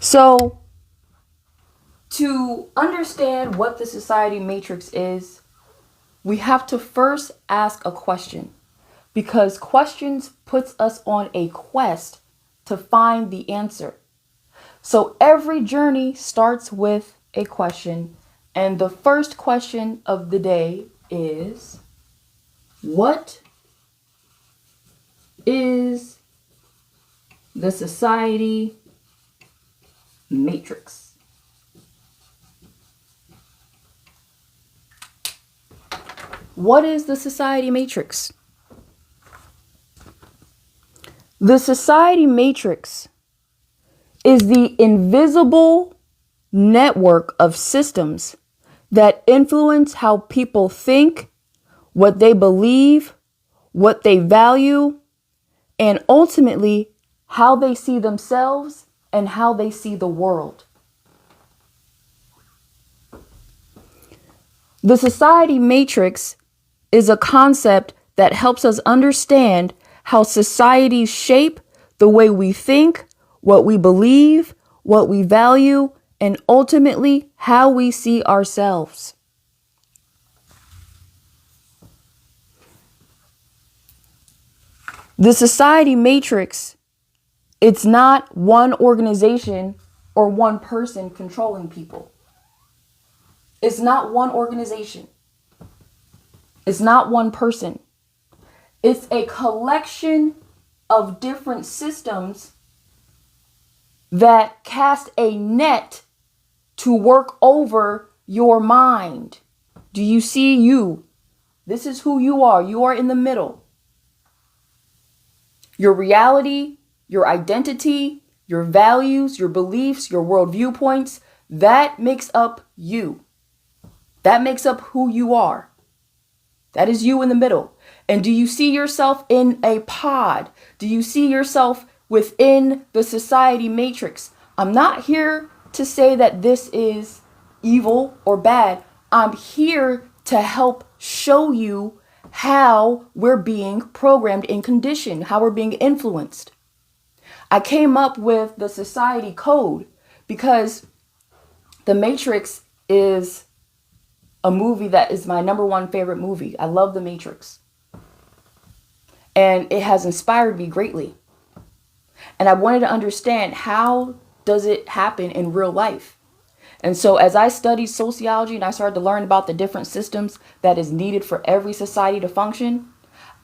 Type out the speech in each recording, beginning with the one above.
So, to understand what the society matrix is, we have to first ask a question, because questions puts us on a quest to find the answer. So every journey starts with a question, and the first question of the day is, what is the society matrix? What is the society matrix? The society matrix is the invisible network of systems that influence how people think, what they believe, what they value, and ultimately how they see themselves and how they see the world. The society matrix is a concept that helps us understand how societies shape the way we think, what we believe, what we value, and ultimately how we see ourselves. The society matrix, it's not one organization or one person controlling people. It's not one organization. It's not one person. It's a collection of different systems that cast a net to work over your mind. Do you see you? This is who you are. You are in the middle. Your reality, your identity, your values, your beliefs, your world viewpoints, that makes up you. That makes up who you are. That is you in the middle. And do you see yourself in a pod? Do you see yourself within the society matrix? I'm not here to say that this is evil or bad. I'm here to help show you how we're being programmed and conditioned, how we're being influenced. I came up with the society code because The Matrix is a movie that is my number one favorite movie. I love The Matrix. And it has inspired me greatly. And I wanted to understand, how does it happen in real life? And so as I studied sociology and I started to learn about the different systems that is needed for every society to function,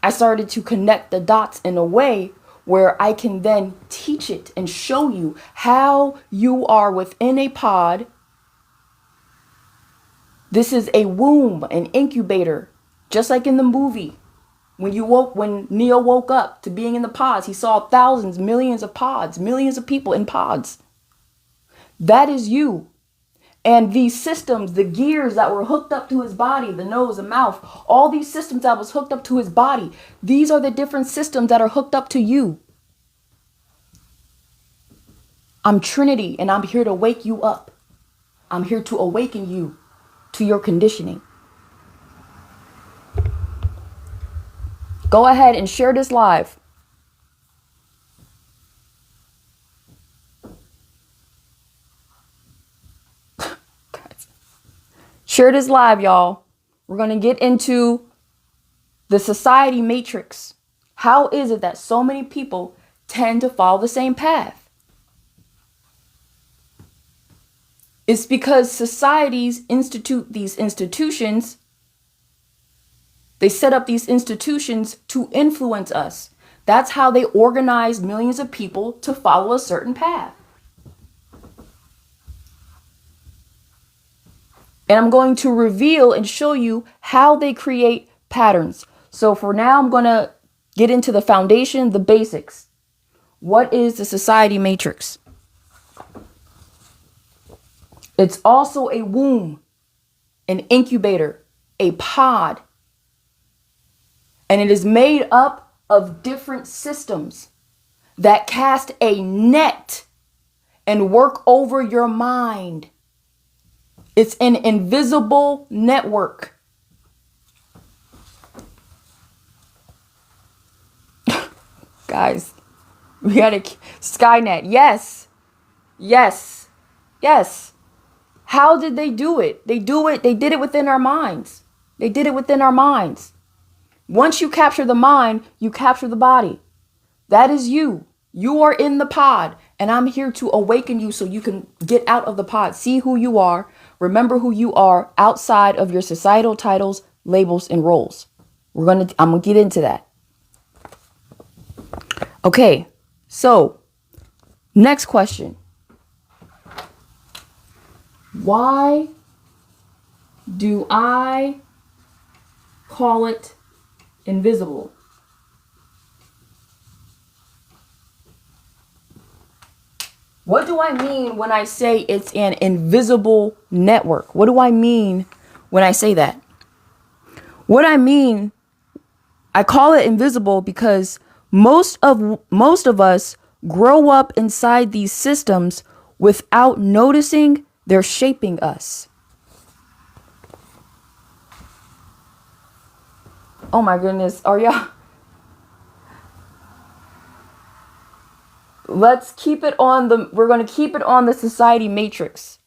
I started to connect the dots in a way where I can then teach it and show you how you are within a pod. This is a womb, an incubator, just like in the movie. When Neo woke up to being in the pods, he saw thousands, millions of pods, millions of people in pods. That is you. And these systems, the gears that were hooked up to his body, the nose, the mouth, all these systems that was hooked up to his body, these are the different systems that are hooked up to you. I'm Trinity, and I'm here to wake you up. I'm here to awaken you to your conditioning. Go ahead and share this live. Share this live, y'all. We're going to get into the society matrix. How is it that so many people tend to follow the same path? It's because societies institute these institutions. They set up these institutions to influence us. That's how they organize millions of people to follow a certain path. And I'm going to reveal and show you how they create patterns. So for now, I'm going to get into the foundation, the basics. What is the society matrix? It's also a womb, an incubator, a pod. And it is made up of different systems that cast a net and work over your mind. It's an invisible network. Guys, we got a Skynet. Yes. Yes. Yes. How did they do it? They did it within our minds. They did it within our minds. Once you capture the mind, you capture the body. That is you. You are in the pod, and I'm here to awaken you so you can get out of the pod. See who you are. Remember who you are outside of your societal titles, labels, and roles. I'm gonna get into that. Okay, so next question. Why do I call it invisible? What do I mean when I say it's an invisible network? What do I mean when I say that? What I mean, I call it invisible because most of us grow up inside these systems without noticing they're shaping us. Oh my goodness, are y'all? We're going to keep it on the society matrix.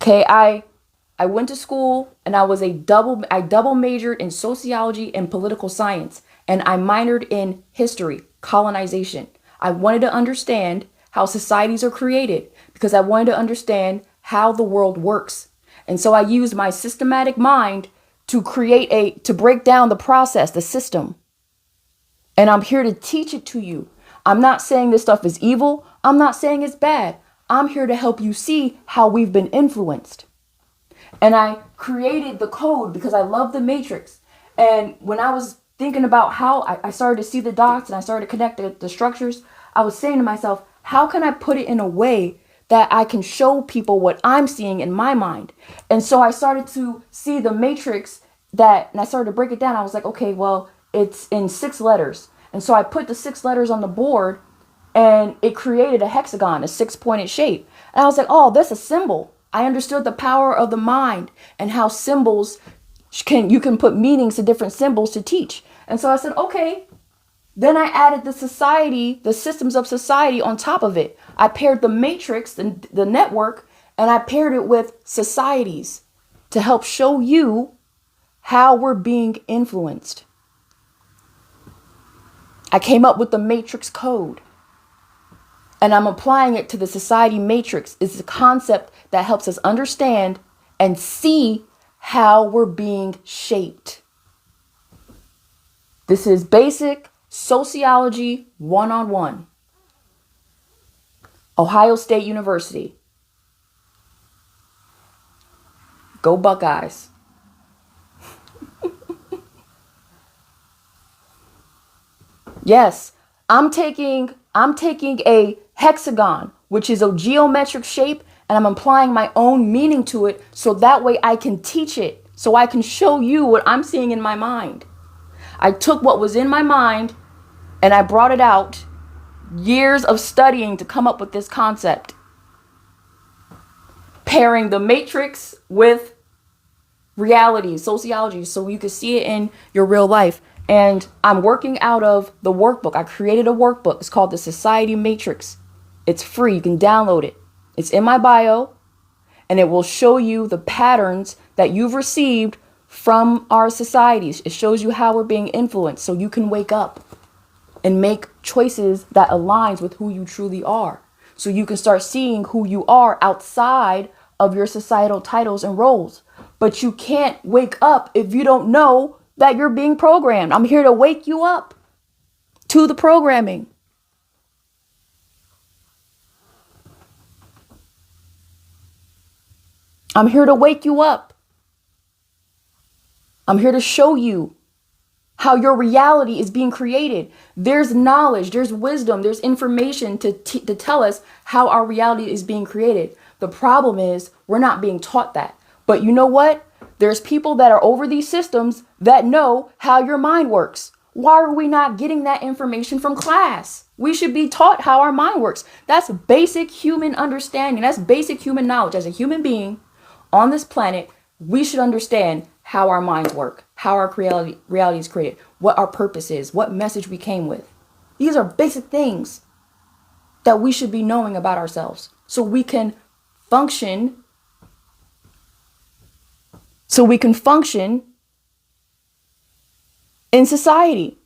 Okay, I went to school and I double majored in sociology and political science, and I minored in history, colonization. I wanted to understand how societies are created because I wanted to understand how the world works. And so I used my systematic mind to to break down the process, the system. And I'm here to teach it to you. I'm not saying this stuff is evil. I'm not saying it's bad. I'm here to help you see how we've been influenced. And I created the code because I love the matrix. And when I was thinking about how I started to see the dots and I started to connect the structures, I was saying to myself, how can I put it in a way that I can show people what I'm seeing in my mind? And so I started to see the matrix and I started to break it down. I was like, okay, well, it's in 6 letters. And so I put the 6 letters on the board and it created a hexagon, a 6-pointed shape. And I was like, oh, that's a symbol. I understood the power of the mind and how symbols you can put meanings to different symbols to teach. And so I said, okay. Then I added the systems of society on top of it. I paired the matrix, the network, and I paired it with societies to help show you how we're being influenced. I came up with the matrix code. And I'm applying it to the society matrix. It's a concept that helps us understand and see how we're being shaped. This is basic sociology 101. Ohio State University. Go Buckeyes. Yes, I'm taking a hexagon, which is a geometric shape, and I'm applying my own meaning to it so that way I can teach it, so I can show you what I'm seeing in my mind. I took what was in my mind and I brought it out, years of studying to come up with this concept. Pairing the matrix with reality, sociology, so you can see it in your real life. And I'm working out of the workbook. I created a workbook. It's called the Society Matrix. It's free. You can download it. It's in my bio, and it will show you the patterns that you've received from our societies. It shows you how we're being influenced so you can wake up and make choices that aligns with who you truly are. So you can start seeing who you are outside of your societal titles and roles. But you can't wake up if you don't know that you're being programmed. I'm here to wake you up to the programming. I'm here to wake you up. I'm here to show you how your reality is being created. There's knowledge, there's wisdom, there's information to tell us how our reality is being created. The problem is we're not being taught that. But you know what? There's people that are over these systems that know how your mind works. Why are we not getting that information from class? We should be taught how our mind works. That's basic human understanding. That's basic human knowledge. As a human being on this planet, we should understand how our minds work, how our reality is created, what our purpose is, what message we came with. These are basic things that we should be knowing about ourselves so we can function. So we can function in society.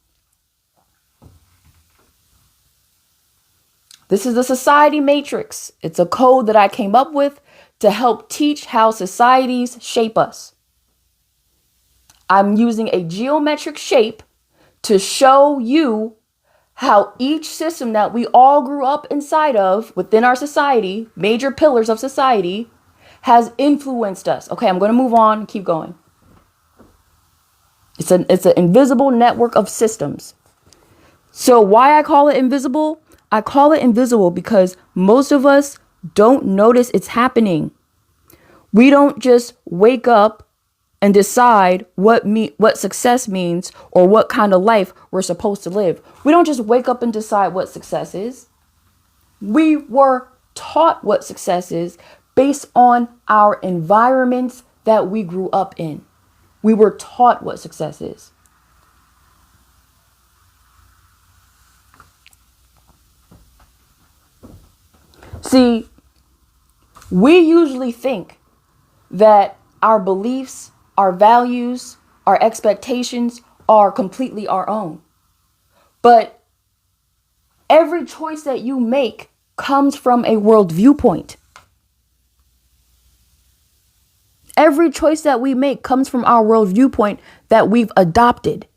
This is the society matrix. It's a code that I came up with to help teach how societies shape us. I'm using a geometric shape to show you how each system that we all grew up inside of within our society, major pillars of society, has influenced us. Okay, I'm going to move on and keep going. It's an invisible network of systems. So why I call it invisible? I call it invisible because most of us don't notice it's happening. We don't just wake up and decide what success means or what kind of life we're supposed to live. We don't just wake up and decide what success is. We were taught what success is based on our environments that we grew up in. We were taught what success is. See, we usually think that our beliefs, our values, our expectations are completely our own. But every choice that you make comes from a world viewpoint. Every choice that we make comes from our world viewpoint that we've adopted.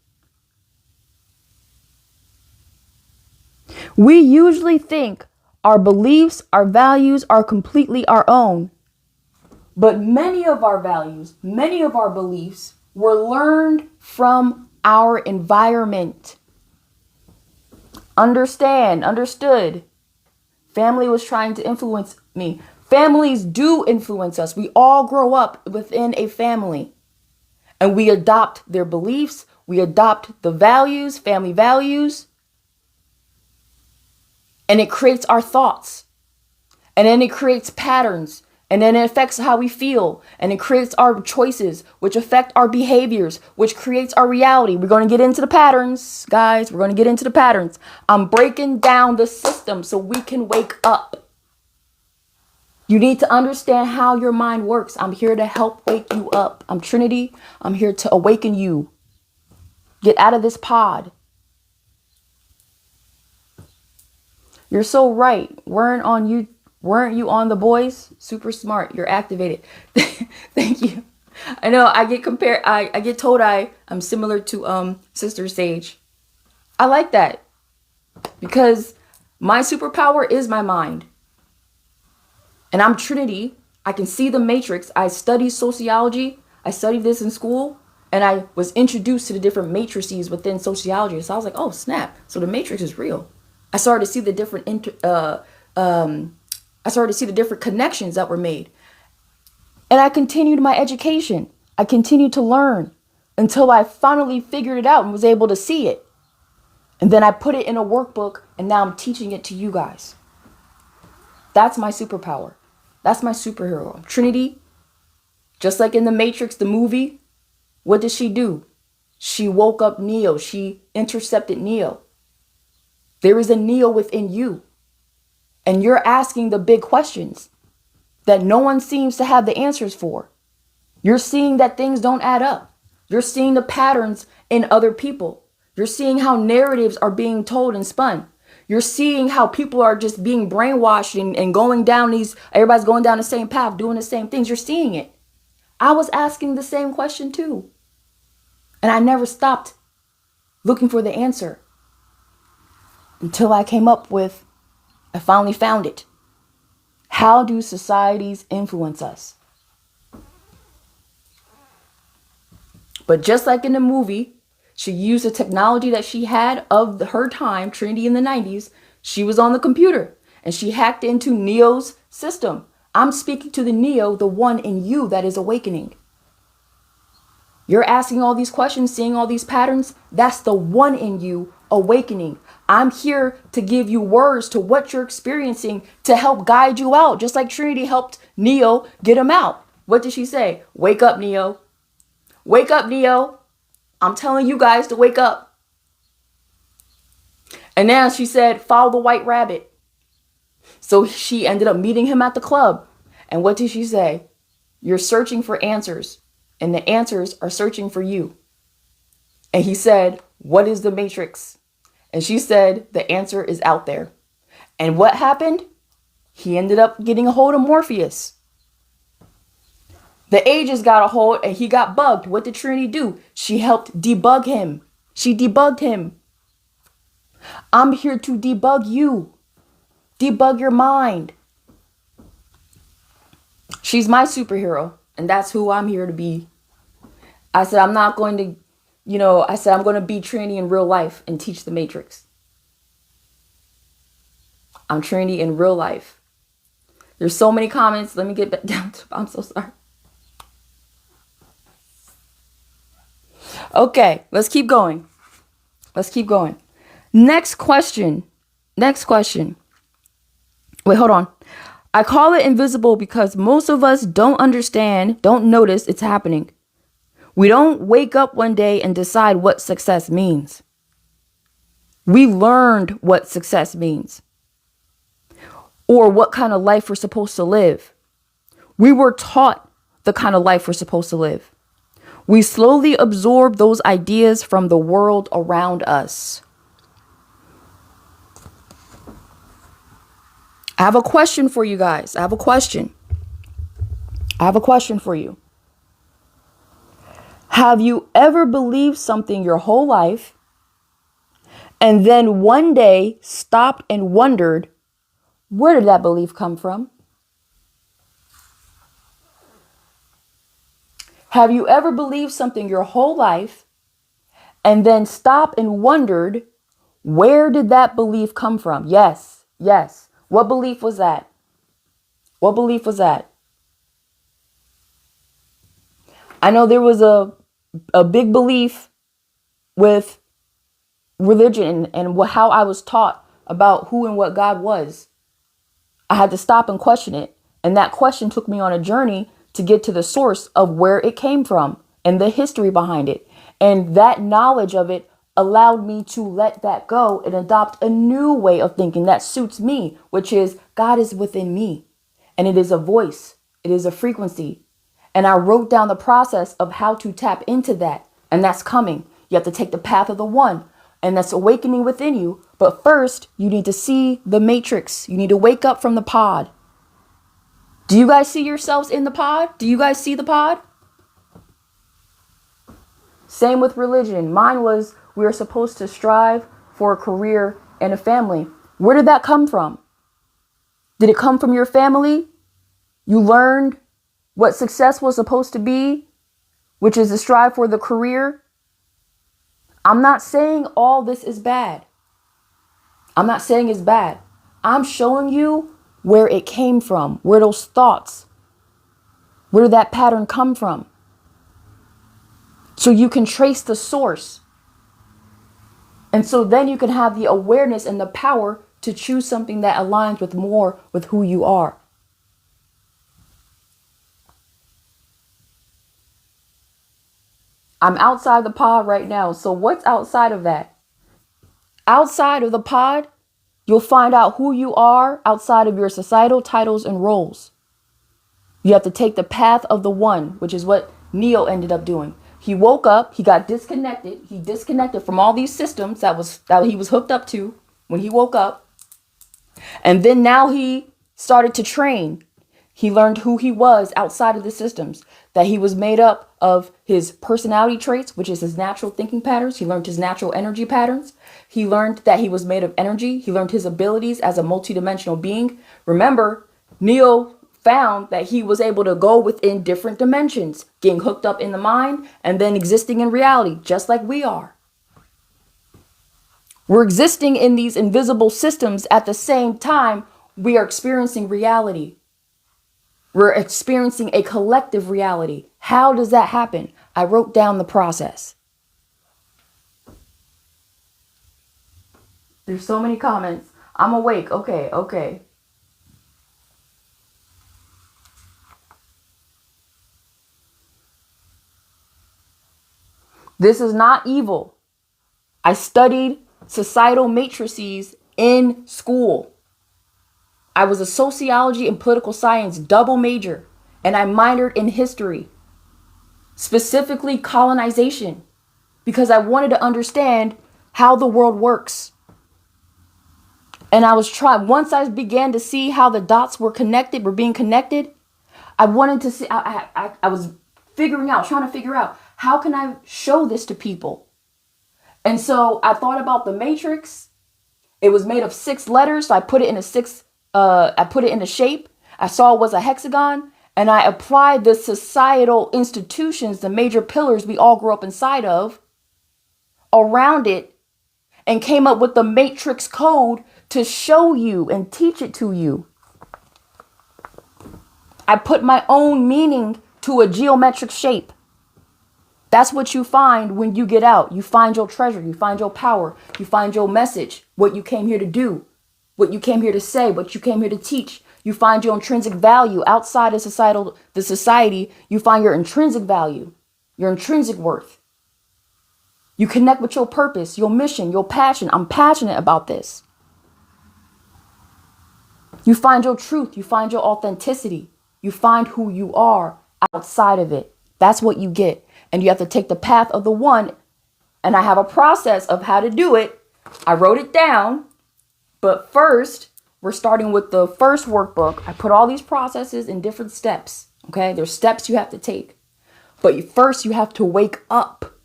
We usually think our beliefs, our values are completely our own. But many of our values, many of our beliefs were learned from our environment. Understood. Family was trying to influence me. Families do influence us. We all grow up within a family. And we adopt their beliefs. We adopt the values, family values. And it creates our thoughts. And then it creates patterns. And then it affects how we feel. And it creates our choices, which affect our behaviors, which creates our reality. We're going to get into the patterns, guys. We're going to get into the patterns. I'm breaking down the system so we can wake up. You need to understand how your mind works. I'm here to help wake you up. I'm Trinity. I'm here to awaken you. Get out of this pod. You're so right. Weren't you on The Boys? Super smart. You're activated. Thank you. I know I get compared. I get told I'm similar to Sister Sage. I like that because my superpower is my mind. And I'm Trinity. I can see the matrix. I study sociology. I studied this in school. And I was introduced to the different matrices within sociology. So I was like, oh, snap. So the matrix is real. I started to see the different connections that were made. And I continued my education. I continued to learn until I finally figured it out and was able to see it. And then I put it in a workbook and now I'm teaching it to you guys. That's my superpower. That's my superhero. Trinity, just like in The Matrix, the movie, what did she do? She woke up Neo. She intercepted Neo. There is a Neo within you. And you're asking the big questions that no one seems to have the answers for. You're seeing that things don't add up. You're seeing the patterns in other people. You're seeing how narratives are being told and spun. You're seeing how people are just being brainwashed and going down everybody's going down the same path, doing the same things. You're seeing it. I was asking the same question too. And I never stopped looking for the answer until I finally found it. How do societies influence us? But just like in the movie, she used the technology that she had of her time, Trinity in the 90s. She was on the computer and she hacked into Neo's system. I'm speaking to the Neo, the one in you that is awakening. You're asking all these questions, seeing all these patterns. That's the one in you awakening. I'm here to give you words to what you're experiencing to help guide you out, just like Trinity helped Neo get him out. What did she say? Wake up, Neo. Wake up, Neo. I'm telling you guys to wake up. And now she said, follow the white rabbit. So she ended up meeting him at the club. And what did she say? You're searching for answers, and the answers are searching for you. And he said, what is the matrix? And she said, the answer is out there. And what happened? He ended up getting a hold of Morpheus. The ages got a hold and he got bugged. What did Trinity do? She helped debug him. She debugged him. I'm here to debug you. Debug your mind. She's my superhero, and that's who I'm here to be. I said, I'm not going to, I'm going to be Trinity in real life and teach the Matrix. I'm Trinity in real life. There's so many comments. Let me get back down to, I'm so sorry. Okay, let's keep going. Next question. Wait, hold on. I call it invisible because most of us don't understand, don't notice it's happening. We don't wake up one day and decide what success means. We learned what success means, or what kind of life we're supposed to live. We were taught the kind of life we're supposed to live. We slowly absorb those ideas from the world around us. I have a question for you guys. I have a question for you. Have you ever believed something your whole life and then one day stopped and wondered, where did that belief come from? Have you ever believed something your whole life and then stopped and wondered, where did that belief come from? Yes. What belief was that? I know there was a big belief with religion and how I was taught about who and what God was. I had to stop and question it. And that question took me on a journey to get to the source of where it came from and the history behind it. And that knowledge of it allowed me to let that go and adopt a new way of thinking that suits me, which is God is within me. And it is a voice. It is a frequency. And I wrote down the process of how to tap into that. And that's coming. You have to take the path of the one. And that's awakening within you. But first, you need to see the matrix. You need to wake up from the pod. Do you guys see yourselves in the pod? Do you guys see the pod? Same with religion. Mine was, we are supposed to strive for a career and a family. Where did that come from? Did it come from your family? You learned what success was supposed to be, which is to strive for the career. I'm not saying all this is bad. I'm not saying it's bad. I'm showing you where it came from, where those thoughts, where did that pattern come from? So you can trace the source. And so then you can have the awareness and the power to choose something that aligns with more with who you are. I'm outside the pod right now. So what's outside of that? Outside of the pod, you'll find out who you are outside of your societal titles and roles. You have to take the path of the one, which is what Neo ended up doing. He woke up, he got disconnected. He disconnected from all these systems that he was hooked up to when he woke up. And then now he started to train. He learned who he was outside of the systems, that he was made up of his personality traits, which is his natural thinking patterns. He learned his natural energy patterns. He learned that he was made of energy. He learned his abilities as a multidimensional being. Remember, Neo found that he was able to go within different dimensions, getting hooked up in the mind and then existing in reality, just like we are. We're existing in these invisible systems at the same time we are experiencing reality. We're experiencing a collective reality. How does that happen? I wrote down the process. There's so many comments. I'm awake. Okay. This is not evil. I studied societal matrices in school. I was a sociology and political science double major, and I minored in history, specifically colonization, because I wanted to understand how the world works. And I was trying, once I began to see how the dots were being connected, I wanted to see, I was trying to figure out, how can I show this to people? And so I thought about the matrix. It was made of 6 letters. So I put it in a shape. I saw it was a hexagon, and I applied the societal institutions, the major pillars we all grew up inside of, around it, and came up with the matrix code to show you and teach it to you. I put my own meaning to a geometric shape. That's what you find when you get out. You find your treasure. You find your power. You find your message, what you came here to do, what you came here to say, what you came here to teach. You find your intrinsic value outside of the society. You find your intrinsic value, your intrinsic worth. You connect with your purpose, your mission, your passion. I'm passionate about this. You find your truth. You find your authenticity. You find who you are outside of it. That's what you get. And you have to take the path of the one. And I have a process of how to do it. I wrote it down. But first, we're starting with the first workbook. I put all these processes in different steps. Okay, there's steps you have to take. But first, you have to wake up.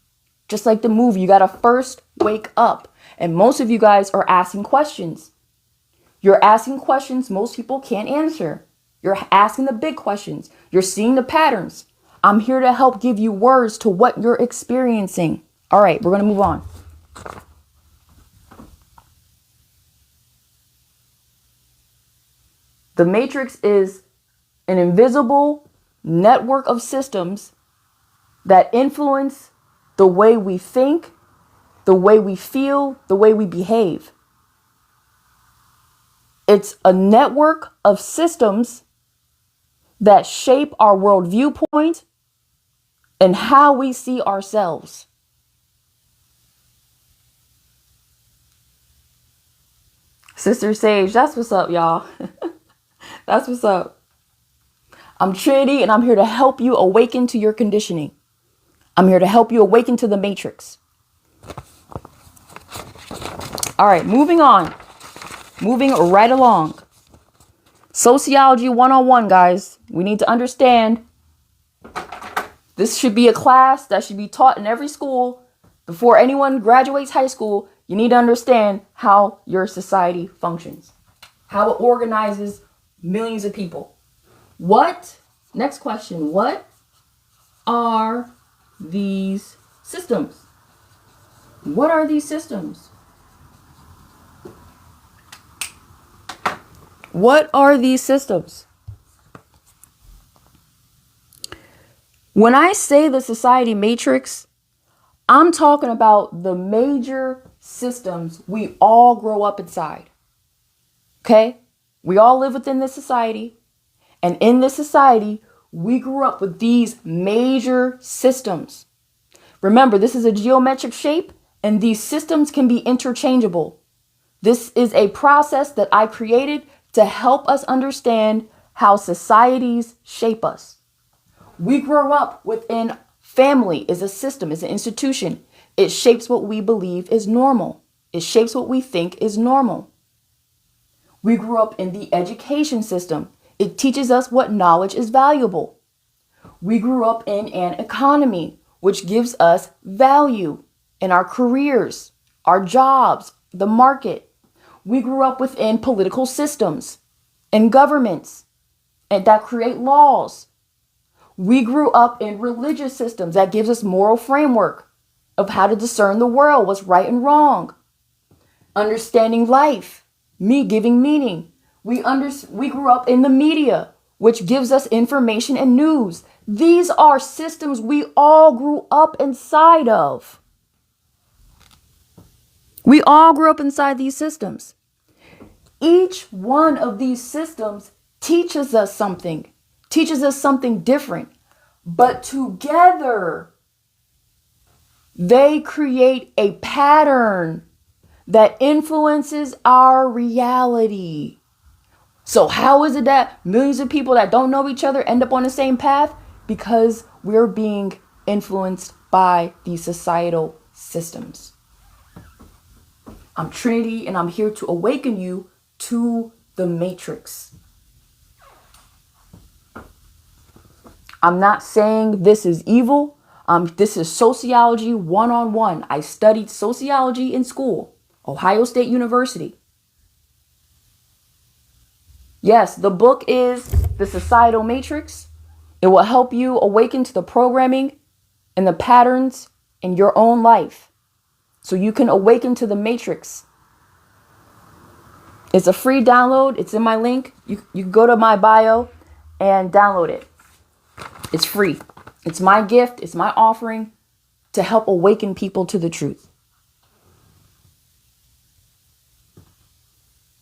Just like the movie, you got to first wake up. And most of you guys are asking questions. You're asking questions most people can't answer. You're asking the big questions. You're seeing the patterns. I'm here to help give you words to what you're experiencing. All right, we're going to move on. The matrix is an invisible network of systems that influence the way we think, the way we feel, the way we behave. It's a network of systems that shape our world viewpoint and how we see ourselves. Sister Sage, that's what's up, y'all. That's what's up. I'm Trinity, and I'm here to help you awaken to your conditioning. I'm here to help you awaken to the matrix. All right, moving on. Moving right along. Sociology 101, guys. We need to understand this should be a class that should be taught in every school. Before anyone graduates high school, you need to understand how your society functions, how it organizes millions of people. Next question, what are these systems? What are these systems? What are these systems? When I say the society matrix, I'm talking about the major systems we all grow up inside. Okay? We all live within this society. And in this society, we grew up with these major systems. Remember, this is a geometric shape, and these systems can be interchangeable. This is a process that I created to help us understand how societies shape us. We grow up within family is a system, is an institution. It shapes what we believe is normal. It shapes what we think is normal. We grew up in the education system. It teaches us what knowledge is valuable. We grew up in an economy, which gives us value in our careers, our jobs, the market. We grew up within political systems and governments and that create laws. We grew up in religious systems that gives us moral framework of how to discern the world, what's right and wrong. Understanding life, giving meaning. We grew up in the media, which gives us information and news. These are systems we all grew up inside of. We all grew up inside these systems. Each one of these systems teaches us something different. But together, they create a pattern that influences our reality. So how is it that millions of people that don't know each other end up on the same path? Because we're being influenced by these societal systems. I'm Trinity, and I'm here to awaken you to the matrix. I'm not saying this is evil. This is sociology 101. I studied sociology in school, Ohio State University. Yes, the book is The Societal Matrix. It will help you awaken to the programming and the patterns in your own life so you can awaken to the matrix. It's a free download. It's in my link. You can go to my bio and download it. It's free. It's my gift. It's my offering to help awaken people to the truth.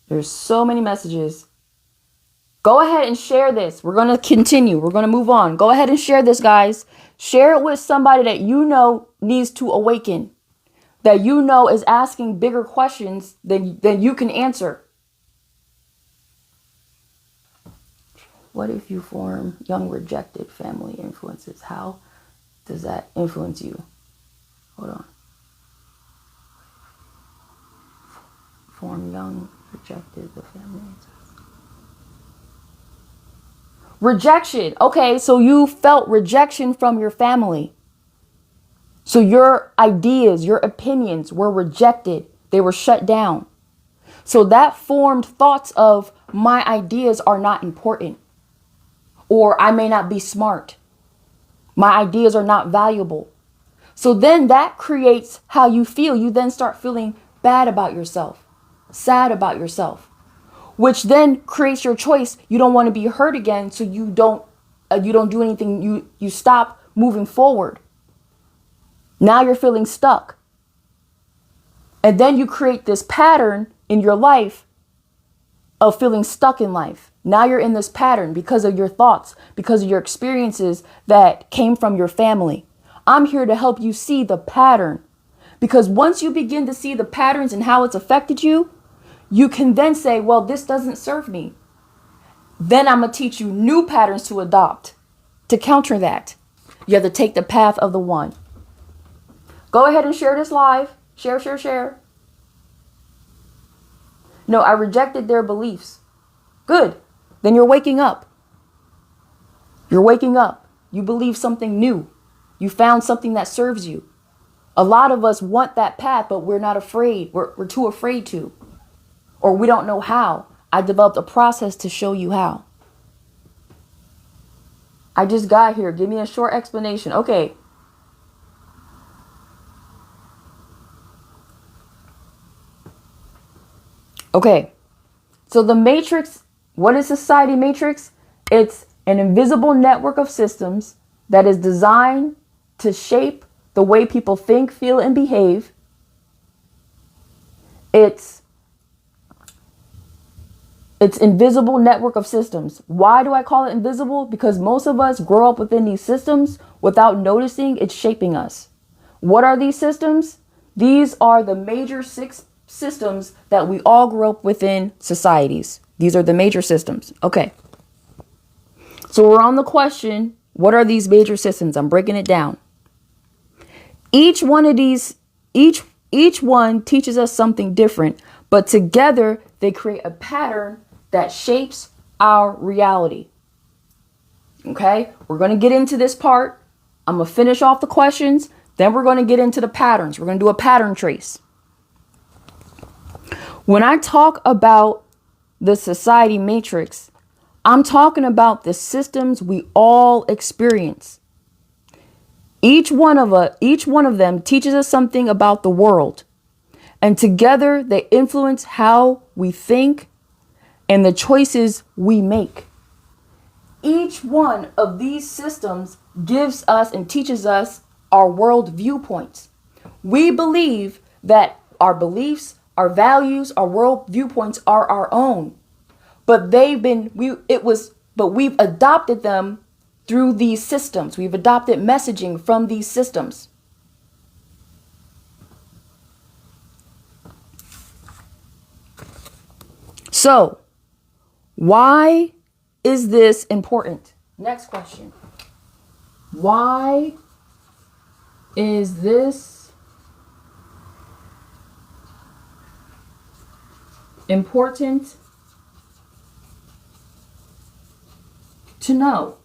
There's so many messages. Go ahead and share this. We're going to continue. We're going to move on. Go ahead and share this, guys. Share it with somebody that you know needs to awaken, that you know is asking bigger questions than you can answer. What if you form young rejected family influences? How does that influence you? Hold on. Form young rejected the family. Rejection. Okay, so you felt rejection from your family. So your ideas, your opinions were rejected. They were shut down. So that formed thoughts of my ideas are not important. Or I may not be smart. My ideas are not valuable. So then that creates how you feel. You then start feeling bad about yourself, sad about yourself, which then creates your choice. You don't want to be hurt again, so you don't do anything. You stop moving forward. Now you're feeling stuck. And then you create this pattern in your life of feeling stuck in life. Now you're in this pattern because of your thoughts, because of your experiences that came from your family. I'm here to help you see the pattern, because once you begin to see the patterns and how it's affected you, you can then say, well, this doesn't serve me. Then I'm going to teach you new patterns to adopt to counter that. You have to take the path of the one. Go ahead and share this live. Share. No, I rejected their beliefs. Good. Then you're waking up. You're waking up. You believe something new. You found something that serves you. A lot of us want that path, but we're not afraid. We're too afraid to. Or we don't know how. I developed a process to show you how. I just got here. Give me a short explanation. Okay. Okay. So the matrix, what is society matrix? It's an invisible network of systems that is designed to shape the way people think, feel, and behave. It's invisible network of systems. Why do I call it invisible? Because most of us grow up within these systems without noticing it's shaping us. What are these systems? These are the major 6 systems that we all grew up within societies. These are the major systems. Okay. So we're on the question, what are these major systems? I'm breaking it down. Each one of these, each one teaches us something different, but together they create a pattern that shapes our reality. Okay, we're going to get into this part. I'm going to finish off the questions. Then we're going to get into the patterns. We're going to do a pattern trace. When I talk about the society matrix, I'm talking about the systems we all experience. Each one of them teaches us something about the world. And together they influence how we think and the choices we make. Each one of these systems gives us and teaches us our world viewpoints. We believe that our beliefs, our values, our world viewpoints are our own. But we've adopted them through these systems. We've adopted messaging from these systems. So, Why is this important? Next question. Why is this important to know?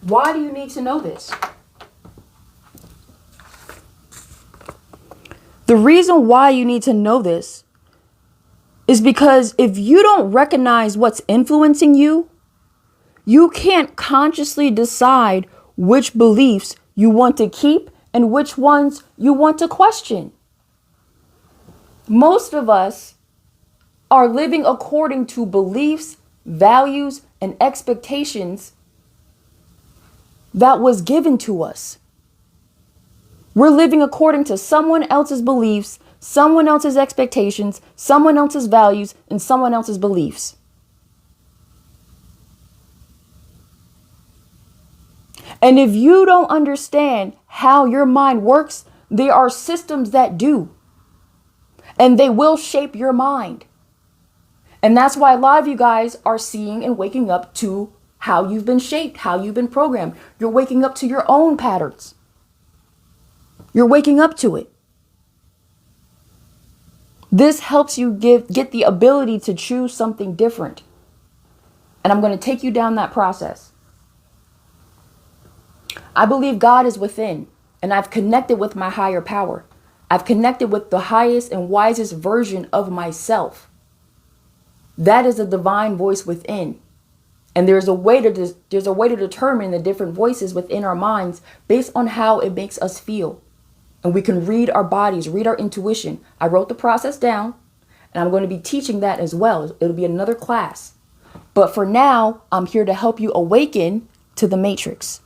Why do you need to know this? The reason why you need to know this is because if you don't recognize what's influencing you, you can't consciously decide which beliefs you want to keep and which ones you want to question. Most of us are living according to beliefs, values, and expectations that was given to us. We're living according to someone else's beliefs, someone else's expectations, someone else's values, and someone else's beliefs. And if you don't understand how your mind works, there are systems that do. And they will shape your mind. And that's why a lot of you guys are seeing and waking up to how you've been shaped, how you've been programmed. You're waking up to your own patterns. You're waking up to it. This helps you get the ability to choose something different. And I'm going to take you down that process. I believe God is within, and I've connected with my higher power. I've connected with the highest and wisest version of myself. That is a divine voice within. And there's a way to determine the different voices within our minds based on how it makes us feel. And we can read our bodies, read our intuition. I wrote the process down, and I'm going to be teaching that as well. It'll be another class. But for now, I'm here to help you awaken to the matrix.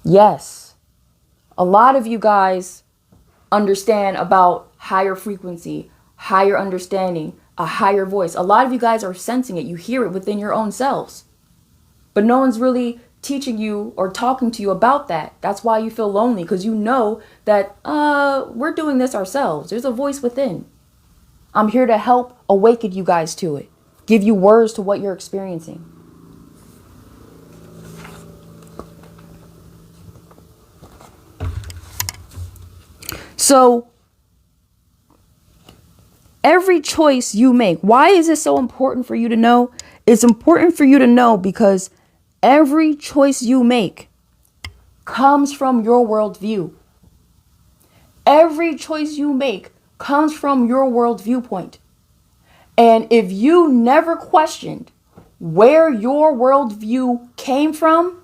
Yes, a lot of you guys understand about higher frequency, higher understanding, a higher voice. A lot of you guys are sensing it. You hear it within your own selves. But no one's really teaching you or talking to you about that. That's why you feel lonely, because you know that we're doing this ourselves. There's a voice within. I'm here to help awaken you guys to it, give you words to what you're experiencing. So every choice you make, why is it so important for you to know? It's important for you to know because every choice you make comes from your worldview. Every choice you make comes from your world viewpoint. And if you never questioned where your worldview came from,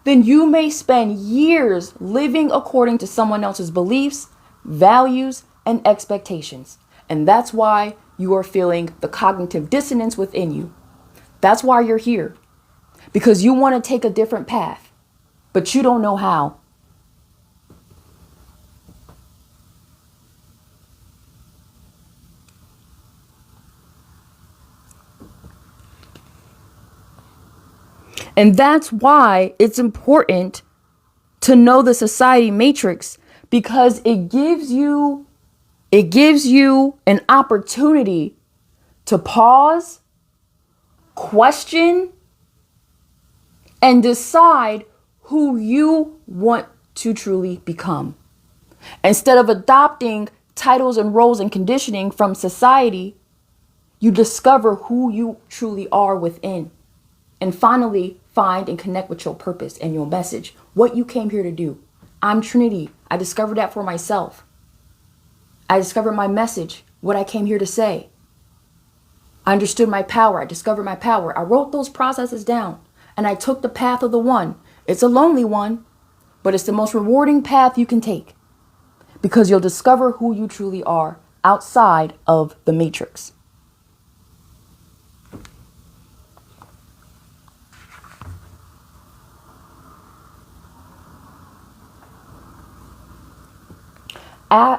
then you may spend years living according to someone else's beliefs, values, and expectations. And that's why you are feeling the cognitive dissonance within you. That's why you're here. Because you want to take a different path, but you don't know how. And that's why it's important to know the society matrix, because it gives you an opportunity to pause, question, and decide who you want to truly become. Instead of adopting titles and roles and conditioning from society, you discover who you truly are within. And finally, find and connect with your purpose and your message, what you came here to do. I'm Trinity. I discovered that for myself. I discovered my message, what I came here to say. I understood my power. I discovered my power. I wrote those processes down, and I took the path of the one. It's a lonely one, but it's the most rewarding path you can take, because you'll discover who you truly are outside of the matrix.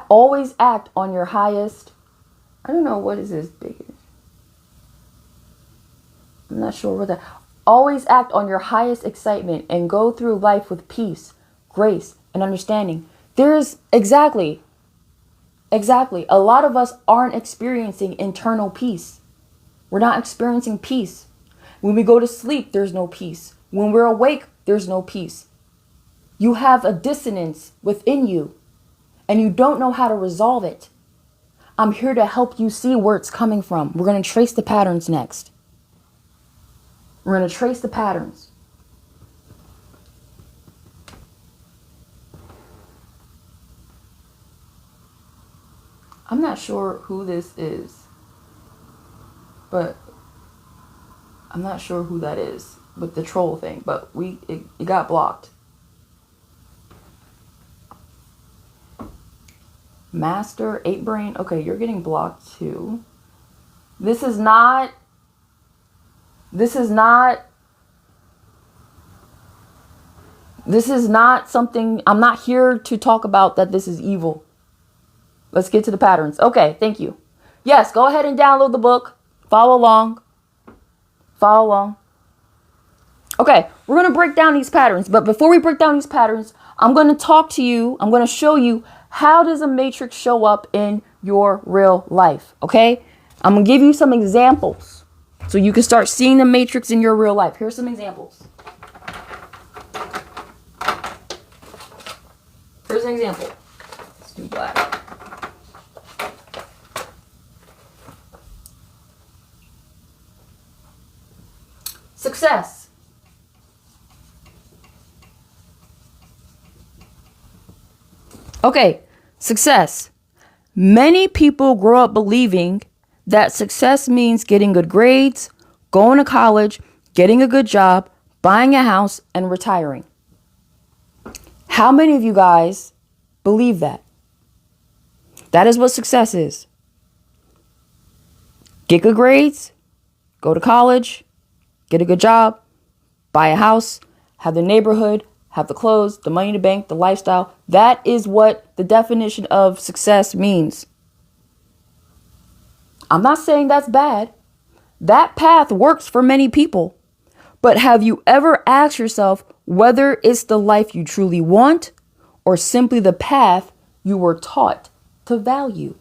Always act on your highest. I don't know, what is this biggest? I'm not sure what that. Always act on your highest excitement and go through life with peace, grace, and understanding. Exactly. A lot of us aren't experiencing internal peace. We're not experiencing peace. When we go to sleep, there's no peace. When we're awake, there's no peace. You have a dissonance within you, and you don't know how to resolve it. I'm here to help you see where it's coming from. We're going to trace the patterns next. We're going to trace the patterns. I'm not sure who this is, but I'm not sure who that is with the troll thing, but it got blocked. Master 8 Brain. Okay, you're getting blocked too. This is not something. I'm not here to talk about that this is evil. Let's get to the patterns. Okay, thank you. Yes, go ahead and download the book. Follow along. Okay, we're going to break down these patterns. But before we break down these patterns, I'm going to talk to you. I'm going to show you how does a matrix show up in your real life. Okay, I'm going to give you some examples so you can start seeing the matrix in your real life. Here's some examples. Here's an example. Let's do black. Success. Okay, success. Many people grow up believing that success means getting good grades, going to college, getting a good job, buying a house, and retiring. How many of you guys believe that? That is what success is. Get good grades, go to college, get a good job, buy a house, have the neighborhood, have the clothes, the money in the bank, the lifestyle. That is what the definition of success means. I'm not saying that's bad. That path works for many people. But have you ever asked yourself whether it's the life you truly want or simply the path you were taught to value?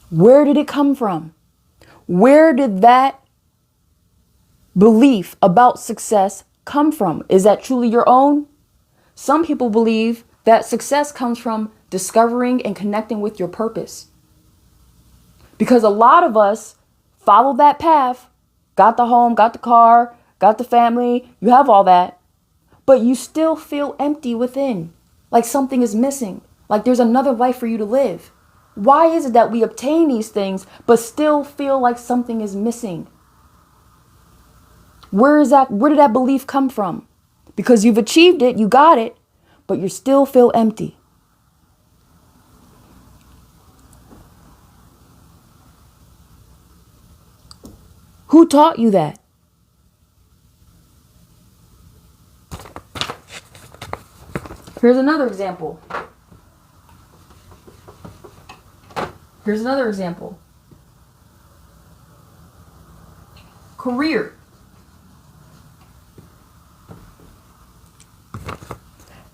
Where did it come from? Where did that belief about success come from? Is that truly your own? Some people believe that success comes from discovering and connecting with your purpose. Because a lot of us follow that path, got the home, got the car, got the family, you have all that, but you still feel empty within, like something is missing, like there's another life for you to live. Why is it that we obtain these things but still feel like something is missing? Where did that belief come from? Because you've achieved it, you got it, but you still feel empty. Who taught you that? Here's another example. Career.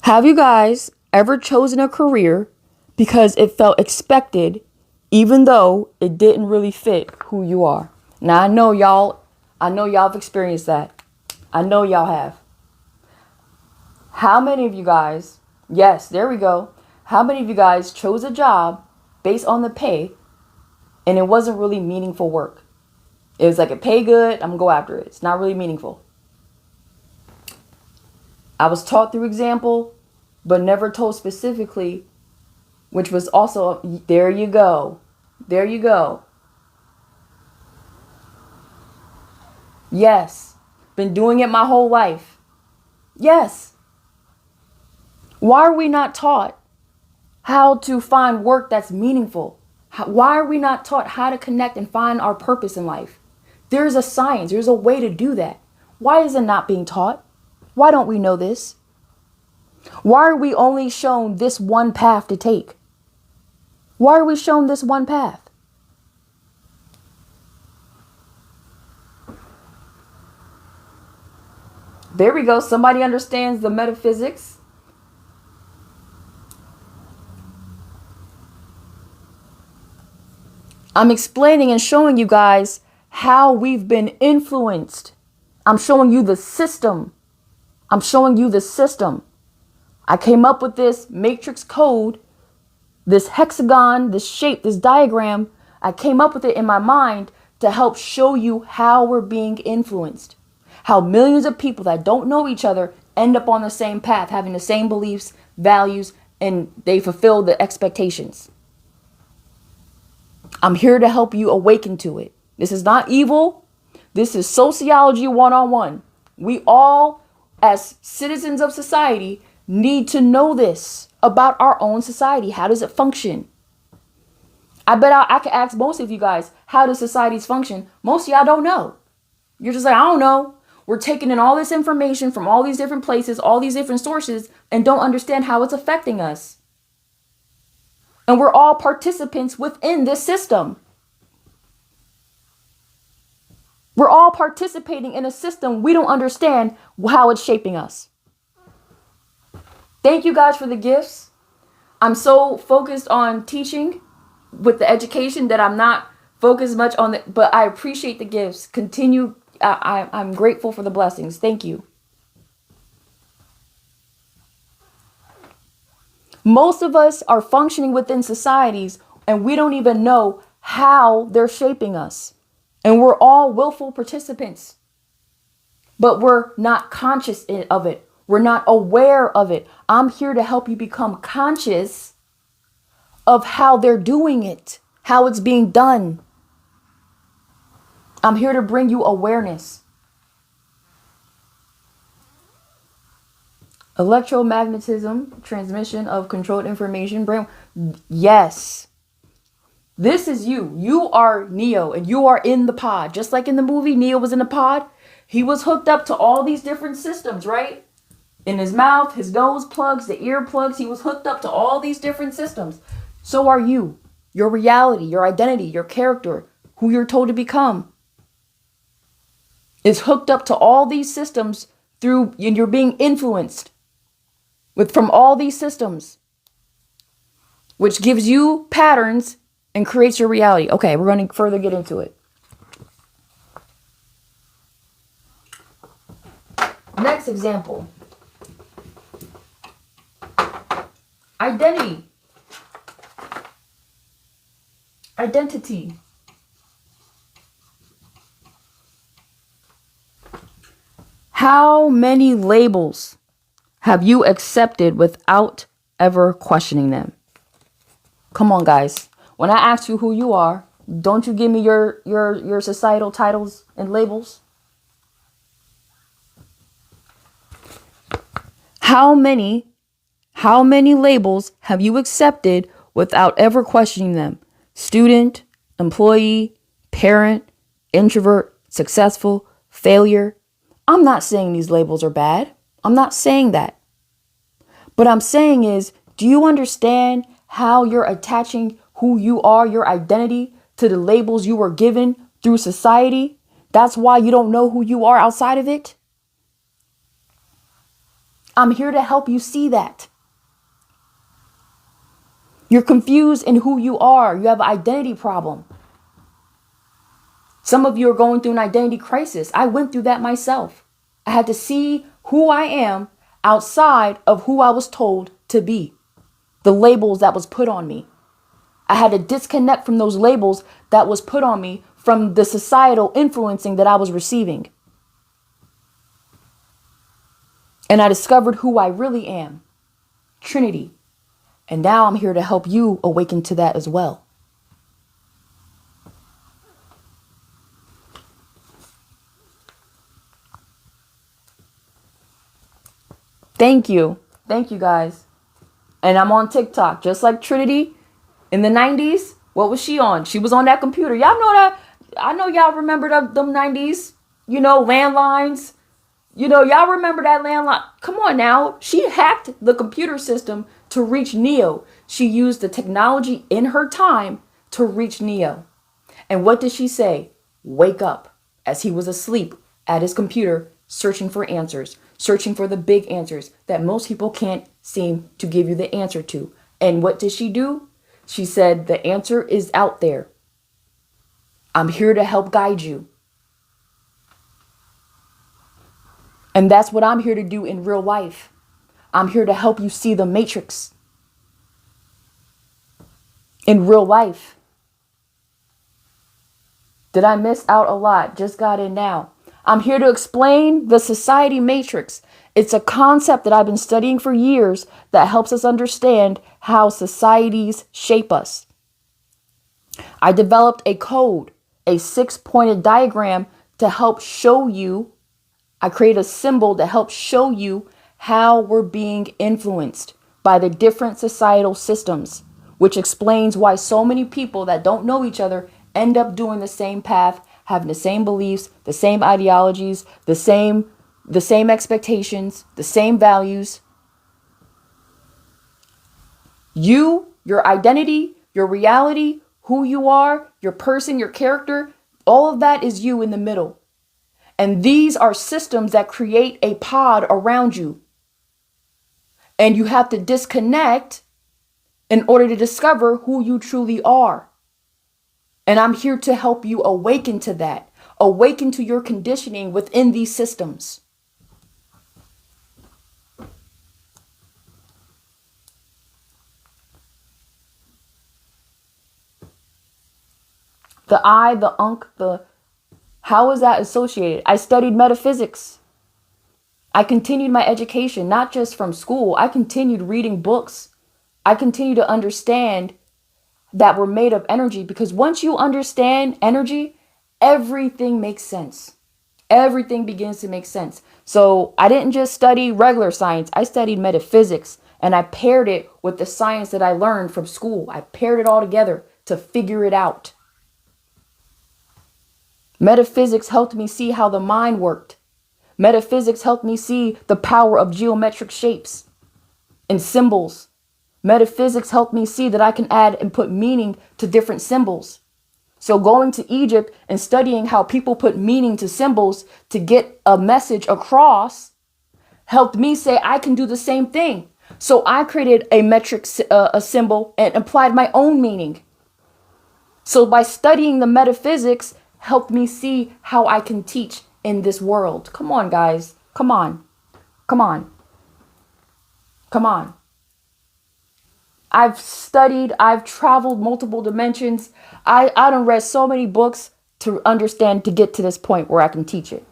Have you guys ever chosen a career because it felt expected, even though it didn't really fit who you are? Now, I know y'all have experienced that. I know y'all have. How many of you guys, yes, there we go. How many of you guys chose a job based on the pay and it wasn't really meaningful work? It was like, it pay good, I'm gonna go after it. It's not really meaningful. I was taught through example, but never told specifically, which was also, there you go. Yes, been doing it my whole life. Yes. Why are we not taught how to find work that's meaningful? Why are we not taught how to connect and find our purpose in life? There's a science, there's a way to do that. Why is it not being taught? Why don't we know this? Why are we only shown this one path to take? Why are we shown this one path? There we go. Somebody understands the metaphysics. I'm explaining and showing you guys how we've been influenced. I'm showing you the system. I'm showing you the system. I came up with this matrix code, this hexagon, this shape, this diagram. I came up with it in my mind to help show you how we're being influenced. How millions of people that don't know each other end up on the same path, having the same beliefs, values, and they fulfill the expectations. I'm here to help you awaken to it. This is not evil. This is sociology 101. We all, as citizens of society, need to know this about our own society. How does it function? I bet I could ask most of you guys, how does societies function? Most of y'all don't know. You're just like, I don't know. We're taking in all this information from all these different places, all these different sources, and don't understand how it's affecting us. And we're all participants within this system. We're all participating in a system we don't understand how it's shaping us. Thank you guys for the gifts. I'm so focused on teaching with the education that I'm not focused much on it, but I appreciate the gifts. Continue. I'm grateful for the blessings. Thank you. Most of us are functioning within societies and we don't even know how they're shaping us. And we're all willful participants, but we're not conscious of it. We're not aware of it. I'm here to help you become conscious of how they're doing it, how it's being done. I'm here to bring you awareness. Electromagnetism, transmission of controlled information, brain. Yes. This is you. You are Neo and you are in the pod. Just like in the movie, Neo was in the pod. He was hooked up to all these different systems, right? In his mouth, his nose plugs, the ear plugs. He was hooked up to all these different systems. So are you. Your reality, your identity, your character, who you're told to become is hooked up to all these systems and you're being influenced from all these systems, which gives you patterns and creates your reality. Okay, we're going to further get into it. Next example. Identity. Identity. How many labels have you accepted without ever questioning them? Come on, guys. When I ask you who you are, don't you give me your societal titles and labels? How many labels have you accepted without ever questioning them? Student, employee, parent, introvert, successful, failure. I'm not saying these labels are bad. I'm not saying that. But I'm saying is, do you understand how you're attaching who you are, your identity, to the labels you were given through society? That's why you don't know who you are outside of it. I'm here to help you see that. You're confused in who you are. You have an identity problem. Some of you are going through an identity crisis. I went through that myself. I had to see who I am outside of who I was told to be. The labels that was put on me. I had to disconnect from those labels that was put on me from the societal influencing that I was receiving. And I discovered who I really am. Trinity. And now I'm here to help you awaken to that as well. Thank you. Thank you, guys. And I'm on TikTok, just like Trinity in the 90s. What was she on? She was on that computer. Y'all know that. I know y'all remember them 90s, landlines. Y'all remember that landline. Come on now. She hacked the computer system to reach Neo. She used the technology in her time to reach Neo. And what did she say? Wake up. As he was asleep at his computer, searching for answers, searching for the big answers that most people can't seem to give you the answer to. And what did she do? She said, the answer is out there. I'm here to help guide you. And that's what I'm here to do in real life. I'm here to help you see the matrix in real life. Did I miss out a lot? Just got in now. I'm here to explain the society matrix. It's a concept that I've been studying for years that helps us understand how societies shape us. I developed a code, a 6-pointed diagram to help show you. I create a symbol to help show you how we're being influenced by the different societal systems, which explains why so many people that don't know each other end up doing the same path, having the same beliefs, the same ideologies, the same expectations, the same values. You, your identity, your reality, who you are, your person, your character, all of that is you in the middle. And these are systems that create a pod around you. And you have to disconnect in order to discover who you truly are. And I'm here to help you awaken to that. Awaken to your conditioning within these systems. The I, the unk, how is that associated? I studied metaphysics. I continued my education, not just from school. I continued reading books. I continue to understand that we're made of energy, because once you understand energy, everything makes sense. Everything begins to make sense. So I didn't just study regular science. I studied metaphysics, and I paired it with the science that I learned from school. I paired it all together to figure it out. Metaphysics helped me see how the mind worked. Metaphysics helped me see the power of geometric shapes and symbols. Metaphysics helped me see that I can add and put meaning to different symbols. So going to Egypt and studying how people put meaning to symbols to get a message across helped me say I can do the same thing. So I created a metric, a symbol, and applied my own meaning. So by studying the metaphysics helped me see how I can teach in this world. Come on, guys. Come on. Come on. Come on. I've studied, I've traveled multiple dimensions. I done read so many books to understand, to get to this point where I can teach it.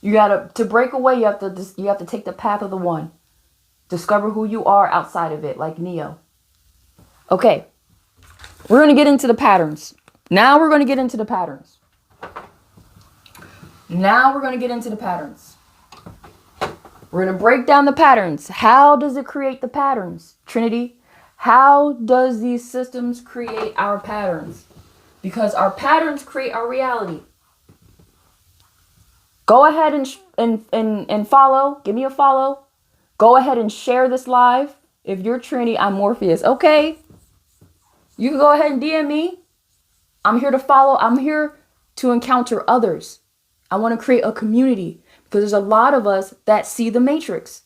To break away, you have to take the path of the one. Discover who you are outside of it, like Neo. Okay. We're going to get into the patterns. Now we're going to get into the patterns. We're going to break down the patterns. How does it create the patterns? Trinity, how does these systems create our patterns? Because our patterns create our reality. Go ahead and follow. Give me a follow. Go ahead and share this live. If you're Trinity, I'm Morpheus. Okay. You can go ahead and DM me. I'm here to follow. I'm here to encounter others. I want to create a community because there's a lot of us that see the matrix.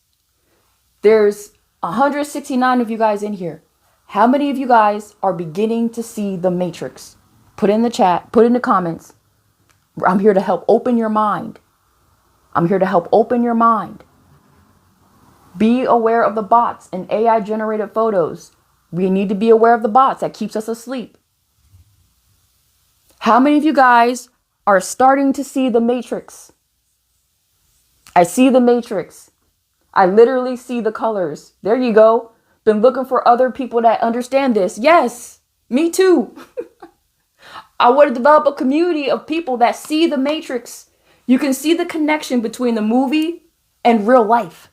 There's 169 of you guys in here. How many of you guys are beginning to see the matrix? Put in the chat, put in the comments. I'm here to help open your mind. I'm here to help open your mind. Be aware of the bots and AI generated photos. We need to be aware of the bots that keeps us asleep. How many of you guys are starting to see the matrix? I see the matrix. I literally see the colors. There you go. Been looking for other people that understand this. Yes, me too. I want to develop a community of people that see the matrix. You can see the connection between the movie and real life.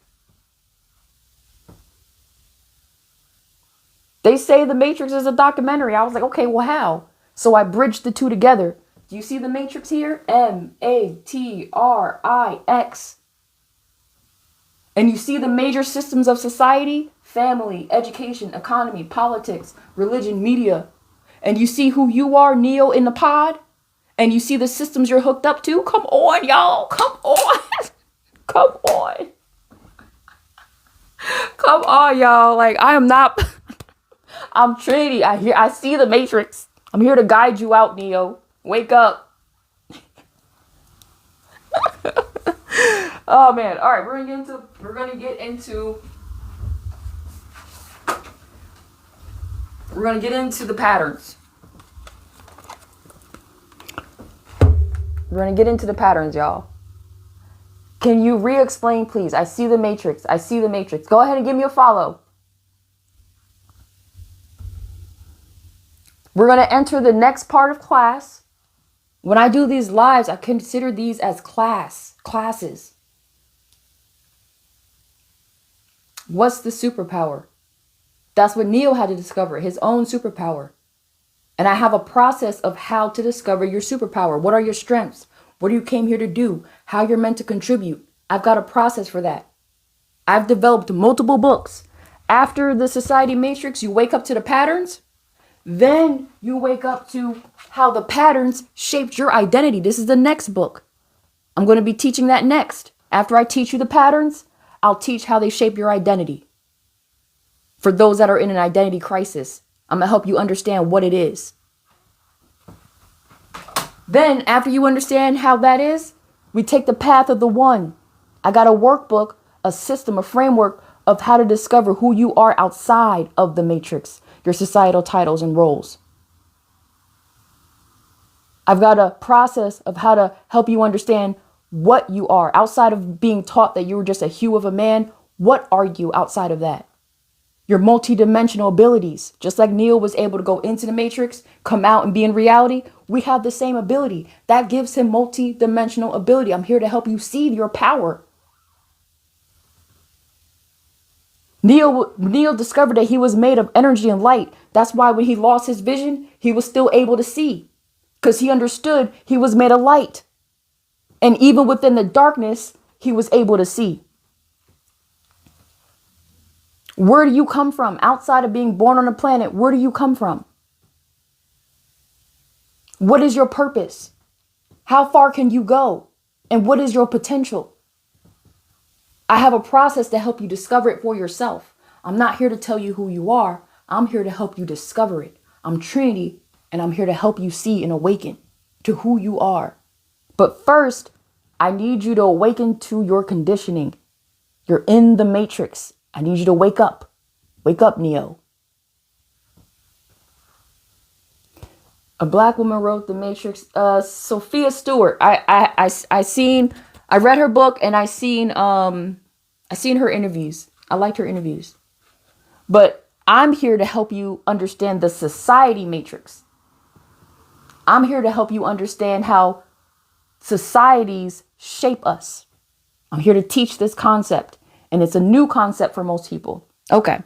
They say the Matrix is a documentary. I was like, okay, well, how? So I bridged the two together. Do you see the Matrix here? Matrix. And you see the major systems of society? Family, education, economy, politics, religion, media. And you see who you are, Neo, in the pod? and you see the systems you're hooked up to, come on, y'all. Come on. Come on. Come on, y'all. Like, I am not... I'm Trinity. I see the matrix. I'm here to guide you out, Neo. Wake up. Oh man. All right, we're gonna get into the patterns. We're gonna get into the patterns, y'all. Can you re-explain, please? I see the matrix. I see the matrix. Go ahead and give me a follow. We're gonna enter the next part of class. When I do these lives, I consider these as classes. What's the superpower? That's what Neo had to discover, his own superpower. And I have a process of how to discover your superpower. What are your strengths? What you came here to do? How you're meant to contribute? I've got a process for that. I've developed multiple books. After the society matrix, you wake up to the patterns. Then you wake up to how the patterns shaped your identity. This is the next book. I'm going to be teaching that next. After I teach you the patterns, I'll teach how they shape your identity. For those that are in an identity crisis, I'm going to help you understand what it is. Then, after you understand how that is, we take the path of the one. I got a workbook, a system, a framework of how to discover who you are outside of the matrix, your societal titles and roles. I've got a process of how to help you understand what you are outside of being taught that you were just a hue of a man. What are you outside of that? Your multidimensional abilities. Just like Neo was able to go into the matrix, come out and be in reality, we have the same ability. That gives him multidimensional ability. I'm here to help you see your power. Neo discovered that he was made of energy and light. That's why when he lost his vision, he was still able to see. Because he understood he was made of light. And even within the darkness, he was able to see. Where do you come from? Outside of being born on a planet, where do you come from? What is your purpose? How far can you go? And what is your potential? I have a process to help you discover it for yourself. I'm not here to tell you who you are. I'm here to help you discover it. I'm Trinity, and I'm here to help you see and awaken to who you are. But first, I need you to awaken to your conditioning. You're in the matrix. I need you to wake up. Wake up, Neo. A black woman wrote The Matrix. Sophia Stewart. I read her book and I seen her interviews. I liked her interviews. But I'm here to help you understand the society matrix. I'm here to help you understand how societies shape us. I'm here to teach this concept. And it's a new concept for most people. Okay.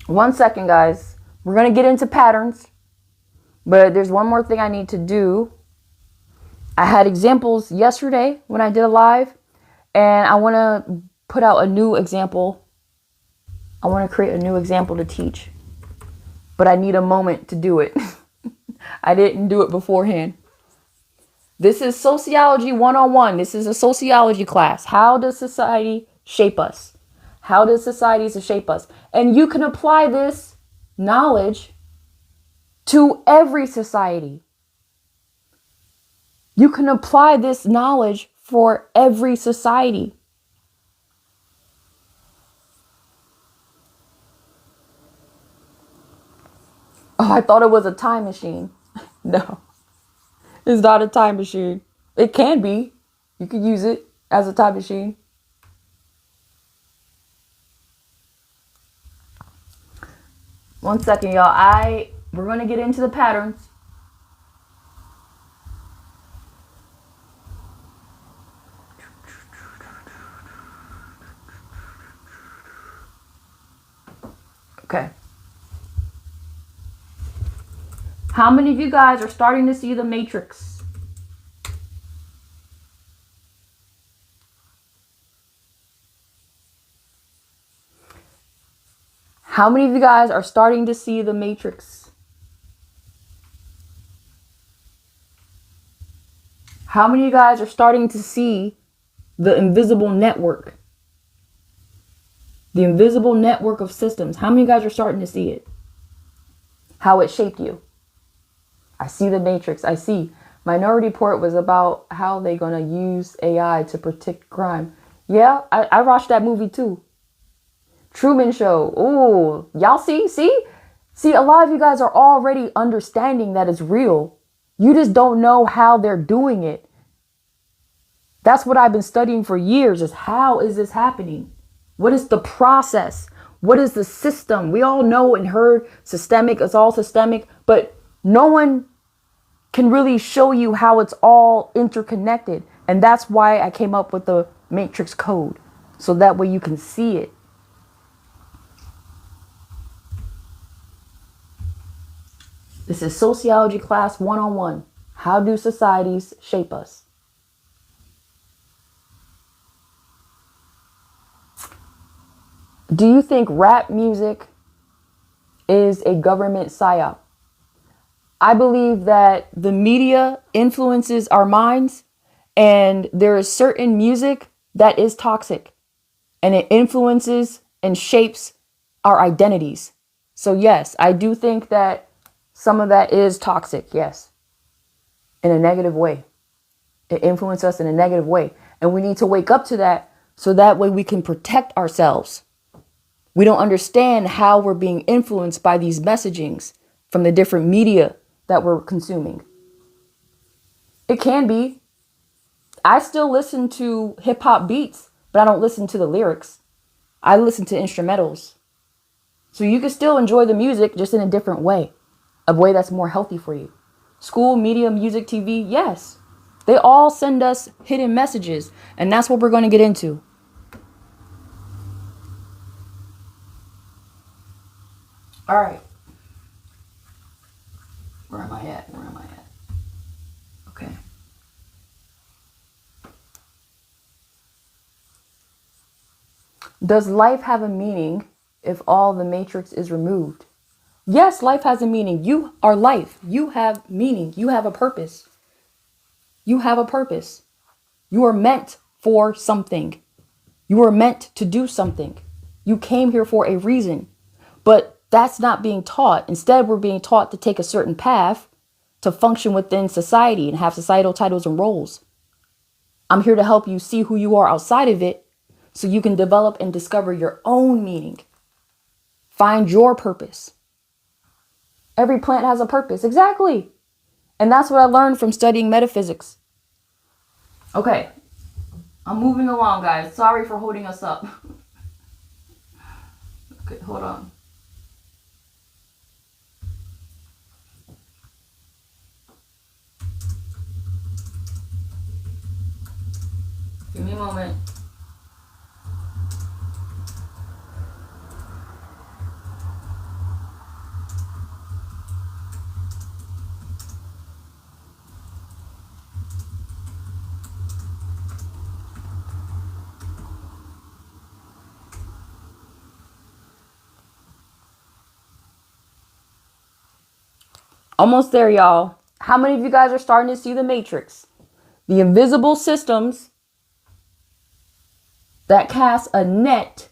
One second, guys. We're going to get into patterns. But there's one more thing I need to do. I had examples yesterday when I did a live. And I want to put out a new example. I want to create a new example to teach. But I need a moment to do it. I didn't do it beforehand. This is Sociology 101. This is a sociology class. How does society shape us? How does societies shape us? And you can apply this knowledge to every society. You can apply this knowledge for every society. Oh, I thought it was a time machine. No. It's not a time machine. It can be. You could use it as a time machine. One second, y'all. We're going to get into the patterns. Okay. How many of you guys are starting to see the matrix? How many of you guys are starting to see the Matrix? How many of you guys are starting to see the invisible network? The invisible network of systems. How many of you guys are starting to see it? How it shaped you? I see the Matrix. I see. Minority Report was about how they're going to use AI to protect crime. Yeah, I watched that movie too. Truman Show. Ooh, y'all see? See, a lot of you guys are already understanding that it's real. You just don't know how they're doing it. That's what I've been studying for years, is how is this happening? What is the process? What is the system? We all know and heard systemic, it's all systemic, but no one can really show you how it's all interconnected. And that's why I came up with the Matrix Code. So that way you can see it. This is Sociology Class 101. How do societies shape us? Do you think rap music is a government psyop? I believe that the media influences our minds, and there is certain music that is toxic, and it influences and shapes our identities. So yes, I do think that some of that is toxic, yes, in a negative way. It influences us in a negative way, and we need to wake up to that so that way we can protect ourselves. We don't understand how we're being influenced by these messagings from the different media that we're consuming. It can be. I still listen to hip hop beats, but I don't listen to the lyrics. I listen to instrumentals. So you can still enjoy the music, just in a different way, a way that's more healthy for you. School, media, music, TV, yes. They all send us hidden messages, and that's what we're going to get into. All right. Where am I at? Okay. Does life have a meaning if all the matrix is removed? Yes, life has a meaning. You are life. You have meaning. You have a purpose. You have a purpose. You are meant for something. You are meant to do something. You came here for a reason. But that's not being taught. Instead, we're being taught to take a certain path to function within society and have societal titles and roles. I'm here to help you see who you are outside of it so you can develop and discover your own meaning. Find your purpose. Every plant has a purpose. Exactly. And that's what I learned from studying metaphysics. Okay. I'm moving along, guys. Sorry for holding us up. Okay, hold on. Give me a moment. Almost there, y'all. How many of you guys are starting to see the matrix? The invisible systems that cast a net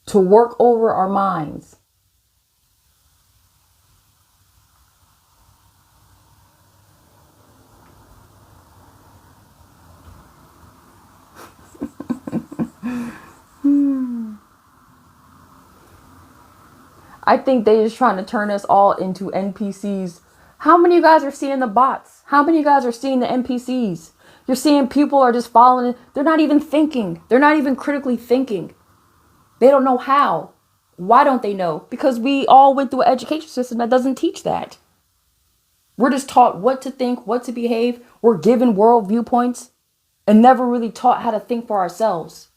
to work over our minds. I think they just trying to turn us all into NPCs. How many of you guys are seeing the bots? How many of you guys are seeing the NPCs? You're seeing people are just following. They're not even thinking. They're not even critically thinking. They don't know how. Why don't they know? Because we all went through an education system that doesn't teach that. We're just taught what to think, what to behave. We're given world viewpoints and never really taught how to think for ourselves.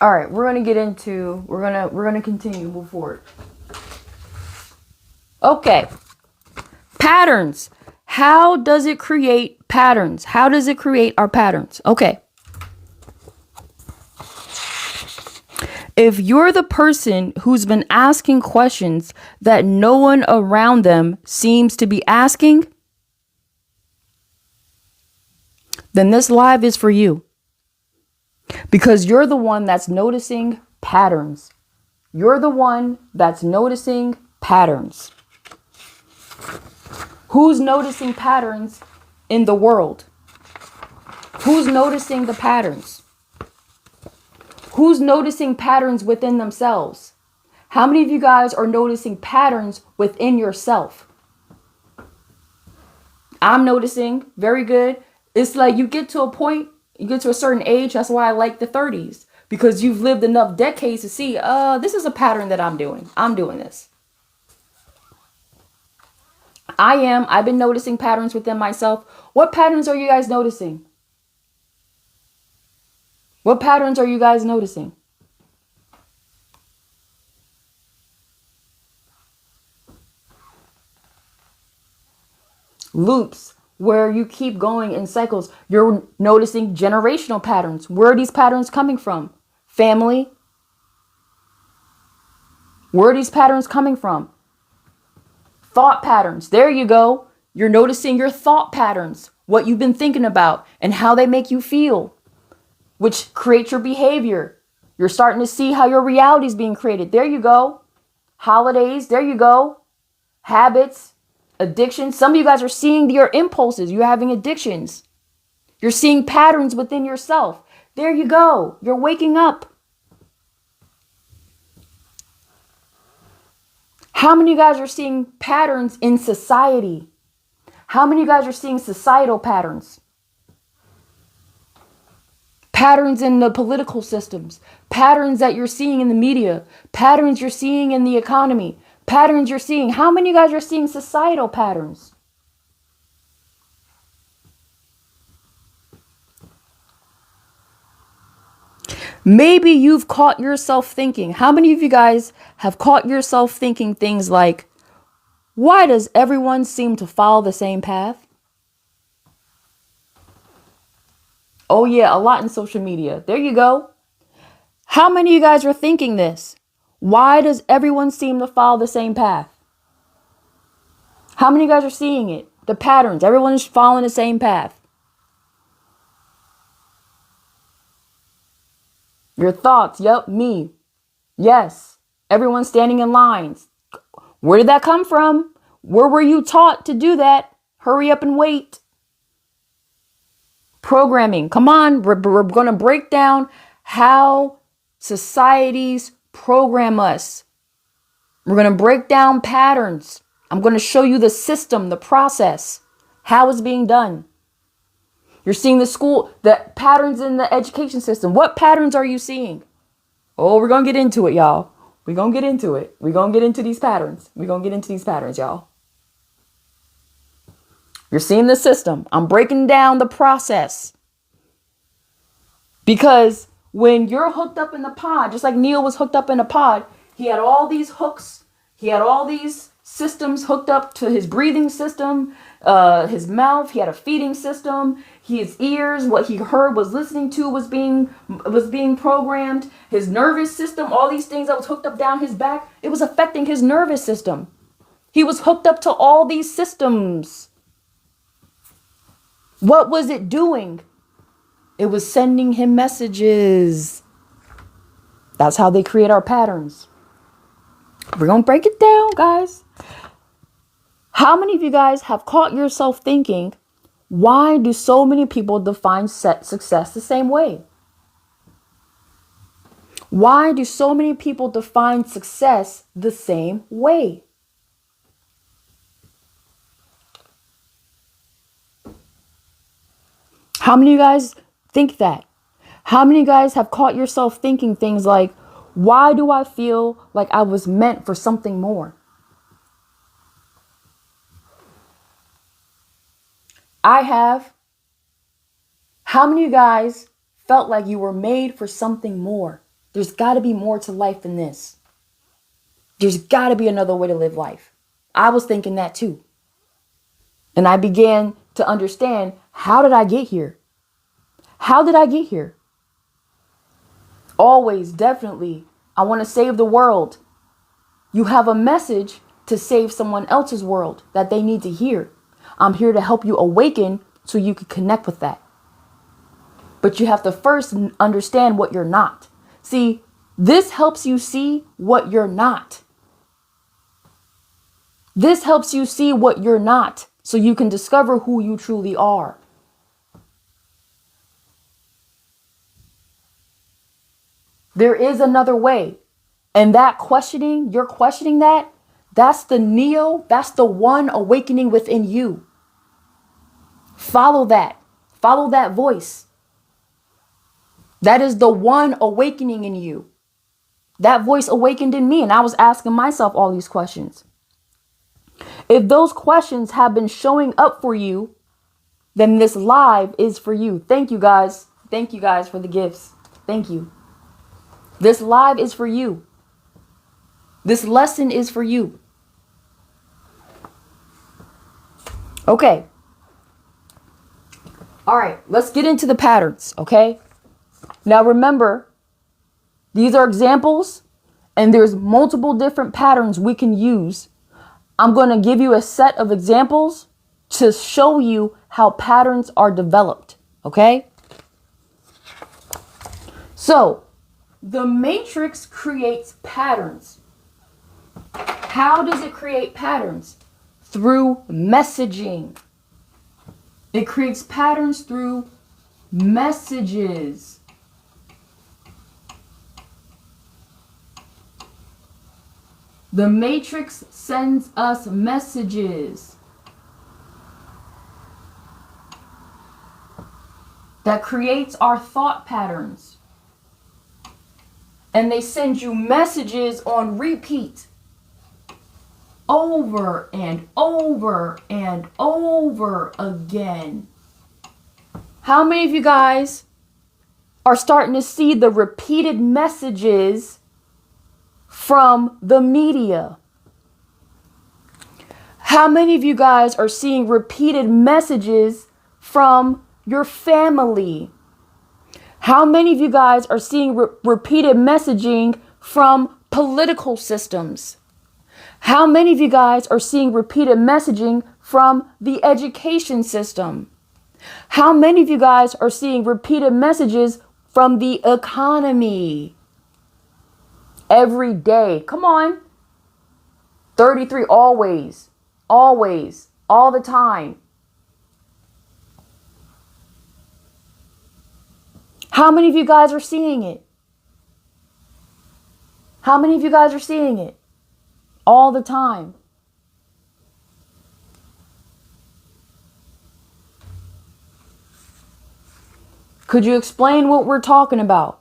All right, we're gonna continue, move forward. Okay, patterns. How does it create patterns? How does it create our patterns? Okay. If you're the person who's been asking questions that no one around them seems to be asking, then this live is for you. Because you're the one that's noticing patterns. You're the one that's noticing patterns. Who's noticing patterns in the world? Who's noticing the patterns? Who's noticing patterns within themselves? How many of you guys are noticing patterns within yourself? I'm noticing. Very good. It's like you get to a point, you get to a certain age. That's why I like the 30s. Because you've lived enough decades to see, this is a pattern that I'm doing. I'm doing this. I've been noticing patterns within myself. What patterns are you guys noticing? What patterns are you guys noticing? Loops, where you keep going in cycles. You're noticing generational patterns. Where are these patterns coming from? Family. Where are these patterns coming from? Thought patterns. There you go. You're noticing your thought patterns, what you've been thinking about and how they make you feel, which creates your behavior. You're starting to see how your reality is being created. There you go. Holidays. There you go. Habits, addiction. Some of you guys are seeing your impulses. You're having addictions. You're seeing patterns within yourself. There you go. You're waking up. How many of you guys are seeing patterns in society? How many of you guys are seeing societal patterns? Patterns in the political systems, patterns that you're seeing in the media, patterns you're seeing in the economy, patterns you're seeing. How many of you guys are seeing societal patterns? Maybe you've caught yourself thinking. How many of you guys have caught yourself thinking things like, why does everyone seem to follow the same path? Oh yeah, a lot in social media. There you go. How many of you guys are thinking this? Why does everyone seem to follow the same path? How many of you guys are seeing it? The patterns. Everyone's following the same path. Your thoughts. Yep, me. Yes. Everyone's standing in lines. Where did that come from? Where were you taught to do that? Hurry up and wait. Programming. Come on. We're going to break down how societies program us. We're going to break down patterns. I'm going to show you the system, the process, how it's being done. You're seeing the patterns in the education system. What patterns are you seeing? Oh, we're going to get into it, y'all. We're going to get into it. We're going to get into these patterns. We're going to get into these patterns, y'all. You're seeing the system. I'm breaking down the process. Because when you're hooked up in the pod, just like Neil was hooked up in a pod, he had all these hooks. He had all these systems hooked up to his breathing system, his mouth. He had a feeding system. His ears, what he heard, was listening to, was being programmed. His nervous system, all these things that was hooked up down his back, it was affecting his nervous system. He was hooked up to all these systems. What was it doing? It was sending him messages. That's how they create our patterns. We're going to break it down, guys. How many of you guys have caught yourself thinking, why do so many people define success the same way? Why do so many people define success the same way? How many of you guys think that? How many of you guys have caught yourself thinking things like, why do I feel like I was meant for something more? I have. How many of you guys felt like you were made for something more? There's got to be more to life than this. There's got to be another way to live life. I was thinking that too. And I began to understand, how did I get here? How did I get here? Always, definitely, I want to save the world. You have a message to save someone else's world that they need to hear. I'm here to help you awaken so you can connect with that. But you have to first understand what you're not. See, this helps you see what you're not. This helps you see what you're not so you can discover who you truly are. There is another way. And that questioning, you're questioning that, that's the Neo, that's the one awakening within you. Follow that. Follow that voice. That is the one awakening in you. That voice awakened in me, and I was asking myself all these questions. If those questions have been showing up for you, then this live is for you. Thank you guys. Thank you guys for the gifts. Thank you. This live is for you. This lesson is for you. Okay. All right, let's get into the patterns, okay? Now remember, these are examples, and there's multiple different patterns we can use. I'm going to give you a set of examples to show you how patterns are developed, okay? So, the matrix creates patterns. How does it create patterns? Through messaging. It creates patterns through messages. The matrix sends us messages that creates our thought patterns. And they send you messages on repeat over and over and over again. How many of you guys are starting to see the repeated messages from the media? How many of you guys are seeing repeated messages from your family? How many of you guys are seeing repeated messaging from political systems? How many of you guys are seeing repeated messaging from the education system? How many of you guys are seeing repeated messages from the economy? Every day. Come on. 33, always, all the time. How many of you guys are seeing it? How many of you guys are seeing it? All the time. Could you explain what we're talking about?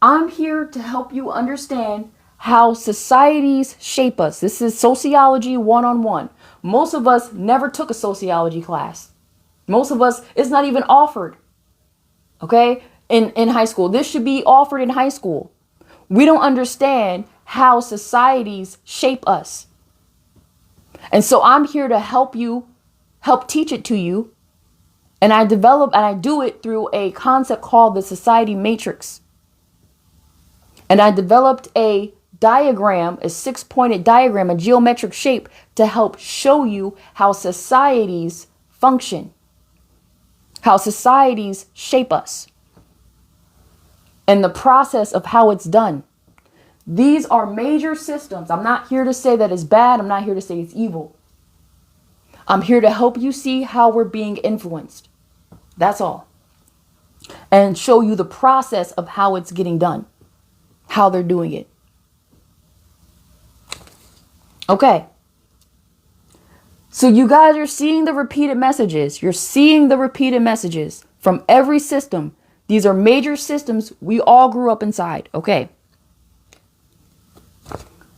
I'm here to help you understand how societies shape us. This is sociology 101. Most of us never took a sociology class. Most of us, it's not even offered. Okay? In high school. This should be offered in high school. We don't understand how societies shape us. And so I'm here to help you, help teach it to you. And I do it through a concept called the society matrix. And I developed a diagram, a 6-pointed diagram, a geometric shape to help show you how societies function, how societies shape us, and the process of how it's done. These are major systems. I'm not here to say that it's bad. I'm not here to say it's evil. I'm here to help you see how we're being influenced. That's all. And show you the process of how it's getting done, how they're doing it. Okay. So you guys are seeing the repeated messages. You're seeing the repeated messages from every system. These are major systems we all grew up inside. Okay.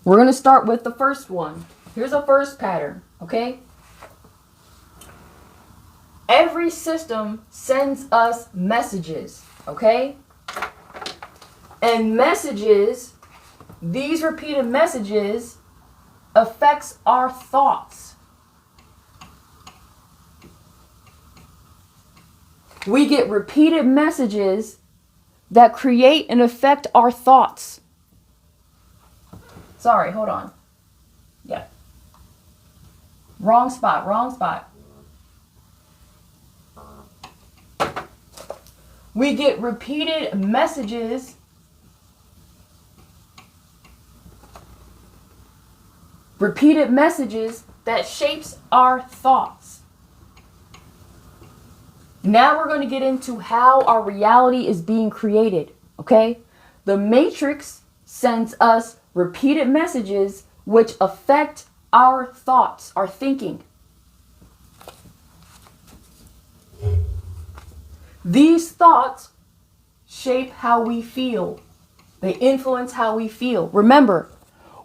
We're going to start with the first one. Here's a first pattern. Okay. Every system sends us messages. Okay. And messages, these repeated messages, affects our thoughts. We get repeated messages that create and affect our thoughts. Sorry, hold on. Yeah. Wrong spot, wrong spot. We get repeated messages that shapes our thoughts. Now we're going to get into how our reality is being created, okay? The Matrix sends us repeated messages which affect our thoughts, our thinking. These thoughts shape how we feel. They influence how we feel. Remember,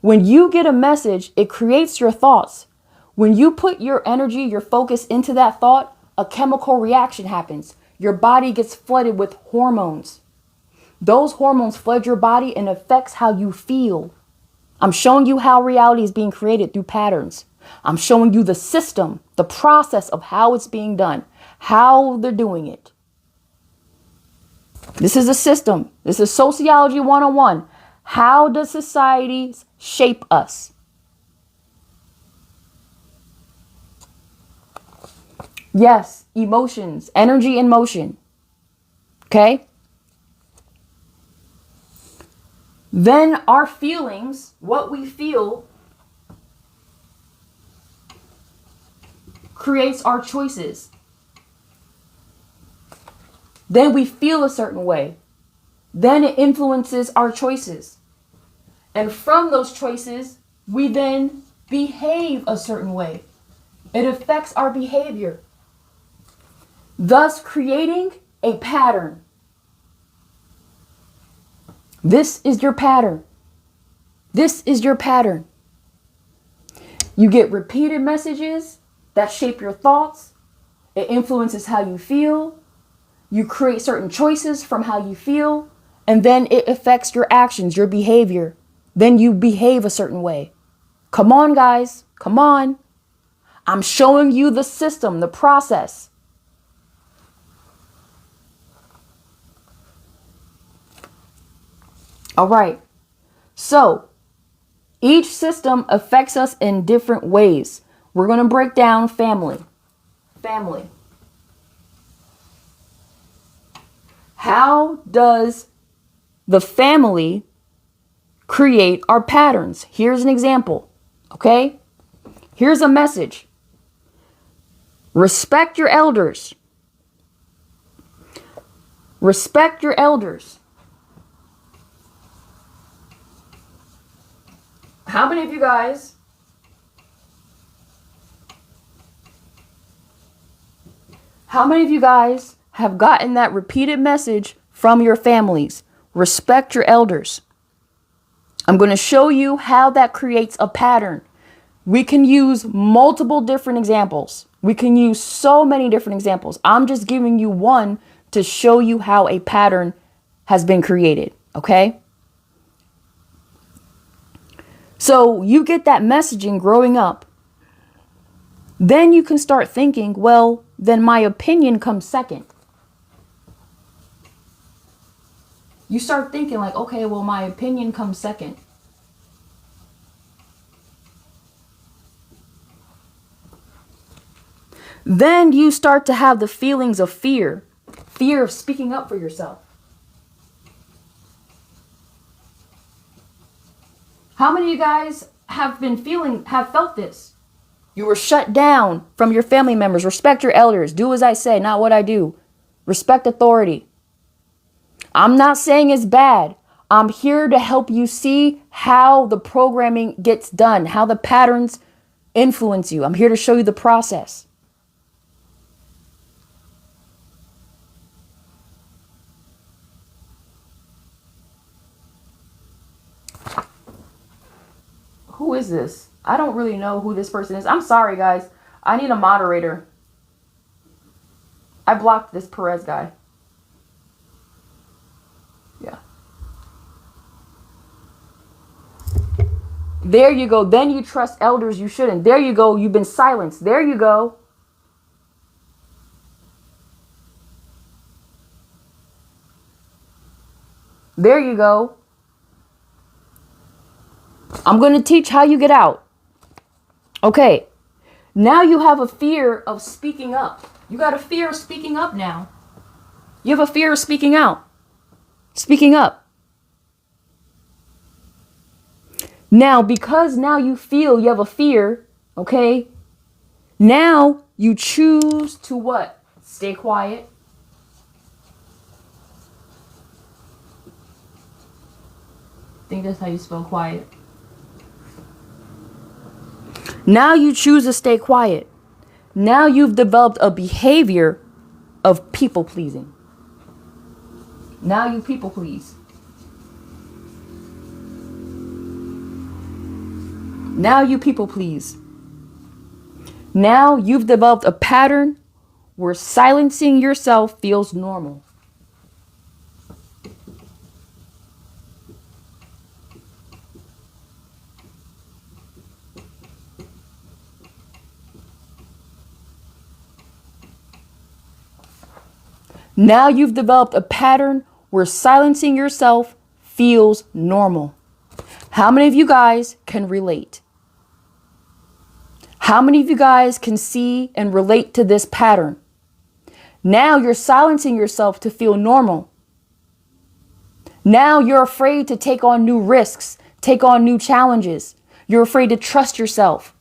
when you get a message, it creates your thoughts. When you put your energy, your focus into that thought, a chemical reaction happens. Your body gets flooded with hormones. Those hormones flood your body and affects how you feel. I'm showing you how reality is being created through patterns. I'm showing you the system, the process of how it's being done, how they're doing it. This is a system. This is sociology 101. How does societies shape us? Yes, emotions, energy and motion. Okay? Then our feelings, what we feel, creates our choices. Then we feel a certain way. Then it influences our choices. And from those choices, we then behave a certain way. It affects our behavior, thus creating a pattern. This is your pattern. This is your pattern. You get repeated messages that shape your thoughts. It influences how you feel. You create certain choices from how you feel, and then it affects your actions, your behavior. Then you behave a certain way. Come on, guys. Come on. I'm showing you the system, the process. All right. So each system affects us in different ways. We're going to break down family. Family. How does the family create our patterns? Here's an example. Okay? Here's a message. Respect your elders. Respect your elders. How many of you guys have gotten that repeated message from your families? Respect your elders. I'm going to show you how that creates a pattern. We can use multiple different examples. We can use so many different examples. I'm just giving you one to show you how a pattern has been created. Okay? So you get that messaging growing up. Then you can start thinking, well, then my opinion comes second. You start thinking like, okay, well, my opinion comes second. Then you start to have the feelings of fear of speaking up for yourself. How many of you guys have felt this? You were shut down from your family members. Respect your elders. Do as I say, not what I do. Respect authority. I'm not saying it's bad. I'm here to help you see how the programming gets done, how the patterns influence you. I'm here to show you the process. Who is this? I don't really know who this person is. I'm sorry, guys. I need a moderator. I blocked this Perez guy. Yeah. There you go. Then you trust elders you shouldn't. There you go. You've been silenced. There you go. There you go. I'm going to teach how you get out. Okay. Now you have a fear of speaking up. You got a fear of speaking up now. You have a fear of speaking out. Speaking up. Now, because now you feel you have a fear, okay? Now you choose to what? Stay quiet. I think that's how you spell quiet. Now you choose to stay quiet. Now you've developed a behavior of people pleasing. Now you people please. Now you people please. Now you've developed a pattern where silencing yourself feels normal. Now you've developed a pattern where silencing yourself feels normal. How many of you guys can relate? How many of you guys can see and relate to this pattern? Now you're silencing yourself to feel normal. Now you're afraid to take on new risks, take on new challenges. You're afraid to trust yourself.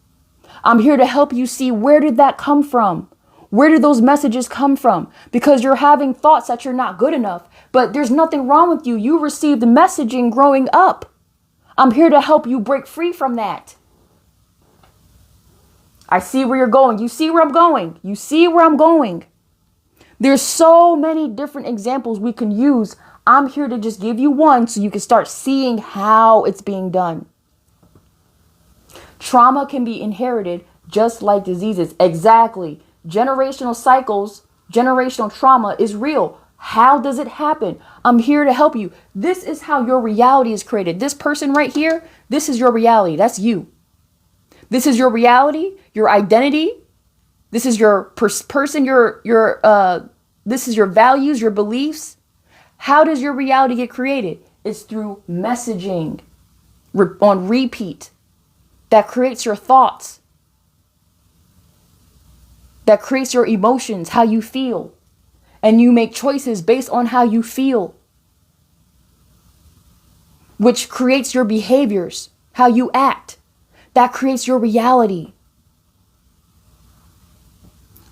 I'm here to help you see, where did that come from? Where did those messages come from? Because you're having thoughts that you're not good enough, but there's nothing wrong with you. You received messaging growing up. I'm here to help you break free from that. I see where you're going. You see where I'm going. You see where I'm going. There's so many different examples we can use. I'm here to just give you one so you can start seeing how it's being done. Trauma can be inherited just like diseases. Exactly. Generational cycles, generational trauma is real. How does it happen? I'm here to help you. This is how your reality is created. This person right here, this is your reality. That's you. This is your reality, your identity. This is your person, this is your values, your beliefs. How does your reality get created? It's through messaging on repeat that creates your thoughts, that creates your emotions, how you feel. And you make choices based on how you feel, which creates your behaviors, how you act. That creates your reality.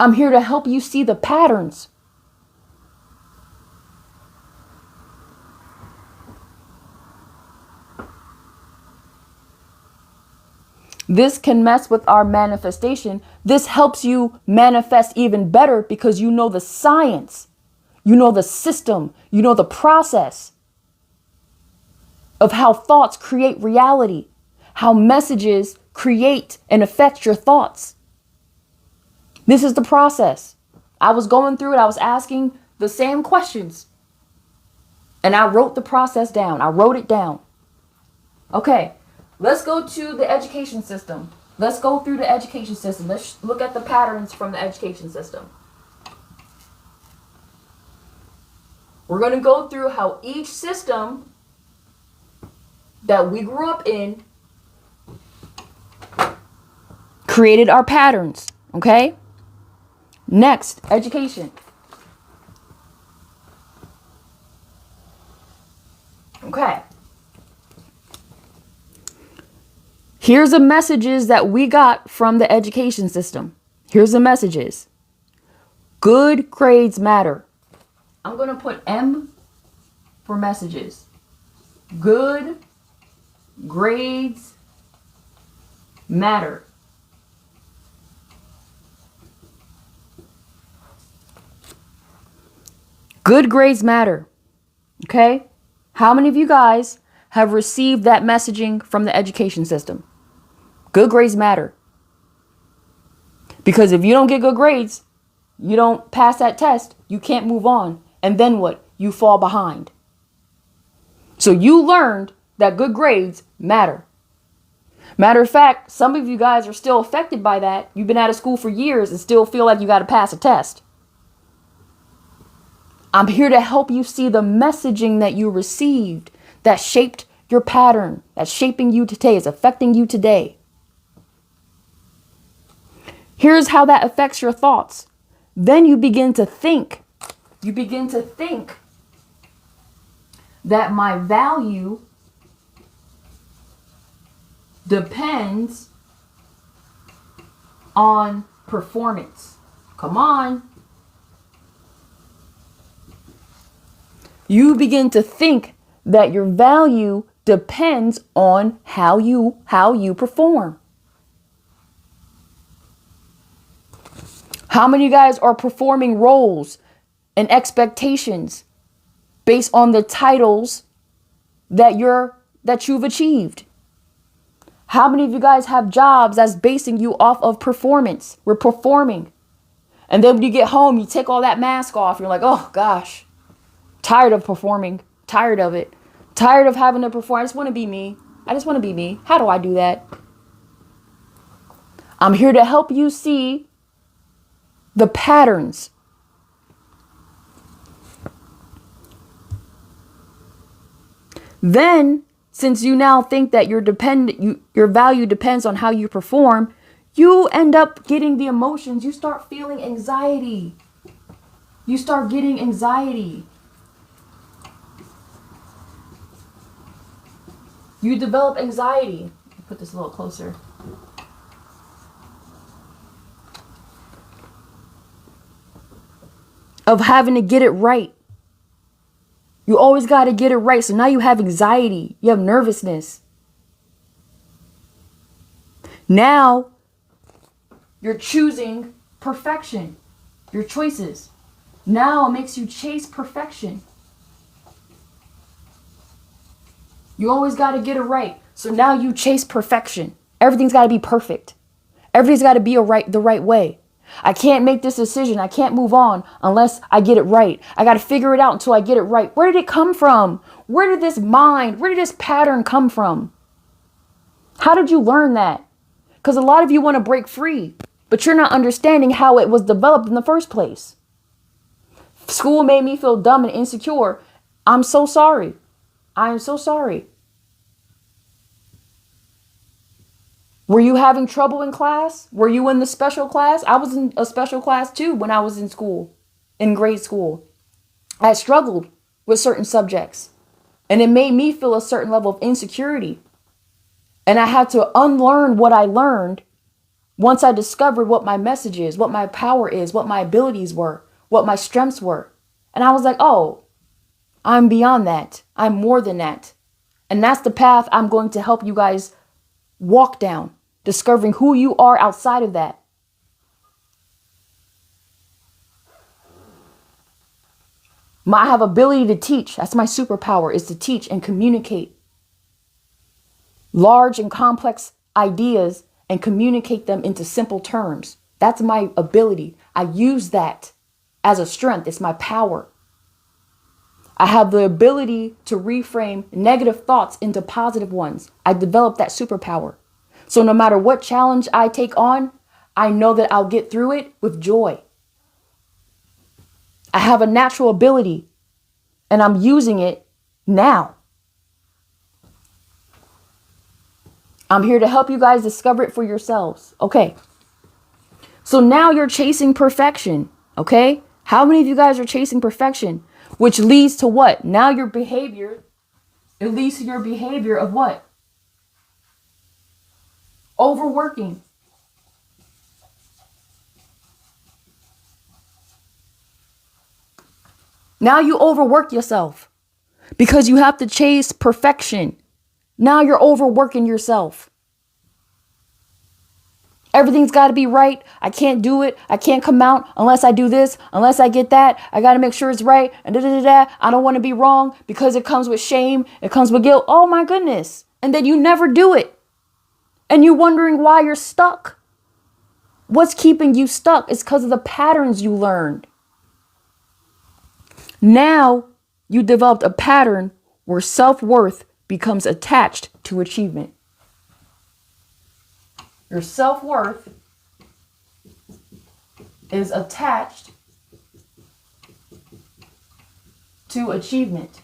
I'm here to help you see the patterns. This can mess with our manifestation. This helps you manifest even better because you know the science, you know the system, you know the process of how thoughts create reality, how messages create and affect your thoughts. This is the process. I was going through it. I was asking the same questions. And I wrote the process down. I wrote it down. Okay, let's go to the education system. Let's go through the education system. Let's look at the patterns from the education system. We're going to go through how each system that we grew up in created our patterns, okay? Next, education. Okay. Here's the messages that we got from the education system. Here's the messages. Good grades matter. I'm going to put M for messages. Good grades matter. Good grades matter. Okay? How many of you guys have received that messaging from the education system? Good grades matter. Because if you don't get good grades, you don't pass that test, you can't move on. And then what? You fall behind. So you learned that good grades matter. Matter of fact, some of you guys are still affected by that. You've been out of school for years and still feel like you got to pass a test. I'm here to help you see the messaging that you received that shaped your pattern, that's shaping you today, is affecting you today. Here's how that affects your thoughts. Then you begin to think. You begin to think that my value depends on performance. Come on. You begin to think that your value depends on how you perform. How many of you guys are performing roles and expectations based on the titles that you've achieved? How many of you guys have jobs that's basing you off of performance? We're performing. And then when you get home, you take all that mask off. You're like, oh gosh, tired of performing, tired of it, tired of having to perform. I just want to be me. I just want to be me. How do I do that? I'm here to help you see the patterns. Then, since you now think that your value depends on how you perform, you end up getting the emotions. You start feeling anxiety. You start getting anxiety. You develop anxiety. Put this a little closer. Of having to get it right. You always got to get it right. So now you have anxiety. You have nervousness. Now you're choosing perfection. Your choices. Now it makes you chase perfection. You always got to get it right. So now you chase perfection. Everything's got to be perfect. Everything's got to be the right way. I can't make this decision. I can't move on unless I get it right. I got to figure it out until I get it right. Where did it come from? Where did this pattern come from? How did you learn that? Because a lot of you want to break free, but you're not understanding how it was developed in the first place. School made me feel dumb and insecure. I'm so sorry. I am so sorry. Were you having trouble in class? Were you in the special class? I was in a special class too when I was in school, in grade school. I struggled with certain subjects and it made me feel a certain level of insecurity. And I had to unlearn what I learned once I discovered what my message is, what my power is, what my abilities were, what my strengths were. And I was like, oh, I'm beyond that. I'm more than that. And that's the path I'm going to help you guys walk down, discovering who you are outside of that. I have ability to teach. That's my superpower, is to teach and communicate large and complex ideas and communicate them into simple terms. That's my ability. I use that as a strength. It's my power. I have the ability to reframe negative thoughts into positive ones. I developed that superpower. So no matter what challenge I take on, I know that I'll get through it with joy. I have a natural ability and I'm using it now. I'm here to help you guys discover it for yourselves. Okay. So now you're chasing perfection. Okay. How many of you guys are chasing perfection? Which leads to what? Now your behavior, it leads to your behavior of what? Overworking. Now you overwork yourself because you have to chase perfection. Now you're overworking yourself. Everything's got to be right. I can't do it. I can't come out unless I do this, unless I get that. I got to make sure it's right. And I don't want to be wrong because it comes with shame. It comes with guilt. Oh my goodness. And then you never do it. And you're wondering why you're stuck. What's keeping you stuck is because of the patterns you learned. Now you developed a pattern where self-worth becomes attached to achievement. Your self-worth is attached to achievement.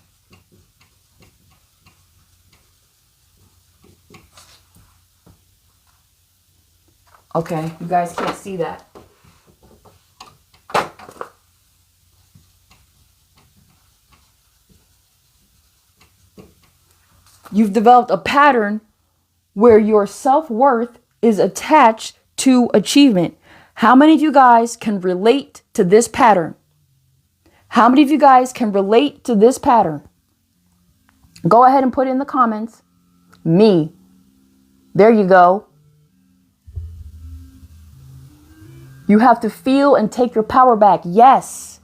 Okay, you guys can't see that. You've developed a pattern where your self-worth is attached to achievement. How many of you guys can relate to this pattern? How many of you guys can relate to this pattern? Go ahead and put it in the comments. Me. There you go. You have to feel and take your power back. Yes.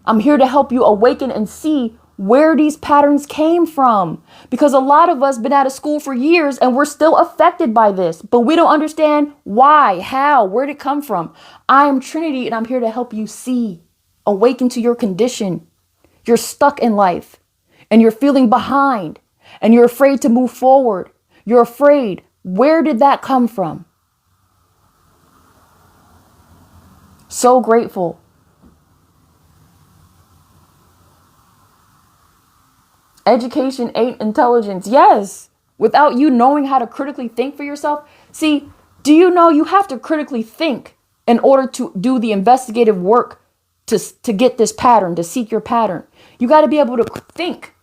I'm here to help you awaken and see where these patterns came from. Because a lot of us been out of school for years and we're still affected by this, but we don't understand why, how, where did it come from? I am Trinity and I'm here to help you see, awaken to your condition. You're stuck in life and you're feeling behind and you're afraid to move forward. You're afraid. Where did that come from? So grateful. Education ain't intelligence. Yes. Without you knowing how to critically think for yourself. See, do you know you have to critically think in order to do the investigative work to get this pattern, to seek your pattern? You got to be able to think.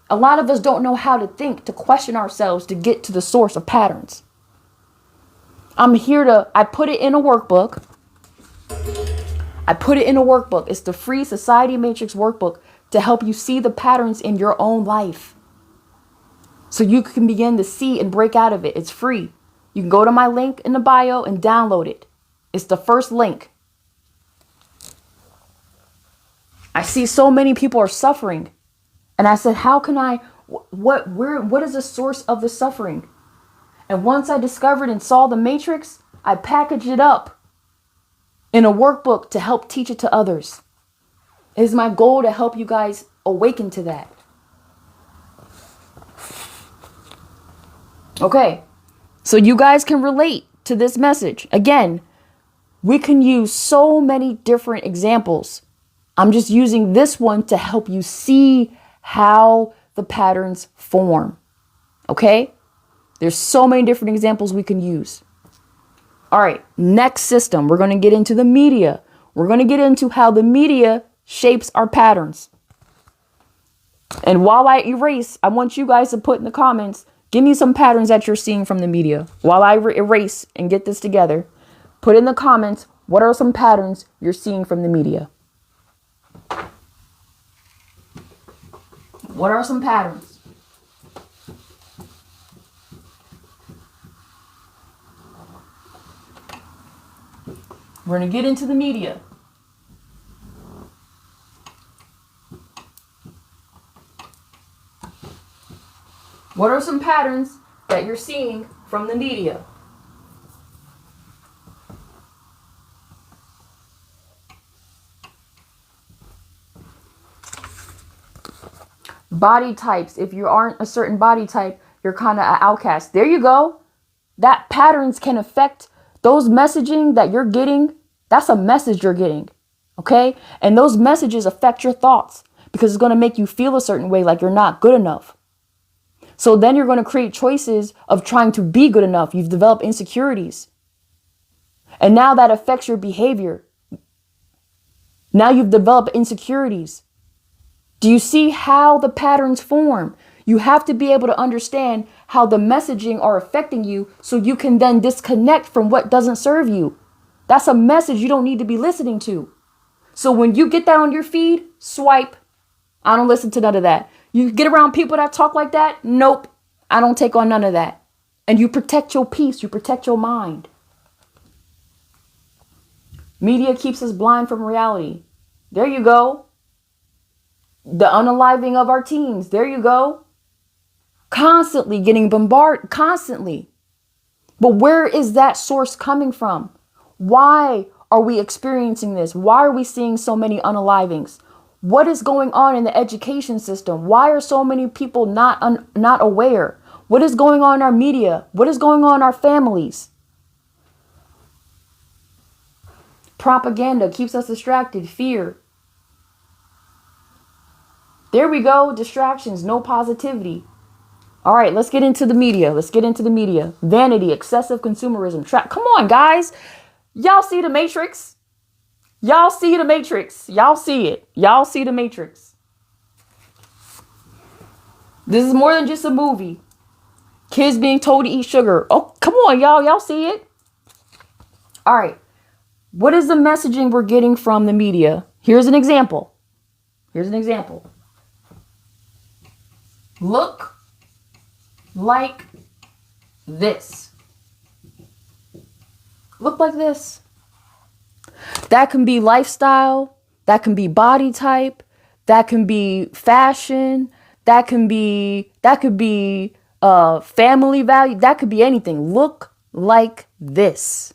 A lot of us don't know how to think, to question ourselves, to get to the source of patterns. I put it in a workbook. It's the free Society Matrix workbook to help you see the patterns in your own life. So you can begin to see and break out of it. It's free. You can go to my link in the bio and download it. It's the first link. I see so many people are suffering. And I said, how can I, what is the source of the suffering? And once I discovered and saw the matrix, I packaged it up in a workbook to help teach it to others. It is my goal to help you guys awaken to that. Okay, so you guys can relate to this message. Again, we can use so many different examples. I'm just using this one to help you see how the patterns form. Okay? There's so many different examples we can use. All right, next system, we're going to get into the media. We're going to get into how the media shapes our patterns. And while I erase, I want you guys to put in the comments, give me some patterns that you're seeing from the media. While I erase and get this together, put in the comments, what are some patterns you're seeing from the media? What are some patterns? We're going to get into the media. What are some patterns that you're seeing from the media? Body types. If you aren't a certain body type, you're kind of an outcast. There you go. That patterns can affect those messaging that you're getting. That's a message you're getting. Okay. And those messages affect your thoughts because it's going to make you feel a certain way, like you're not good enough. So then you're going to create choices of trying to be good enough. You've developed insecurities. And now that affects your behavior. Now you've developed insecurities. Do you see how the patterns form? You have to be able to understand how the messaging are affecting you so you can then disconnect from what doesn't serve you. That's a message you don't need to be listening to. So when you get that on your feed, swipe. I don't listen to none of that. You get around people that talk like that? Nope. I don't take on none of that. And you protect your peace. You protect your mind. Media keeps us blind from reality. There you go. The unaliving of our teens. There you go. Constantly getting bombarded. Constantly. But where is that source coming from? Why are we experiencing this? Why are we seeing so many unalivings? What is going on in the education system? Why are so many people not aware? What is going on in our media? What is going on in our families? Propaganda keeps us distracted. Fear. There we go. Distractions. No positivity. All right, let's get into the media. Vanity, excessive consumerism. Come on, guys. Y'all see the Matrix? Y'all see the Matrix. Y'all see it. Y'all see the Matrix. This is more than just a movie. Kids being told to eat sugar. Oh, come on, y'all. Y'all see it? All right. What is the messaging we're getting from the media? Here's an example. Look like this. Look like this. That can be lifestyle. That can be body type. That can be fashion. That could be family value. That could be anything. Look like this.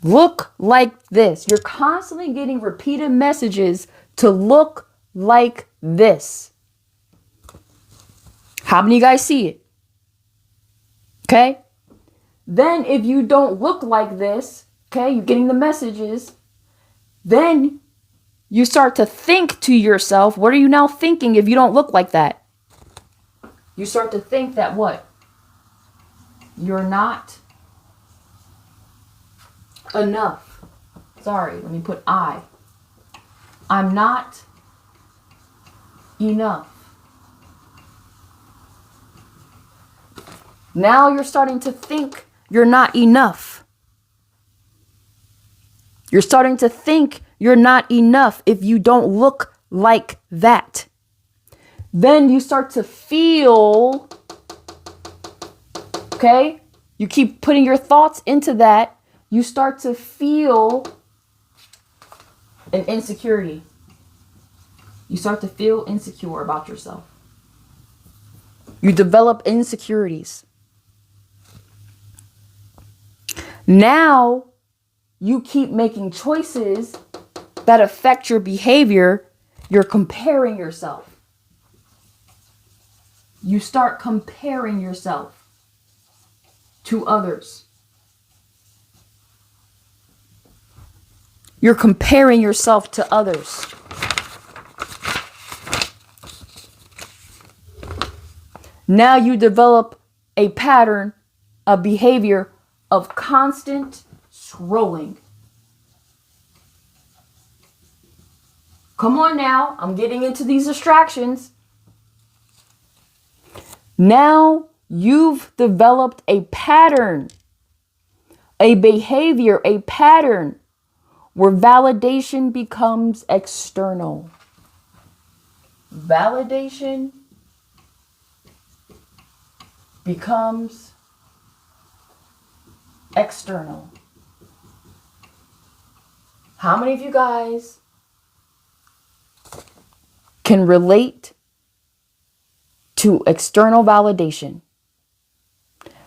Look like this. You're constantly getting repeated messages to look like this. How many of you guys see it? Okay. Then if you don't look like this, okay, you're getting the messages, then you start to think to yourself, what are you now thinking if you don't look like that? You start to think that what? You're not enough. Sorry, let me put I. I'm not enough. Now you're starting to think you're not enough. You're starting to think you're not enough if you don't look like that. Then you start to feel, okay? You keep putting your thoughts into that. You start to feel an insecurity. You start to feel insecure about yourself. You develop insecurities. Now you keep making choices that affect your behavior. You're comparing yourself. You start comparing yourself to others. You're comparing yourself to others. Now you develop a pattern, a behavior of constant scrolling. Come on now, I'm getting into these distractions. Now you've developed a pattern, a behavior, a pattern where validation becomes external. Validation becomes external. How many of you guys can relate to external validation?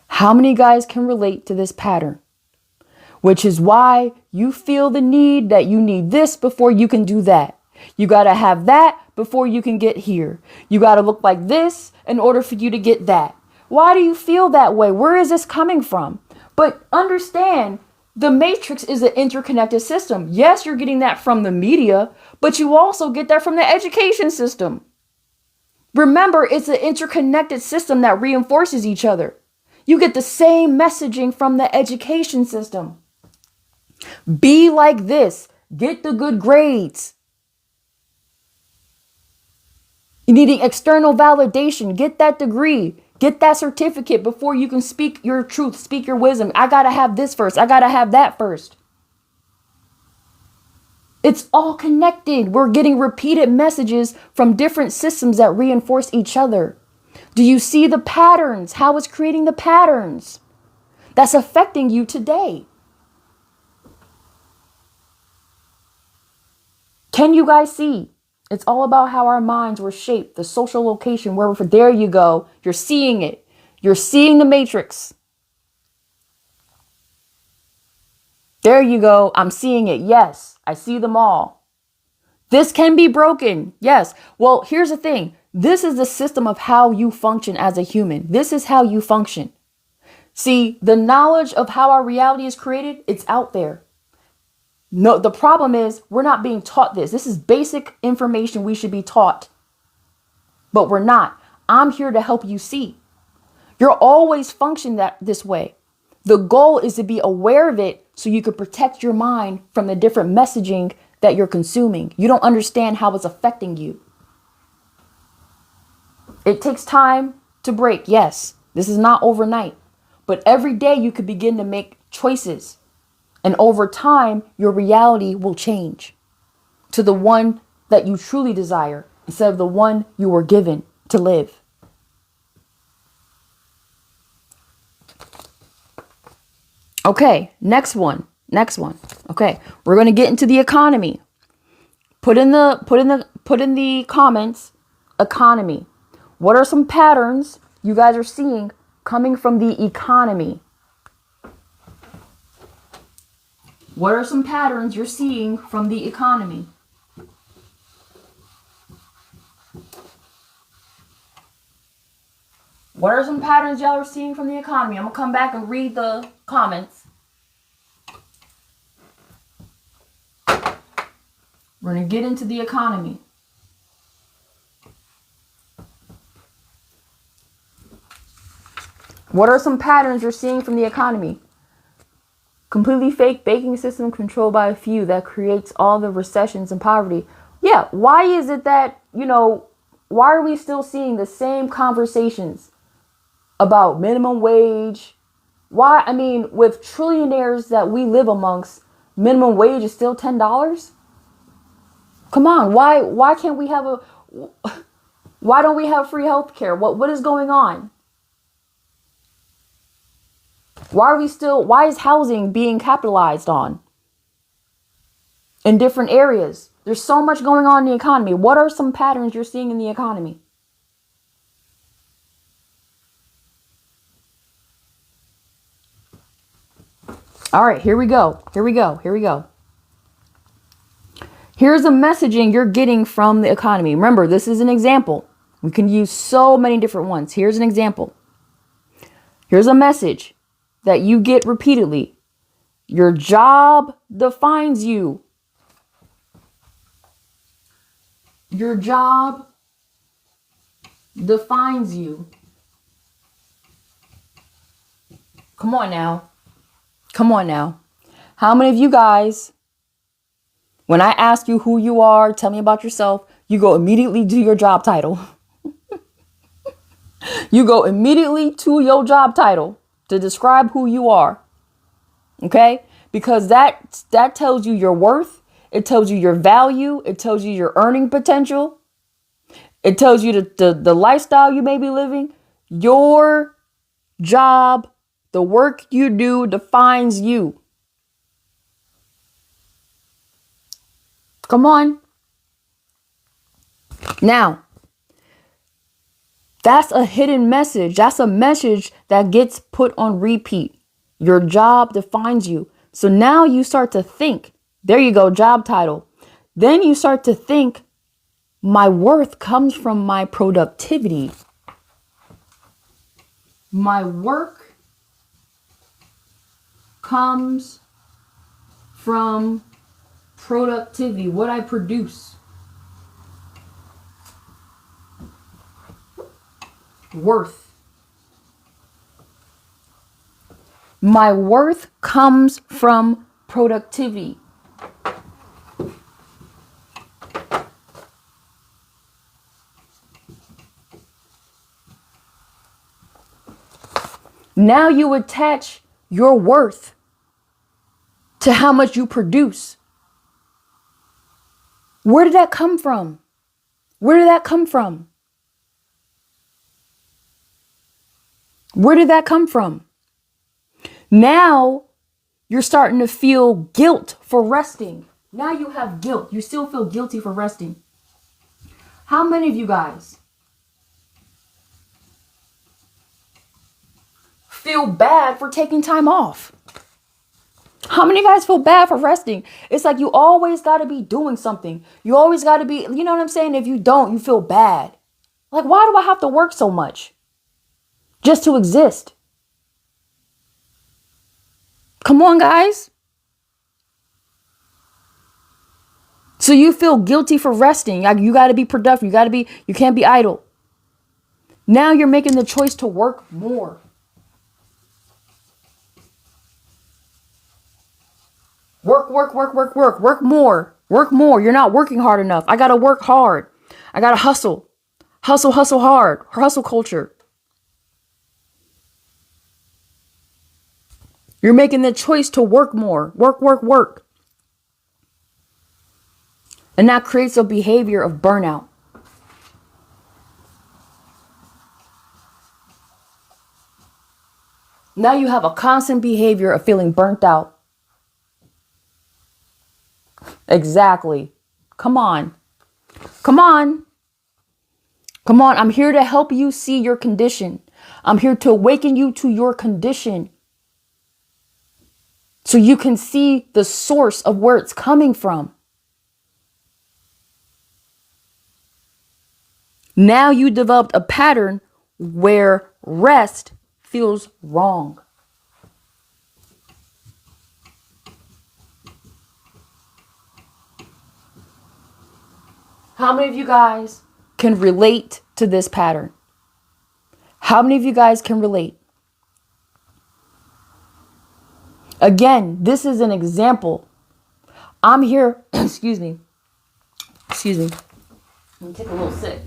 How many guys can relate to this pattern? Which is why you feel the need that you need this before you can do that. You got to have that before you can get here. You got to look like this in order for you to get that. Why do you feel that way? Where is this coming from? But understand, the matrix is an interconnected system. Yes, you're getting that from the media, but you also get that from the education system. Remember, it's an interconnected system that reinforces each other. You get the same messaging from the education system. Be like this. Get the good grades. You're needing external validation. Get that degree. Get that certificate before you can speak your truth, speak your wisdom. I got to have this first. I got to have that first. It's all connected. We're getting repeated messages from different systems that reinforce each other. Do you see the patterns? How it's creating the patterns that's affecting you today? Can you guys see? It's all about how our minds were shaped, the social location where we're, there you go. You're seeing it. You're seeing the matrix. There you go. I'm seeing it. Yes, I see them all. This can be broken. Yes. Well, here's the thing. This is the system of how you function as a human. This is how you function. See, the knowledge of how our reality is created, it's out there. No, the problem is we're not being taught this. This is basic information we should be taught, but we're not. I'm here to help you see. You're always functioning this way. The goal is to be aware of it so you can protect your mind from the different messaging that you're consuming. You don't understand how it's affecting you. It takes time to break. Yes, this is not overnight, but every day you could begin to make choices. And over time, your reality will change to the one that you truly desire instead of the one you were given to live. Okay, next one. Okay, we're going to get into the economy. Put in the comments, economy. What are some patterns you guys are seeing coming from the economy? What are some patterns you're seeing from the economy? What are some patterns y'all are seeing from the economy? I'm going to come back and read the comments. We're going to get into the economy. What are some patterns you're seeing from the economy? Completely fake banking system controlled by a few that creates all the recessions and poverty. Yeah, why is it that, why are we still seeing the same conversations about minimum wage? Why? I mean, with trillionaires that we live amongst, minimum wage is still $10? Come on, why can't we have why don't we have free healthcare? What is going on? Why is housing being capitalized on in different areas? There's so much going on in the economy. What are some patterns you're seeing in the economy? All right, here we go. Here's a messaging you're getting from the economy. Remember, this is an example. We can use so many different ones. Here's an example. Here's a message that you get repeatedly. Your job defines you. Your job defines you. Come on now. How many of you guys, when I ask you who you are, tell me about yourself, you go immediately to your job title? You go immediately to your job title to describe who you are. Okay? Because that tells you your worth. It tells you your value. It tells you your earning potential. It tells you the lifestyle you may be living. Your job, the work you do defines you. Come on. Now, that's a hidden message. That's a message that gets put on repeat. Your job defines you. So now you start to think, there you go, job title. Then you start to think, my worth comes from my productivity. My work comes from productivity, what I produce. Worth. My worth comes from productivity. Now you attach your worth to how much you produce. Where did that come from? Where did that come from? Where did that come from? Now you're starting to feel guilt for resting. Now you have guilt. You still feel guilty for resting. How many of you guys feel bad for taking time off? How many of you guys feel bad for resting? It's like you always got to be doing something. You always got to be, you know what I'm saying? If you don't, you feel bad. Like, why do I have to work so much just to exist? Come on, guys. So you feel guilty for resting. Like you got to be productive. You can't be idle. Now you're making the choice to work more. Work more. Work more. You're not working hard enough. I got to work hard. I got to hustle. Hustle hard. Hustle culture. You're making the choice to work more. Work. And that creates a behavior of burnout. Now you have a constant behavior of feeling burnt out. Exactly. Come on. I'm here to help you see your condition. I'm here to awaken you to your condition. So you can see the source of where it's coming from. Now you developed a pattern where rest feels wrong. How many of you guys can relate to this pattern? How many of you guys can relate? Again, this is an example. I'm here, excuse me. Let me take a little sip.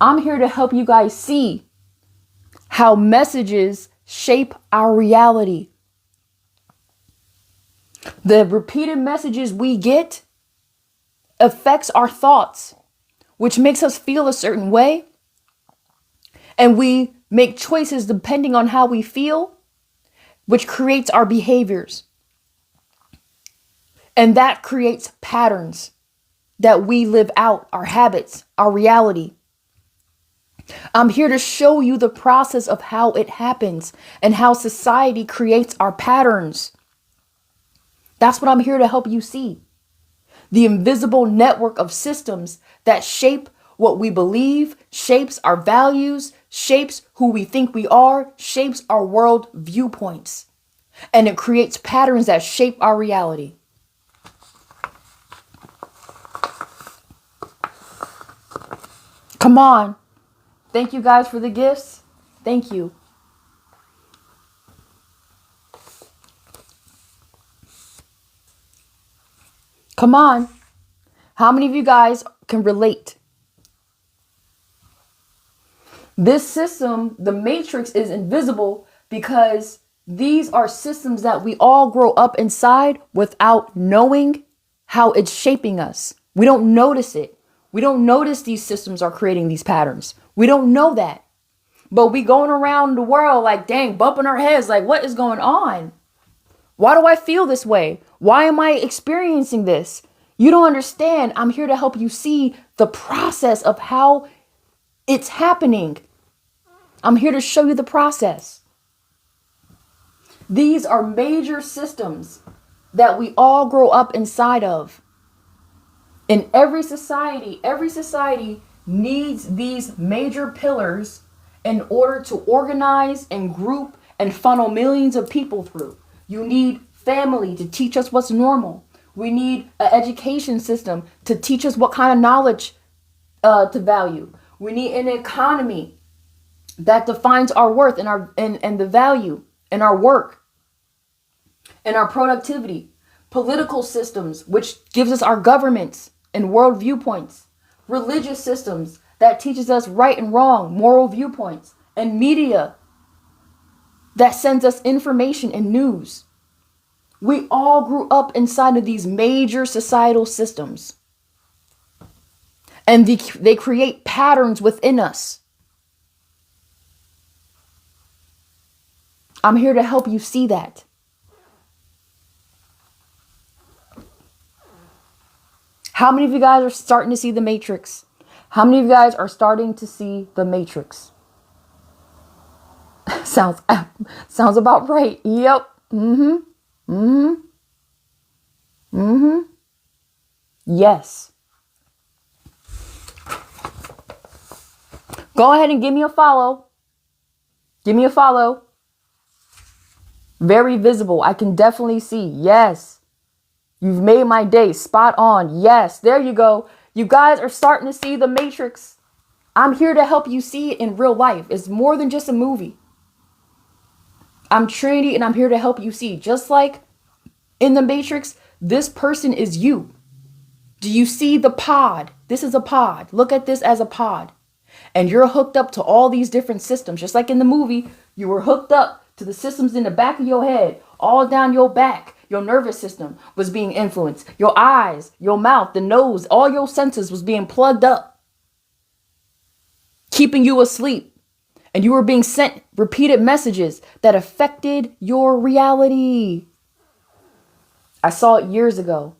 I'm here to help you guys see how messages shape our reality. The repeated messages we get affects our thoughts, which makes us feel a certain way. And we make choices depending on how we feel, which creates our behaviors. And that creates patterns that we live out, our habits, our reality. I'm here to show you the process of how it happens and how society creates our patterns. That's what I'm here to help you see. The invisible network of systems that shape what we believe, shapes our values, shapes who we think we are, shapes our world viewpoints. And it creates patterns that shape our reality. Come on. Thank you guys for the gifts. Thank you. Come on. How many of you guys can relate? This system, the matrix, is invisible because these are systems that we all grow up inside without knowing how it's shaping us. We don't notice it. We don't notice these systems are creating these patterns. We don't know that. But we going around the world like, dang, bumping our heads like, what is going on? Why do I feel this way? Why am I experiencing this? You don't understand. I'm here to help you see the process of how it's happening. I'm here to show you the process. These are major systems that we all grow up inside of. In every society needs these major pillars in order to organize and group and funnel millions of people through. You need family to teach us what's normal. We need an education system to teach us what kind of knowledge to value. We need an economy that defines our worth and our and the value in our work and our productivity. Political systems, which gives us our governments and world viewpoints. Religious systems that teaches us right and wrong, moral viewpoints. And media that sends us information and news. We all grew up inside of these major societal systems. And they create patterns within us. I'm here to help you see that. How many of you guys are starting to see the matrix? How many of you guys are starting to see the matrix? Sounds about right. Yep. Yes. Go ahead and give me a follow. Give me a follow. Very visible. I can definitely see. Yes. You've made my day. Spot on. Yes. There you go. You guys are starting to see the Matrix. I'm here to help you see it in real life. It's more than just a movie. I'm Trinity and I'm here to help you see. Just like in the Matrix, this person is you. Do you see the pod? This is a pod. Look at this as a pod. And you're hooked up to all these different systems. Just like in the movie, you were hooked up to the systems in the back of your head, all down your back. Your nervous system was being influenced. Your eyes, your mouth, the nose, all your senses was being plugged up, keeping you asleep. And you were being sent repeated messages that affected your reality. I saw it years ago.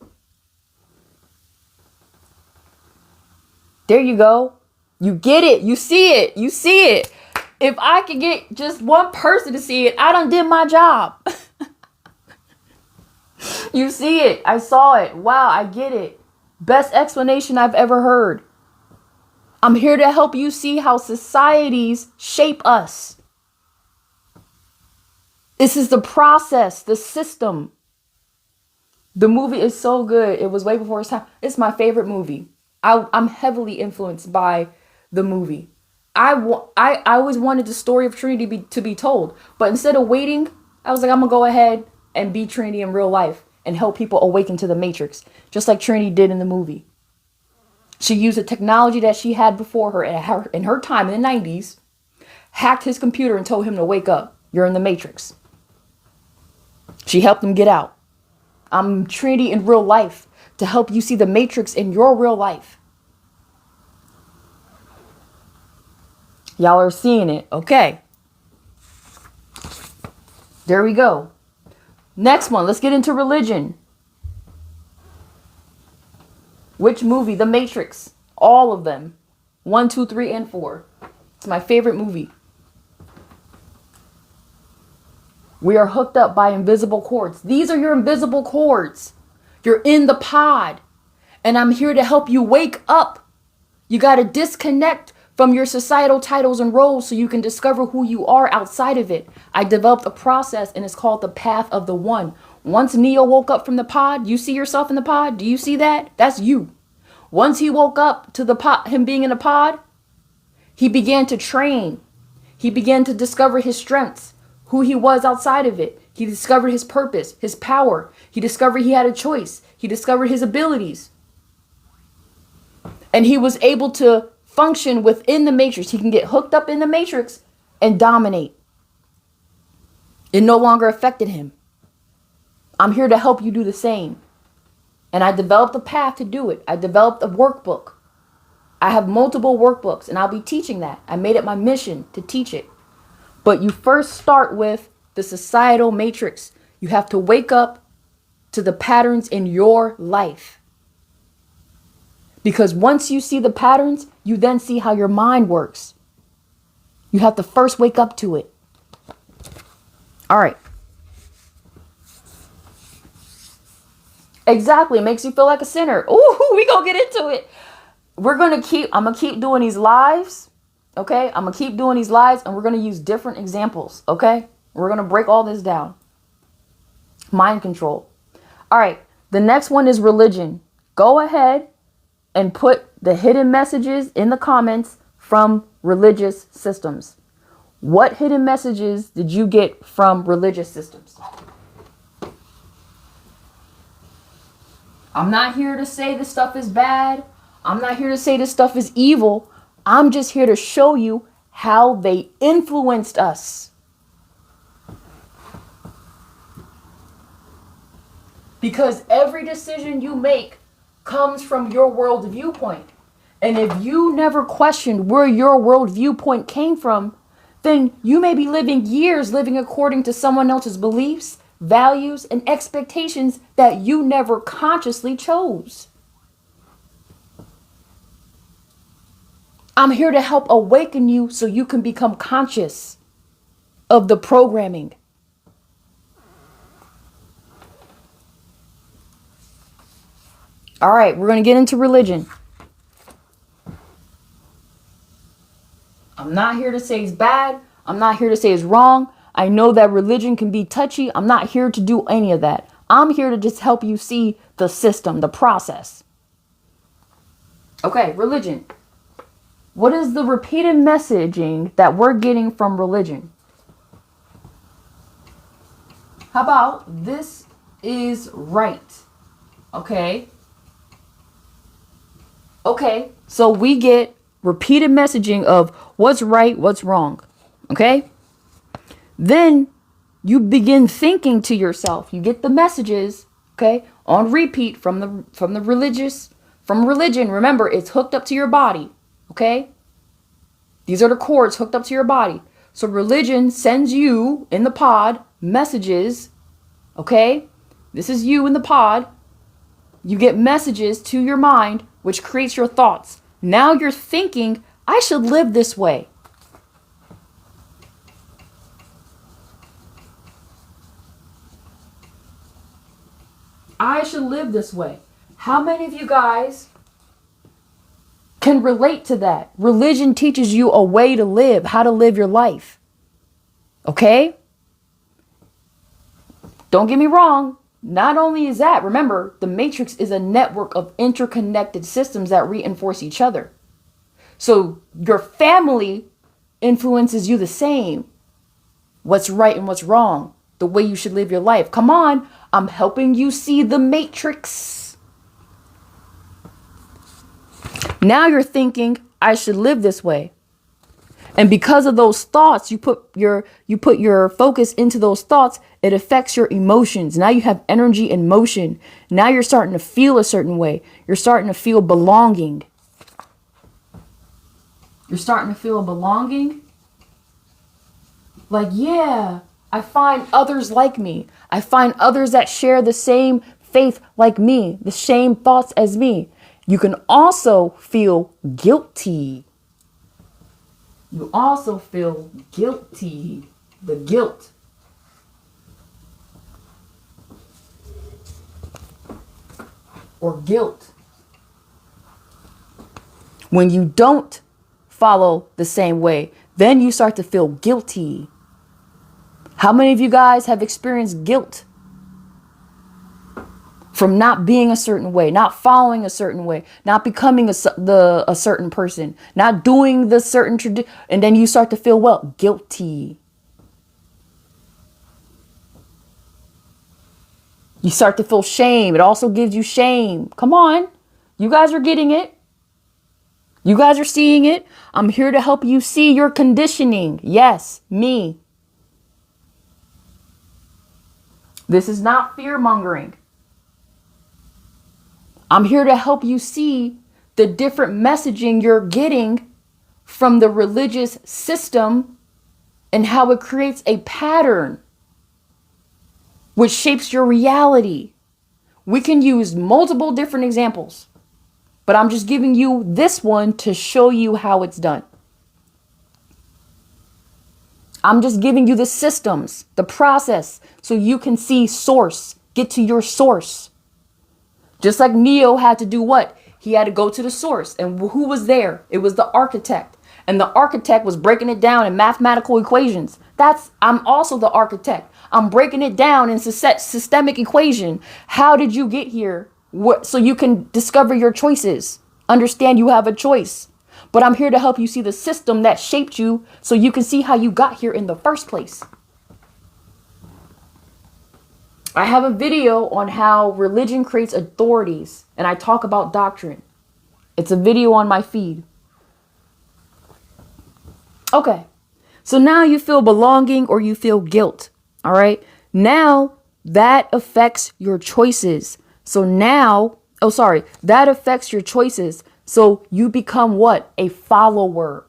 There you go. You get it. You see it. You see it. If I could get just one person to see it, I done did my job. You see it. I saw it. Wow, I get it. Best explanation I've ever heard. I'm here to help you see how societies shape us. This is the process, the system. The movie is so good. It was way before its time. It's my favorite movie. I'm heavily influenced by the movie. I always wanted the story of Trinity to be told. But instead of waiting, I was like, I'm going to go ahead and be Trinity in real life and help people awaken to the Matrix. Just like Trinity did in the movie. She used the technology that she had before her in her time in the 90s, hacked his computer and told him to wake up. You're in the Matrix. She helped him get out. I'm Trinity in real life to help you see the Matrix in your real life. Y'all are seeing it. Okay. There we go. Next one. Let's get into religion. Which movie? The Matrix. All of them. 1, 2, 3, and 4. It's my favorite movie. We are hooked up by invisible cords. These are your invisible cords. You're in the pod. And I'm here to help you wake up. You got to disconnect from your societal titles and roles so you can discover who you are outside of it. I developed a process and it's called the path of the one. Once Neo woke up from the pod, you see yourself in the pod? Do you see that? That's you. Once he woke up to the pod, him being in a pod, he began to train. He began to discover his strengths, who he was outside of it. He discovered his purpose, his power. He discovered he had a choice. He discovered his abilities. And he was able to function within the Matrix. He can get hooked up in the Matrix and dominate. It no longer affected him. I'm here to help you do the same. And I developed a path to do it. I developed a workbook. I have multiple workbooks and I'll be teaching that. I made it my mission to teach it. But you first start with the societal matrix. You have to wake up to the patterns in your life. Because once you see the patterns, you then see how your mind works. You have to first wake up to it. All right. Exactly. It makes you feel like a sinner. Ooh, we gonna get into it. I'm gonna keep doing these lives. Okay. I'm gonna keep doing these lives and we're gonna use different examples. Okay. We're gonna break all this down. Mind control. All right. The next one is religion. Go ahead and put the hidden messages in the comments from religious systems. What hidden messages did you get from religious systems? I'm not here to say this stuff is bad. I'm not here to say this stuff is evil. I'm just here to show you how they influenced us. Because every decision you make comes from your world viewpoint. And if you never questioned where your world viewpoint came from, then you may be living years living according to someone else's beliefs, values, and expectations that you never consciously chose. I'm here to help awaken you so you can become conscious of the programming. All right, we're going to get into religion. I'm not here to say it's bad. I'm not here to say it's wrong. I know that religion can be touchy. I'm not here to do any of that. I'm here to just help you see the system, the process. Okay, religion. What is the repeated messaging that we're getting from religion? How about this is right? Okay. Okay, so we get repeated messaging of what's right, what's wrong. Okay? Then you begin thinking to yourself. You get the messages, okay, on repeat from religion. Remember, it's hooked up to your body, okay? These are the cords hooked up to your body. So religion sends you in the pod messages, okay? This is you in the pod. You get messages to your mind, which creates your thoughts. Now you're thinking, I should live this way. I should live this way. How many of you guys can relate to that? Religion teaches you a way to live, how to live your life. Okay? Don't get me wrong. Not only is that, remember, the matrix is a network of interconnected systems that reinforce each other. So your family influences you the same. What's right and what's wrong. The way you should live your life. Come on. I'm helping you see the matrix. Now you're thinking, I should live this way. And because of those thoughts, you put your focus into those thoughts, it affects your emotions. Now you have energy and motion. Now you're starting to feel a certain way. You're starting to feel belonging. You're starting to feel belonging. Like, yeah, I find others like me. I find others that share the same faith like me, the same thoughts as me. You can also feel guilty. You also feel guilty. The guilt. Or guilt. When you don't follow the same way, then you start to feel guilty. How many of you guys have experienced guilt from not being a certain way, not following a certain way, not becoming a certain person, not doing the certain tradition, and then you start to feel what? Guilty. You start to feel shame. It also gives you shame. Come on. You guys are getting it. You guys are seeing it. I'm here to help you see your conditioning. Yes, me. This is not fear-mongering. I'm here to help you see the different messaging you're getting from the religious system and how it creates a pattern which shapes your reality. We can use multiple different examples, but I'm just giving you this one to show you how it's done. I'm just giving you the systems, the process, so you can see source, get to your source. Just like Neo had to do what? He had to go to the source. And who was there? It was the architect. And the architect was breaking it down in mathematical equations. I'm also the architect. I'm breaking it down in systemic equation. How did you get here? So you can discover your choices. Understand you have a choice. But I'm here to help you see the system that shaped you so you can see how you got here in the first place. I have a video on how religion creates authorities, and I talk about doctrine. It's a video on my feed. Okay, so now you feel belonging or you feel guilt, all right? Now that affects your choices. That affects your choices. So you become what? A follower.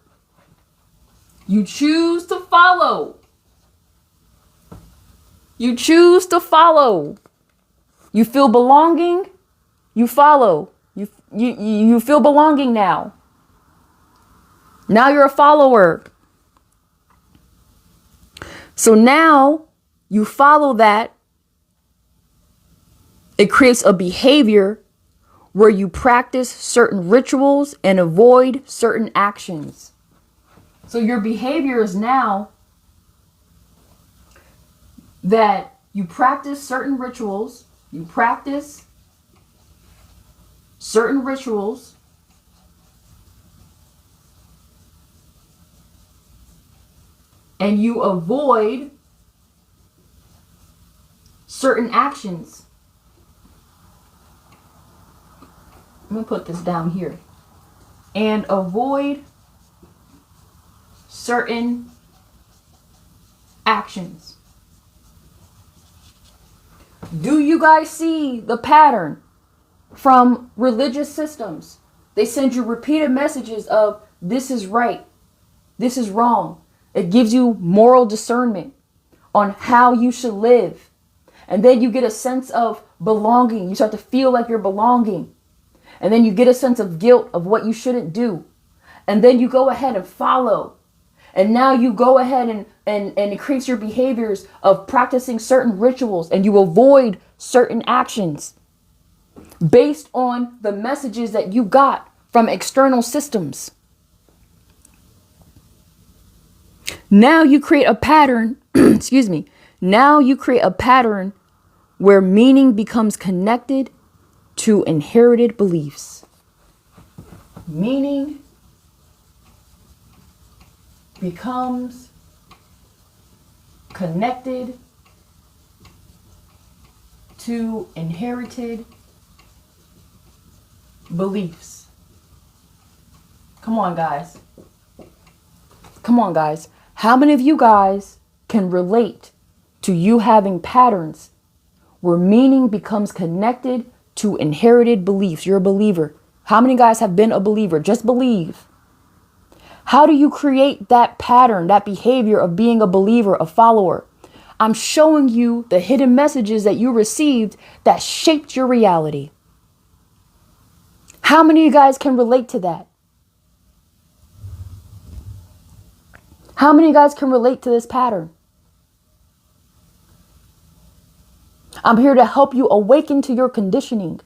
You choose to follow. You choose to follow. You feel belonging. You follow. You feel belonging now. Now you're a follower. So now you follow that. It creates a behavior where you practice certain rituals and avoid certain actions. So your behavior is now that you practice certain rituals. You practice certain rituals and you avoid certain actions. I'm going to put this down here. And avoid certain actions. Do you guys see the pattern from religious systems? They send you repeated messages of this is right, this is wrong. It gives you moral discernment on how you should live. And then you get a sense of belonging. You start to feel like you're belonging. And then you get a sense of guilt of what you shouldn't do. And then you go ahead and follow. And now you go ahead and increase your behaviors of practicing certain rituals, and you avoid certain actions based on the messages that you got from external systems. Now you create a pattern, excuse me. Now you create a pattern where meaning becomes connected to inherited beliefs. Meaning becomes connected to inherited beliefs. Come on, guys. Come on, guys. How many of you guys can relate to you having patterns where meaning becomes connected to inherited beliefs? You're a believer. How many guys have been a believer? Just believe. How do you create that pattern, that behavior of being a believer, a follower? I'm showing you the hidden messages that you received that shaped your reality. How many of you guys can relate to that? How many of you guys can relate to this pattern? I'm here to help you awaken to your conditioning.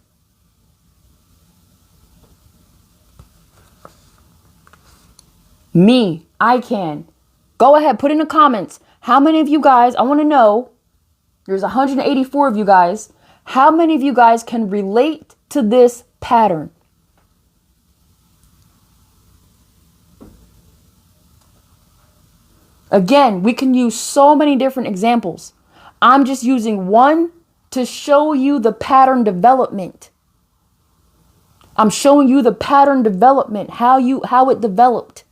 Me, I can. Go ahead, put in the comments. How many of you guys, I want to know, there's 184 of you guys. How many of you guys can relate to this pattern? Again, we can use so many different examples. I'm just using one to show you the pattern development. I'm showing you the pattern development, how it developed.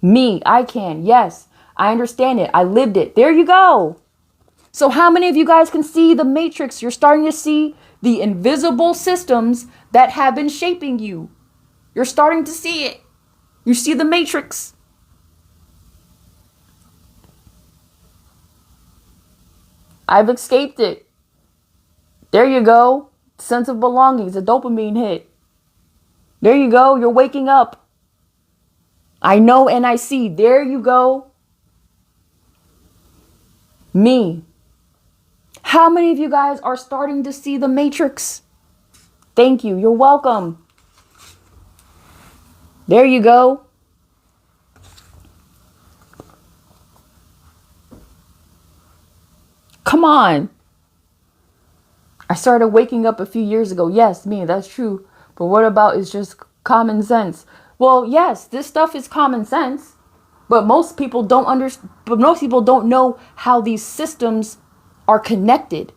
Me, I can. Yes, I understand it. I lived it. There you go. So how many of you guys can see the matrix? You're starting to see the invisible systems that have been shaping you. You're starting to see it. You see the matrix. I've escaped it. There you go. Sense of belonging. It's a dopamine hit. There you go. You're waking up. I know and I see. There you go. Me. How many of you guys are starting to see the matrix? Thank you. You're welcome. There you go. Come on. I started waking up a few years ago. Yes, me, that's true. But what about is just common sense? Well, yes, this stuff is common sense, but most people don't know how these systems are connected.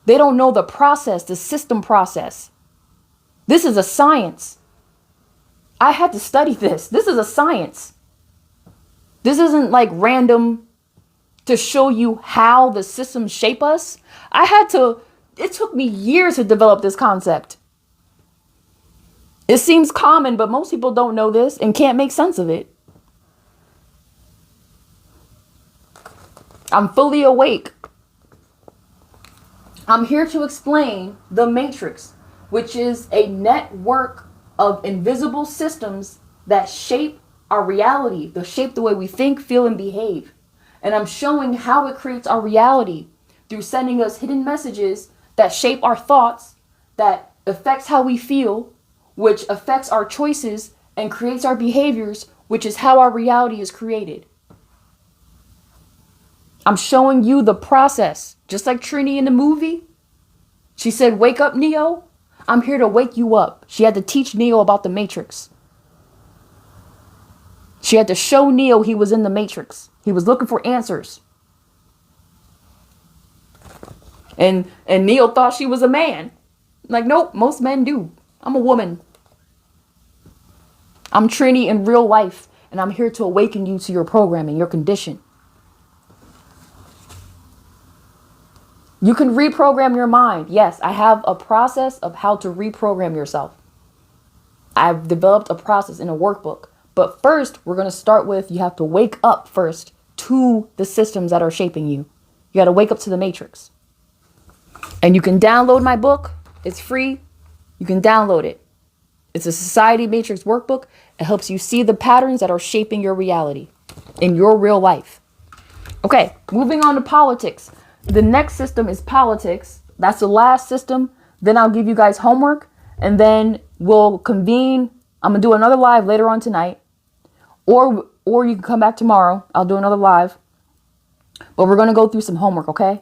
They don't know the process, the system process. This is a science. I had to study this. This is a science. This isn't like random to show you how the systems shape us. It took me years to develop this concept. It seems common, but most people don't know this and can't make sense of it. I'm fully awake. I'm here to explain the matrix, which is a network of invisible systems that shape our reality, that shape the way we think, feel, and behave. And I'm showing how it creates our reality through sending us hidden messages that shape our thoughts, that affects how we feel, which affects our choices and creates our behaviors, which is how our reality is created. I'm showing you the process. Just like Trini in the movie. She said, wake up, Neo. I'm here to wake you up. She had to teach Neo about the Matrix. She had to show Neo he was in the Matrix. He was looking for answers. And Neo thought she was a man. Like, nope, most men do. I'm a woman. I'm Trini in real life. And I'm here to awaken you to your programming, your condition. You can reprogram your mind. Yes, I have a process of how to reprogram yourself. I've developed a process in a workbook. But first, we're going to start with you have to wake up first to the systems that are shaping you. You got to wake up to the Matrix. And you can download my book. It's free. You can download it. It's a Society Matrix workbook. It helps you see the patterns that are shaping your reality in your real life. Okay, moving on to politics. The next system is politics. That's the last system. Then I'll give you guys homework. And then we'll convene. I'm going to do another live later on tonight. Or you can come back tomorrow. I'll do another live. But we're going to go through some homework, okay?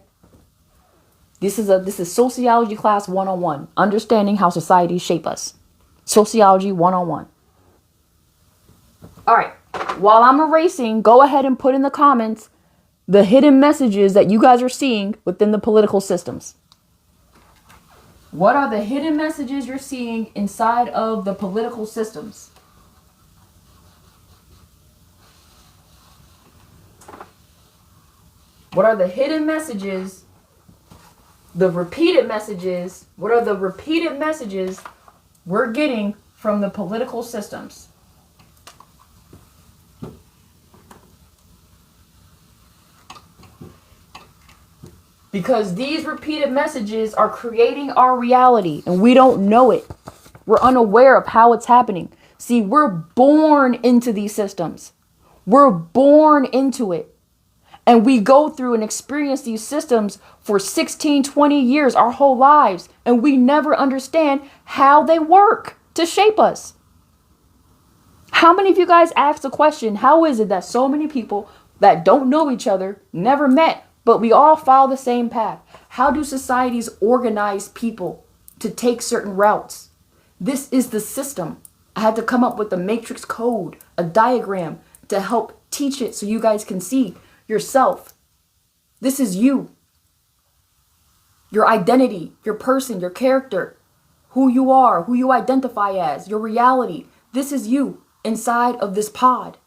This is Sociology Class 101. Understanding how societies shape us. Sociology 101. All right. While I'm erasing, go ahead and put in the comments the hidden messages that you guys are seeing within the political systems. What are the hidden messages you're seeing inside of the political systems? What are the hidden messages? The repeated messages. What are the repeated messages we're getting from the political systems? Because these repeated messages are creating our reality and we don't know it. We're unaware of how it's happening. See, we're born into these systems. We're born into it. And we go through and experience these systems for 16, 20 years, our whole lives. And we never understand how they work to shape us. How many of you guys asked the question, how is it that so many people that don't know each other, never met, but we all follow the same path? How do societies organize people to take certain routes? This is the system. I had to come up with a matrix code, a diagram to help teach it so you guys can see yourself. This is you. Your identity, your person, your character, who you are, who you identify as, your reality. This is you inside of this pod.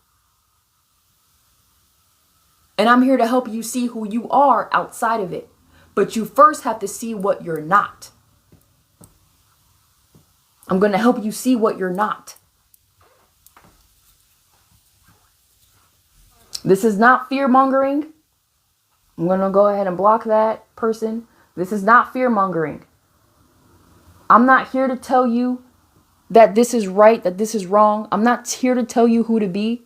And I'm here to help you see who you are outside of it. But you first have to see what you're not. I'm going to help you see what you're not. This is not fear-mongering. I'm going to go ahead and block that person. This is not fear-mongering. I'm not here to tell you that this is right, that this is wrong. I'm not here to tell you who to be.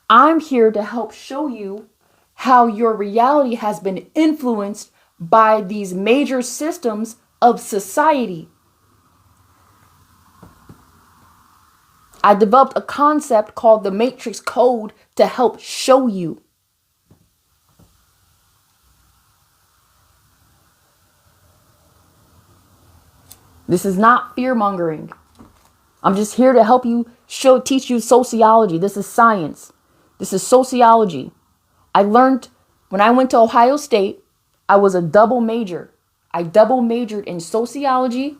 I'm here to help show you how your reality has been influenced by these major systems of society. I developed a concept called the Matrix Code to help show you. This is not fear-mongering. I'm just here to help you teach you sociology. This is science. This is sociology. I learned when I went to Ohio State, I was a double major. I double majored in sociology,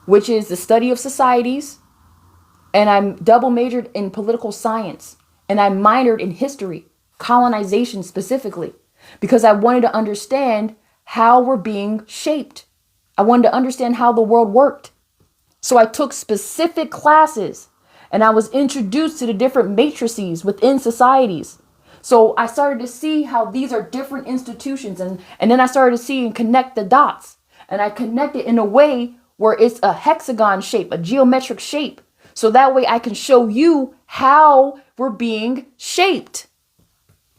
which is the study of societies, and I'm double majored in political science, and I minored in history, colonization specifically, because I wanted to understand how we're being shaped. I wanted to understand how the world worked. So I took specific classes and I was introduced to the different matrices within societies. So I started to see how these are different institutions, and then I started to see and connect the dots. And I connect it in a way where it's a hexagon shape, a geometric shape. So that way I can show you how we're being shaped.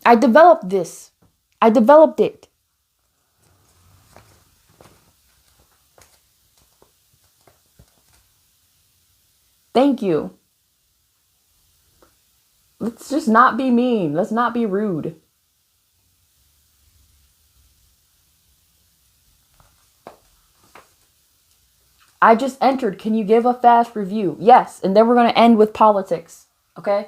I developed this. I developed it. Thank you. Let's just not be mean. Let's not be rude. I just entered. Can you give a fast review? Yes. And then we're going to end with politics. Okay.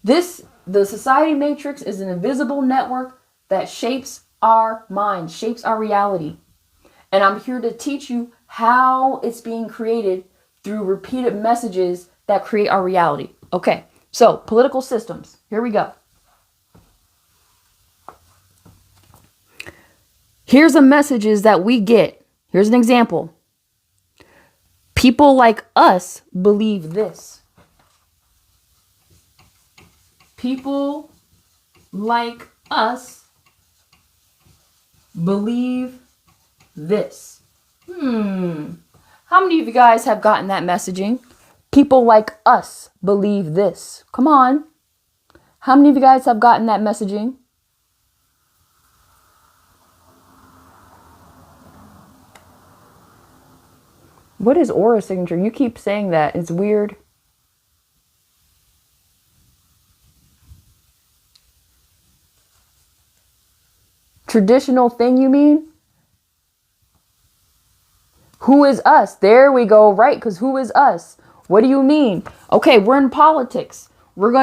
The society matrix is an invisible network that shapes our mind, shapes our reality. And I'm here to teach you how it's being created through repeated messages that create our reality. Okay. So political systems. Here we go. Here's the messages that we get. Here's an example. People like us believe this. People like us believe this. How many of you guys have gotten that messaging? People like us believe this. Come on. How many of you guys have gotten that messaging? What is aura signature? You keep saying that. It's weird. Traditional thing, you mean? Who is us? There we go. Right. Because who is us? What do you mean? Okay, we're in politics.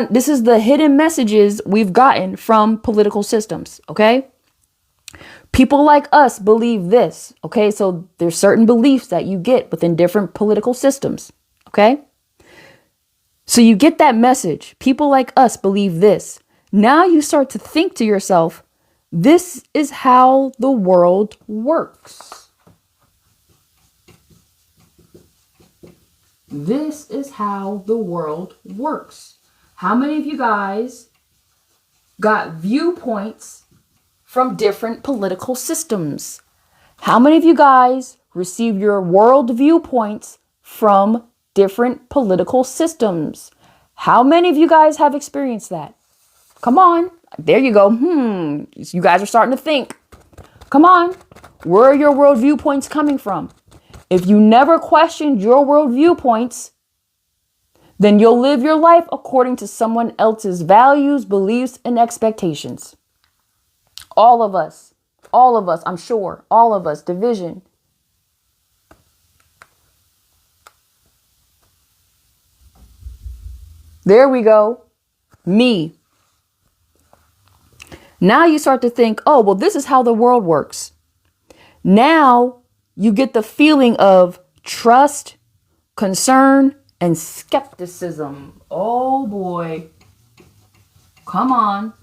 This is the hidden messages we've gotten from political systems. Okay. People like us believe this. Okay. So there's certain beliefs that you get within different political systems. Okay. So you get that message. People like us believe this. Now you start to think to yourself, this is how the world works. This is how the world works. How many of you guys got viewpoints from different political systems? How many of you guys receive your world viewpoints from different political systems? How many of you guys have experienced that? Come on. There you go. You guys are starting to think. Come on. Where are your world viewpoints coming from? If you never questioned your world viewpoints, then you'll live your life according to someone else's values, beliefs, and expectations. All of us, I'm sure, all of us, division. There we go. Me. Now you start to think, oh, well, this is how the world works. Now you get the feeling of trust, concern, and skepticism. Oh boy. Come on.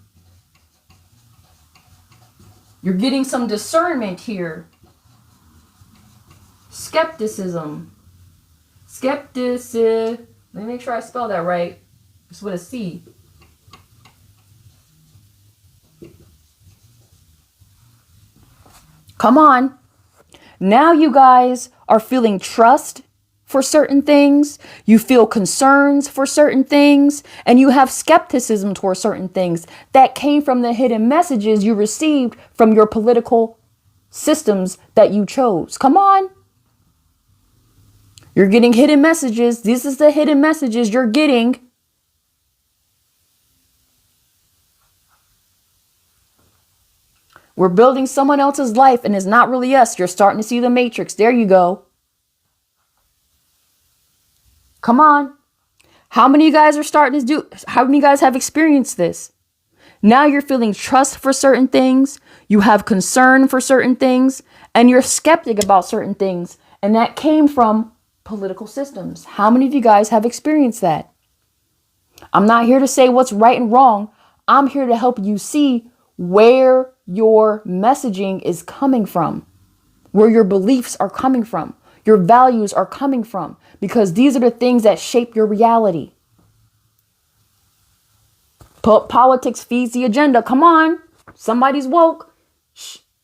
You're getting some discernment here. Skepticism. Skepticism. Let me make sure I spell that right. It's with a C. Come on. Now you guys are feeling trust for certain things. You feel concerns for certain things. And you have skepticism towards certain things that came from the hidden messages you received from your political systems that you chose. Come on. You're getting hidden messages. This is the hidden messages you're getting. We're building someone else's life and it's not really us. You're starting to see the matrix. There you go. Come on. How many of you guys how many of you guys have experienced this? Now you're feeling trust for certain things. You have concern for certain things and you're skeptic about certain things. And that came from political systems. How many of you guys have experienced that? I'm not here to say what's right and wrong. I'm here to help you see where your messaging is coming from, where your beliefs are coming from, your values are coming from, because these are the things that shape your reality. Politics feeds the agenda. Come on. Somebody's woke.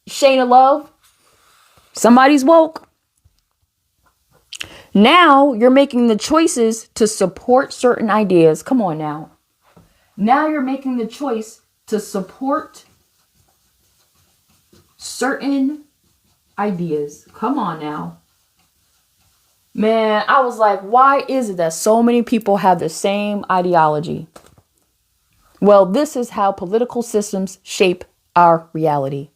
Shayna Love. Somebody's woke. Now you're making the choices to support certain ideas. Come on now. Now you're making the choice to support certain ideas. Come on now. Man, I was like, why is it that so many people have the same ideology? Well, this is how political systems shape our reality.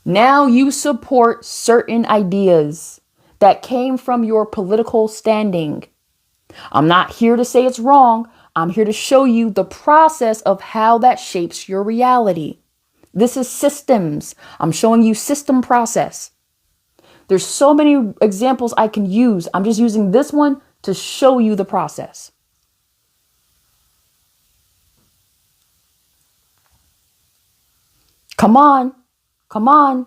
Now you support certain ideas that came from your political standing. I'm not here to say it's wrong. I'm here to show you the process of how that shapes your reality. This is systems. I'm showing you system process. There's so many examples I can use. I'm just using this one to show you the process. Come on. Come on.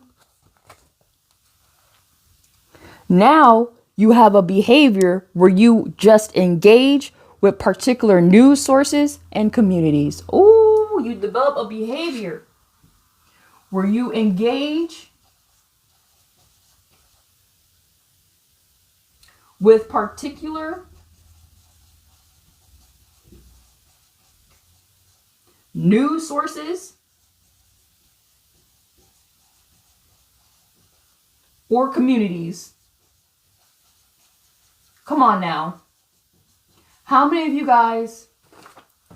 Now you have a behavior where you just engage with particular news sources and communities. Ooh, you develop a behavior where you engage with particular news sources or communities. Come on now. How many of you guys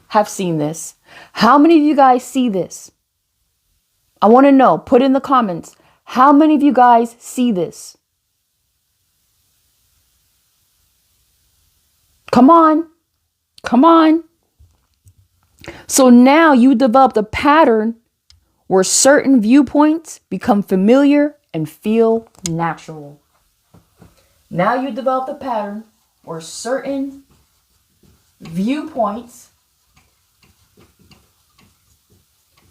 have seen this? How many of you guys see this? I want to know. Put in the comments. How many of you guys see this? Come on. Come on. So now you developed a pattern where certain viewpoints become familiar and feel natural. Now you developed a pattern where certain viewpoints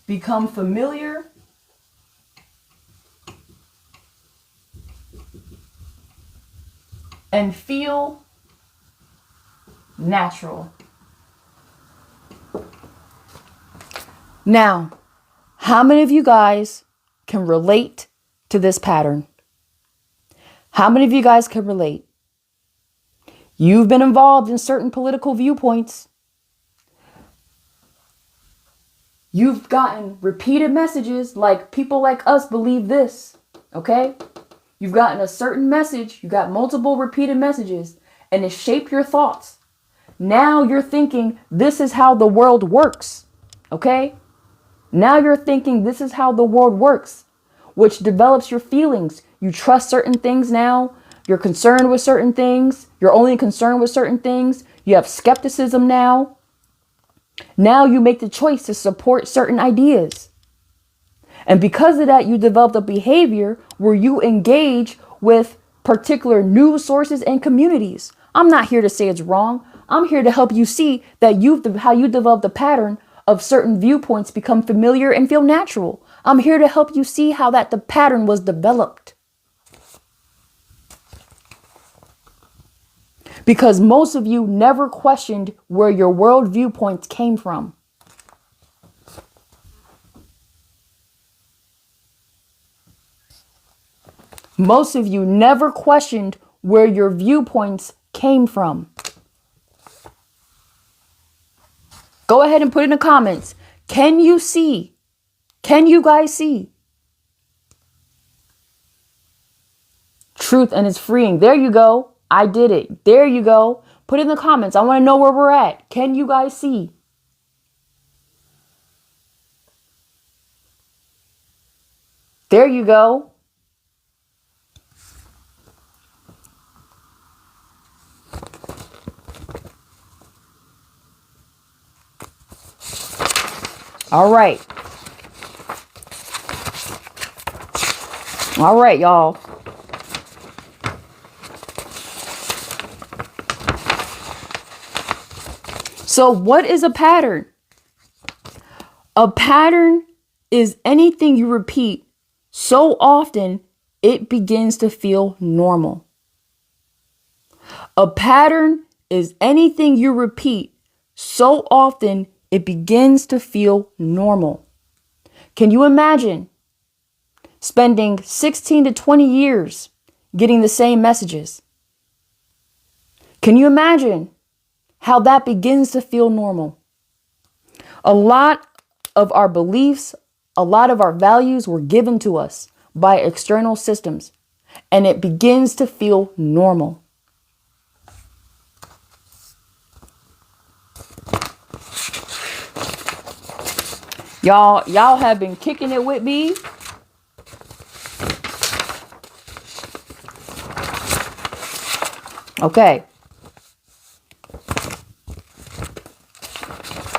become familiar and feel natural. Now, how many of you guys can relate to this pattern? How many of you guys can relate? You've been involved in certain political viewpoints. You've gotten repeated messages like people like us believe this, okay? You've gotten a certain message, you got multiple repeated messages, and it shaped your thoughts. Now you're thinking this is how the world works, okay? Now you're thinking this is how the world works, which develops your feelings. You trust certain things now. You're concerned with certain things. You're only concerned with certain things. You have skepticism now. Now you make the choice to support certain ideas. And because of that, you developed a behavior where you engage with particular news sources and communities. I'm not here to say it's wrong. I'm here to help you see that how you developed a pattern of certain viewpoints become familiar and feel natural. I'm here to help you see how the pattern was developed. Because most of you never questioned where your world viewpoints came from. Most of you never questioned where your viewpoints came from. Go ahead and put in the comments. Can you see? Can you guys see? Truth and it's freeing. There you go. I did it. There you go. Put in the comments. I want to know where we're at. Can you guys see? There you go. All right. All right, y'all. So what is a pattern? A pattern is anything you repeat so often it begins to feel normal. A pattern is anything you repeat so often it begins to feel normal. Can you imagine spending 16 to 20 years getting the same messages? Can you imagine how that begins to feel normal? A lot of our beliefs, a lot of our values were given to us by external systems, and it begins to feel normal. Y'all have been kicking it with me. Okay.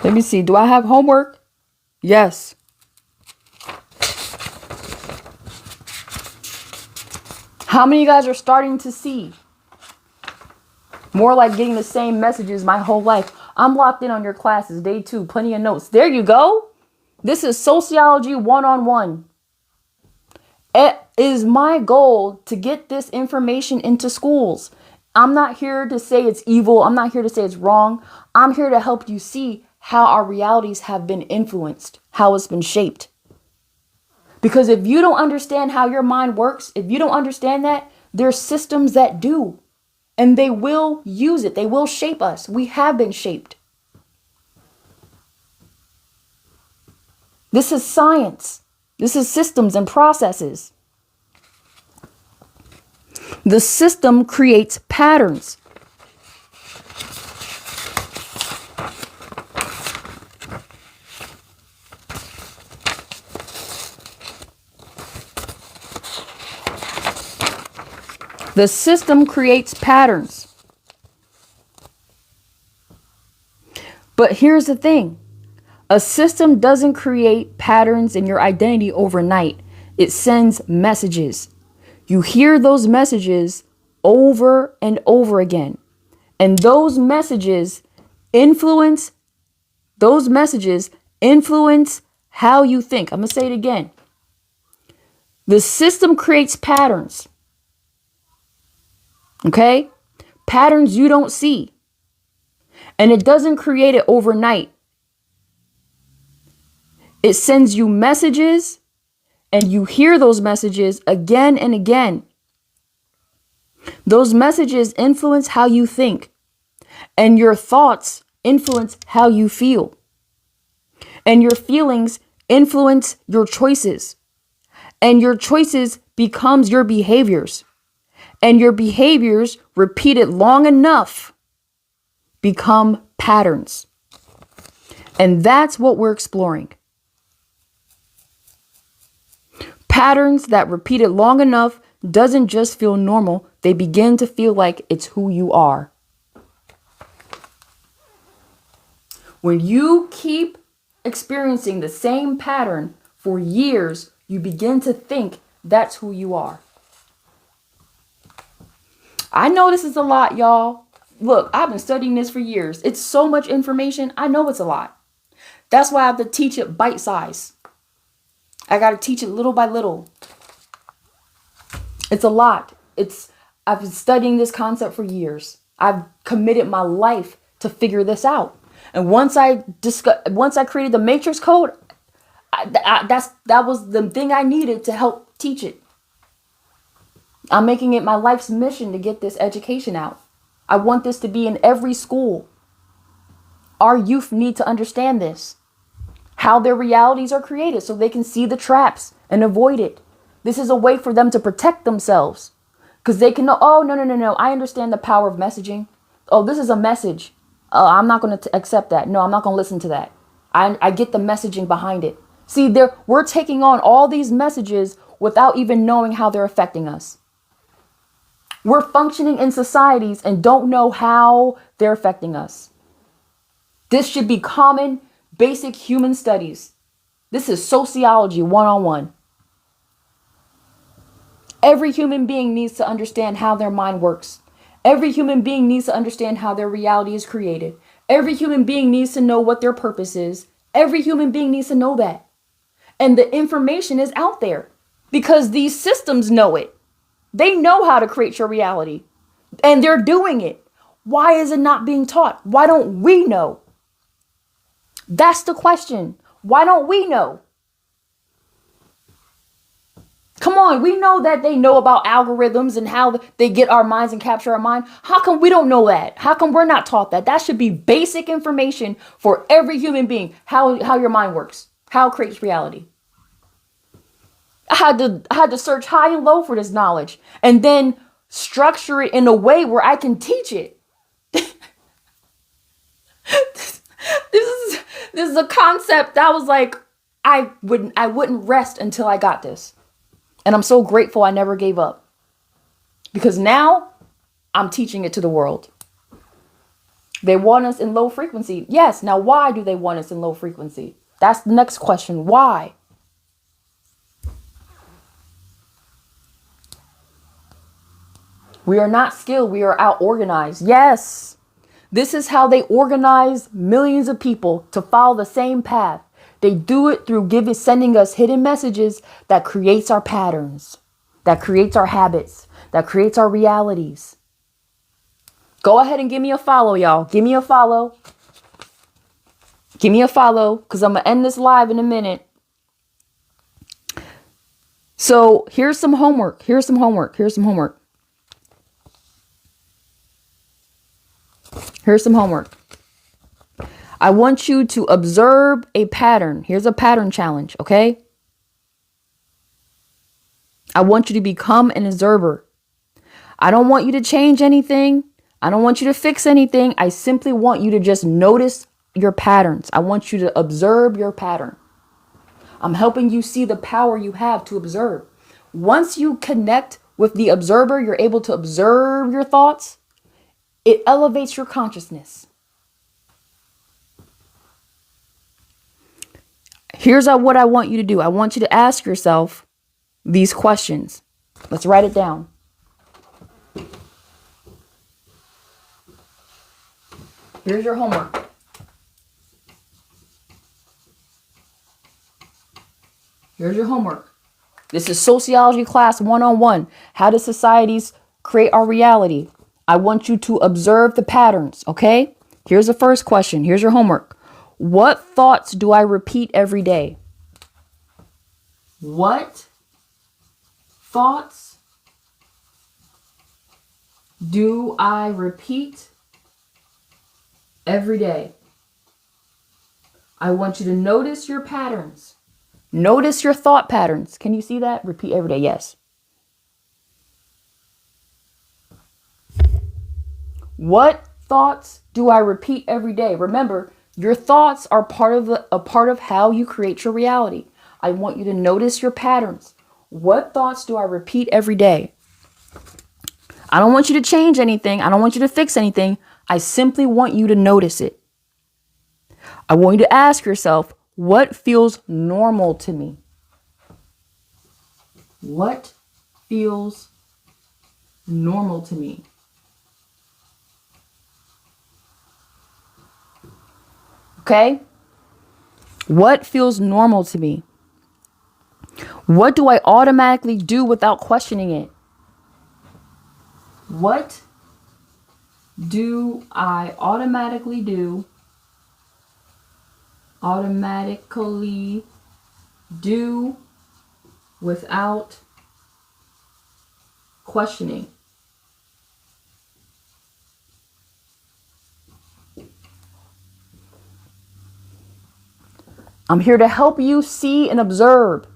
Let me see. Do I have homework? Yes. How many of you guys are starting to see? More like getting the same messages my whole life. I'm locked in on your classes. Day 2. Plenty of notes. There you go. This is sociology 1-on-1. It is my goal to get this information into schools. I'm not here to say it's evil. I'm not here to say it's wrong. I'm here to help you see how our realities have been influenced, how it's been shaped. Because if you don't understand how your mind works, if you don't understand that, there's systems that do. And they will use it. They will shape us. We have been shaped. This is science. This is systems and processes. The system creates patterns. The system creates patterns. But here's the thing. A system doesn't create patterns in your identity overnight. It sends messages. You hear those messages over and over again. And those messages influence how you think. I'm going to say it again. The system creates patterns. Okay? Patterns you don't see. And it doesn't create it overnight. It sends you messages and you hear those messages again and again. Those messages influence how you think. And your thoughts influence how you feel. And your feelings influence your choices. And your choices becomes your behaviors. And your behaviors, repeated long enough, become patterns. And that's what we're exploring. Patterns that repeated long enough doesn't just feel normal. They begin to feel like it's who you are. When you keep experiencing the same pattern for years, you begin to think that's who you are. I know this is a lot, y'all. Look, I've been studying this for years. It's so much information. I know it's a lot. That's why I have to teach it bite size. I got to teach it little by little. It's a lot. I've been studying this concept for years. I've committed my life to figure this out. And once I created the matrix code, that was the thing I needed to help teach it. I'm making it my life's mission to get this education out. I want this to be in every school. Our youth need to understand this. How their realities are created so they can see the traps and avoid it. This is a way for them to protect themselves. Because they can know, oh, no. I understand the power of messaging. Oh, this is a message. I'm not going to accept that. No, I'm not going to listen to that. I get the messaging behind it. See, we're taking on all these messages without even knowing how they're affecting us. We're functioning in societies and don't know how they're affecting us. This should be common, basic human studies. This is sociology 1-on-1. Every human being needs to understand how their mind works. Every human being needs to understand how their reality is created. Every human being needs to know what their purpose is. Every human being needs to know that. And the information is out there because these systems know it. They know how to create your reality and they're doing it. Why is it not being taught? Why don't we know? That's the question. Why don't we know? Come on, we know that they know about algorithms and how they get our minds and capture our mind. How come we don't know that? How come we're not taught that? That should be basic information for every human being, how your mind works, how it creates reality. I had to search high and low for this knowledge and then structure it in a way where I can teach it. This is a concept that was like, I wouldn't rest until I got this. And I'm so grateful I never gave up. Because now I'm teaching it to the world. They want us in low frequency. Yes. Now, why do they want us in low frequency? That's the next question. Why? We are not skilled. We are out organized. Yes. This is how they organize millions of people to follow the same path. They do it through sending us hidden messages that creates our patterns, that creates our habits, that creates our realities. Go ahead and give me a follow, y'all. Give me a follow. Give me a follow, because I'm going to end this live in a minute. So here's some homework. Here's some homework. Here's some homework. Here's some homework. I want you to observe a pattern. Here's a pattern challenge, okay? I want you to become an observer. I don't want you to change anything. I don't want you to fix anything. I simply want you to just notice your patterns. I want you to observe your pattern. I'm helping you see the power you have to observe. Once you connect with the observer, you're able to observe your thoughts. It elevates your consciousness. Here's what I want you to do. I want you to ask yourself these questions. Let's write it down. Here's your homework. Here's your homework. This is Sociology Class 101. How do societies create our reality? I want you to observe the patterns, okay? Here's the first question. Here's your homework. What thoughts do I repeat every day? What thoughts do I repeat every day? I want you to notice your patterns. Notice your thought patterns. Can you see that? Repeat every day. Yes. What thoughts do I repeat every day? Remember, your thoughts are a part of how you create your reality. I want you to notice your patterns. What thoughts do I repeat every day? I don't want you to change anything. I don't want you to fix anything. I simply want you to notice it. I want you to ask yourself, what feels normal to me? What feels normal to me? Okay? What feels normal to me? What do I automatically do without questioning it? What do I automatically do without questioning? I'm here to help you see and observe.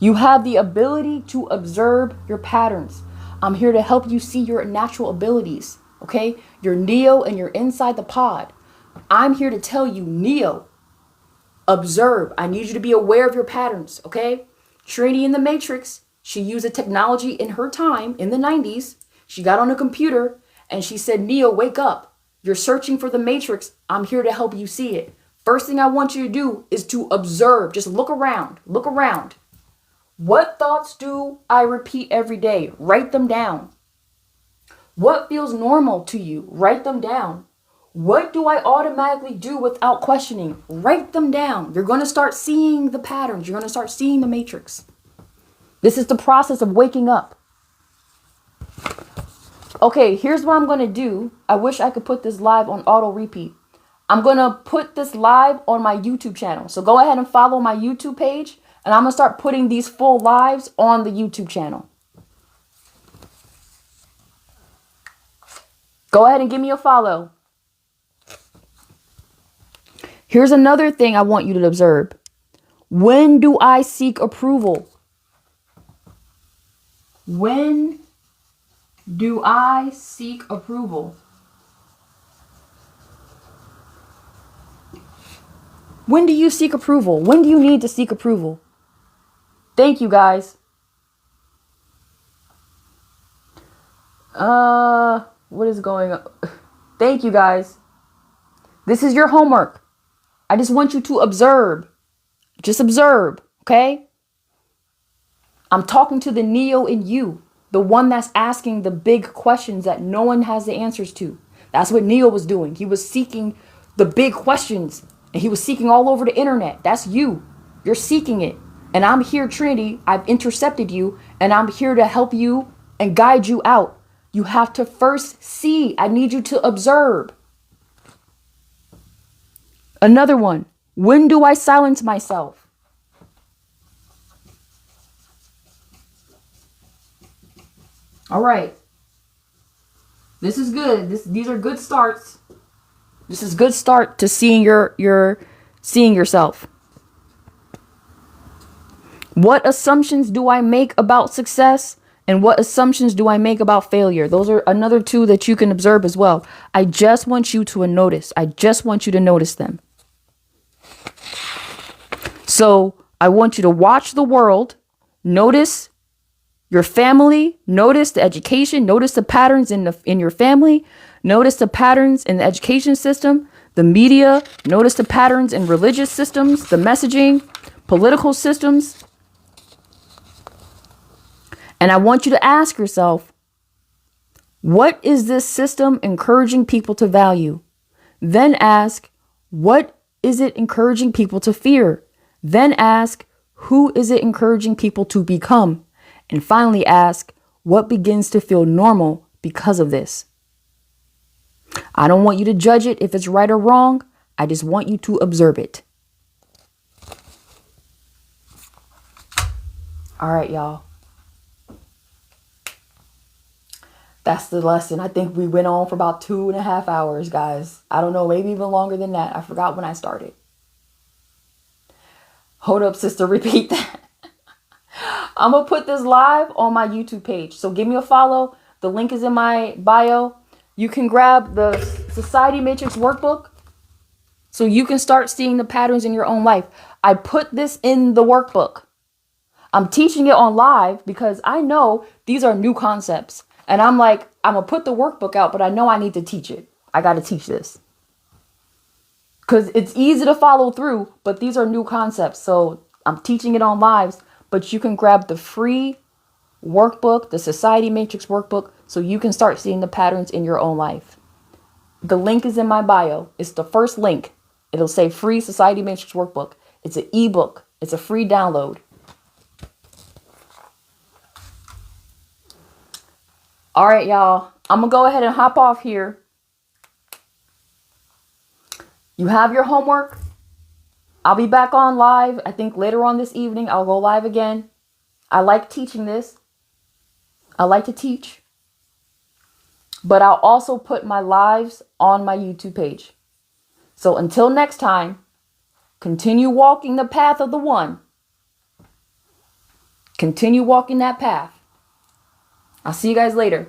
You have the ability to observe your patterns. I'm here to help you see your natural abilities, okay? You're Neo and you're inside the pod. I'm here to tell you, Neo, observe. I need you to be aware of your patterns, okay? Trinity in the Matrix, she used a technology in her time in the 90s. She got on a computer and she said, Neo, wake up. You're searching for the Matrix. I'm here to help you see it. First thing I want you to do is to observe. Just look around. Look around. What thoughts do I repeat every day? Write them down. What feels normal to you? Write them down. What do I automatically do without questioning? Write them down. You're going to start seeing the patterns. You're going to start seeing the matrix. This is the process of waking up. Okay, here's what I'm going to do. I wish I could put this live on auto repeat. I'm going to put this live on my YouTube channel. So go ahead and follow my YouTube page. And I'm going to start putting these full lives on the YouTube channel. Go ahead and give me a follow. Here's another thing I want you to observe. When do I seek approval? When do I seek approval? When do you seek approval? When do you need to seek approval? Thank you, guys. What is going on? Thank you guys. This is your homework. I just want you to observe. Just observe, okay? I'm talking to the Neo in you, the one that's asking the big questions that no one has the answers to. That's what Neo was doing. He was seeking the big questions, and he was seeking all over the internet. That's you. You're seeking it. And I'm here, Trinity. I've intercepted you, and I'm here to help you and guide you out. You have to first see. I need you to observe. Another one. When do I silence myself? All right. This is good. These are good starts. This is good start to seeing seeing yourself. What assumptions do I make about success? And what assumptions do I make about failure? Those are another two that you can observe as well. I just want you to notice. I just want you to notice them. So I want you to watch the world, notice your family, notice the education, notice the patterns in your family, notice the patterns in the education system, the media, notice the patterns in religious systems, the messaging, political systems. And I want you to ask yourself, what is this system encouraging people to value? Then ask, what is it encouraging people to fear? Then ask, who is it encouraging people to become? And finally ask, what begins to feel normal because of this? I don't want you to judge it if it's right or wrong. I just want you to observe it. All right, y'all. That's the lesson. I think we went on for about 2.5 hours, guys. I don't know, maybe even longer than that. I forgot when I started. Hold up, sister, repeat that. I'm going to put this live on my YouTube page. So give me a follow. The link is in my bio. You can grab the Society Matrix workbook so you can start seeing the patterns in your own life. I put this in the workbook. I'm teaching it on live because I know these are new concepts. And I'm like, I'm going to put the workbook out, but I know I need to teach it. I got to teach this. Because it's easy to follow through, but these are new concepts. So I'm teaching it on lives, but you can grab the free workbook, the Society Matrix workbook, so you can start seeing the patterns in your own life. The link is in my bio. It's the first link. It'll say free Society Matrix workbook. It's an ebook. It's a free download. All right, y'all. I'm going to go ahead and hop off here. You have your homework. I'll be back on live. I think later on this evening, I'll go live again. I like teaching this. I like to teach. But I'll also put my lives on my YouTube page. So until next time, continue walking the path of the one. Continue walking that path. I'll see you guys later.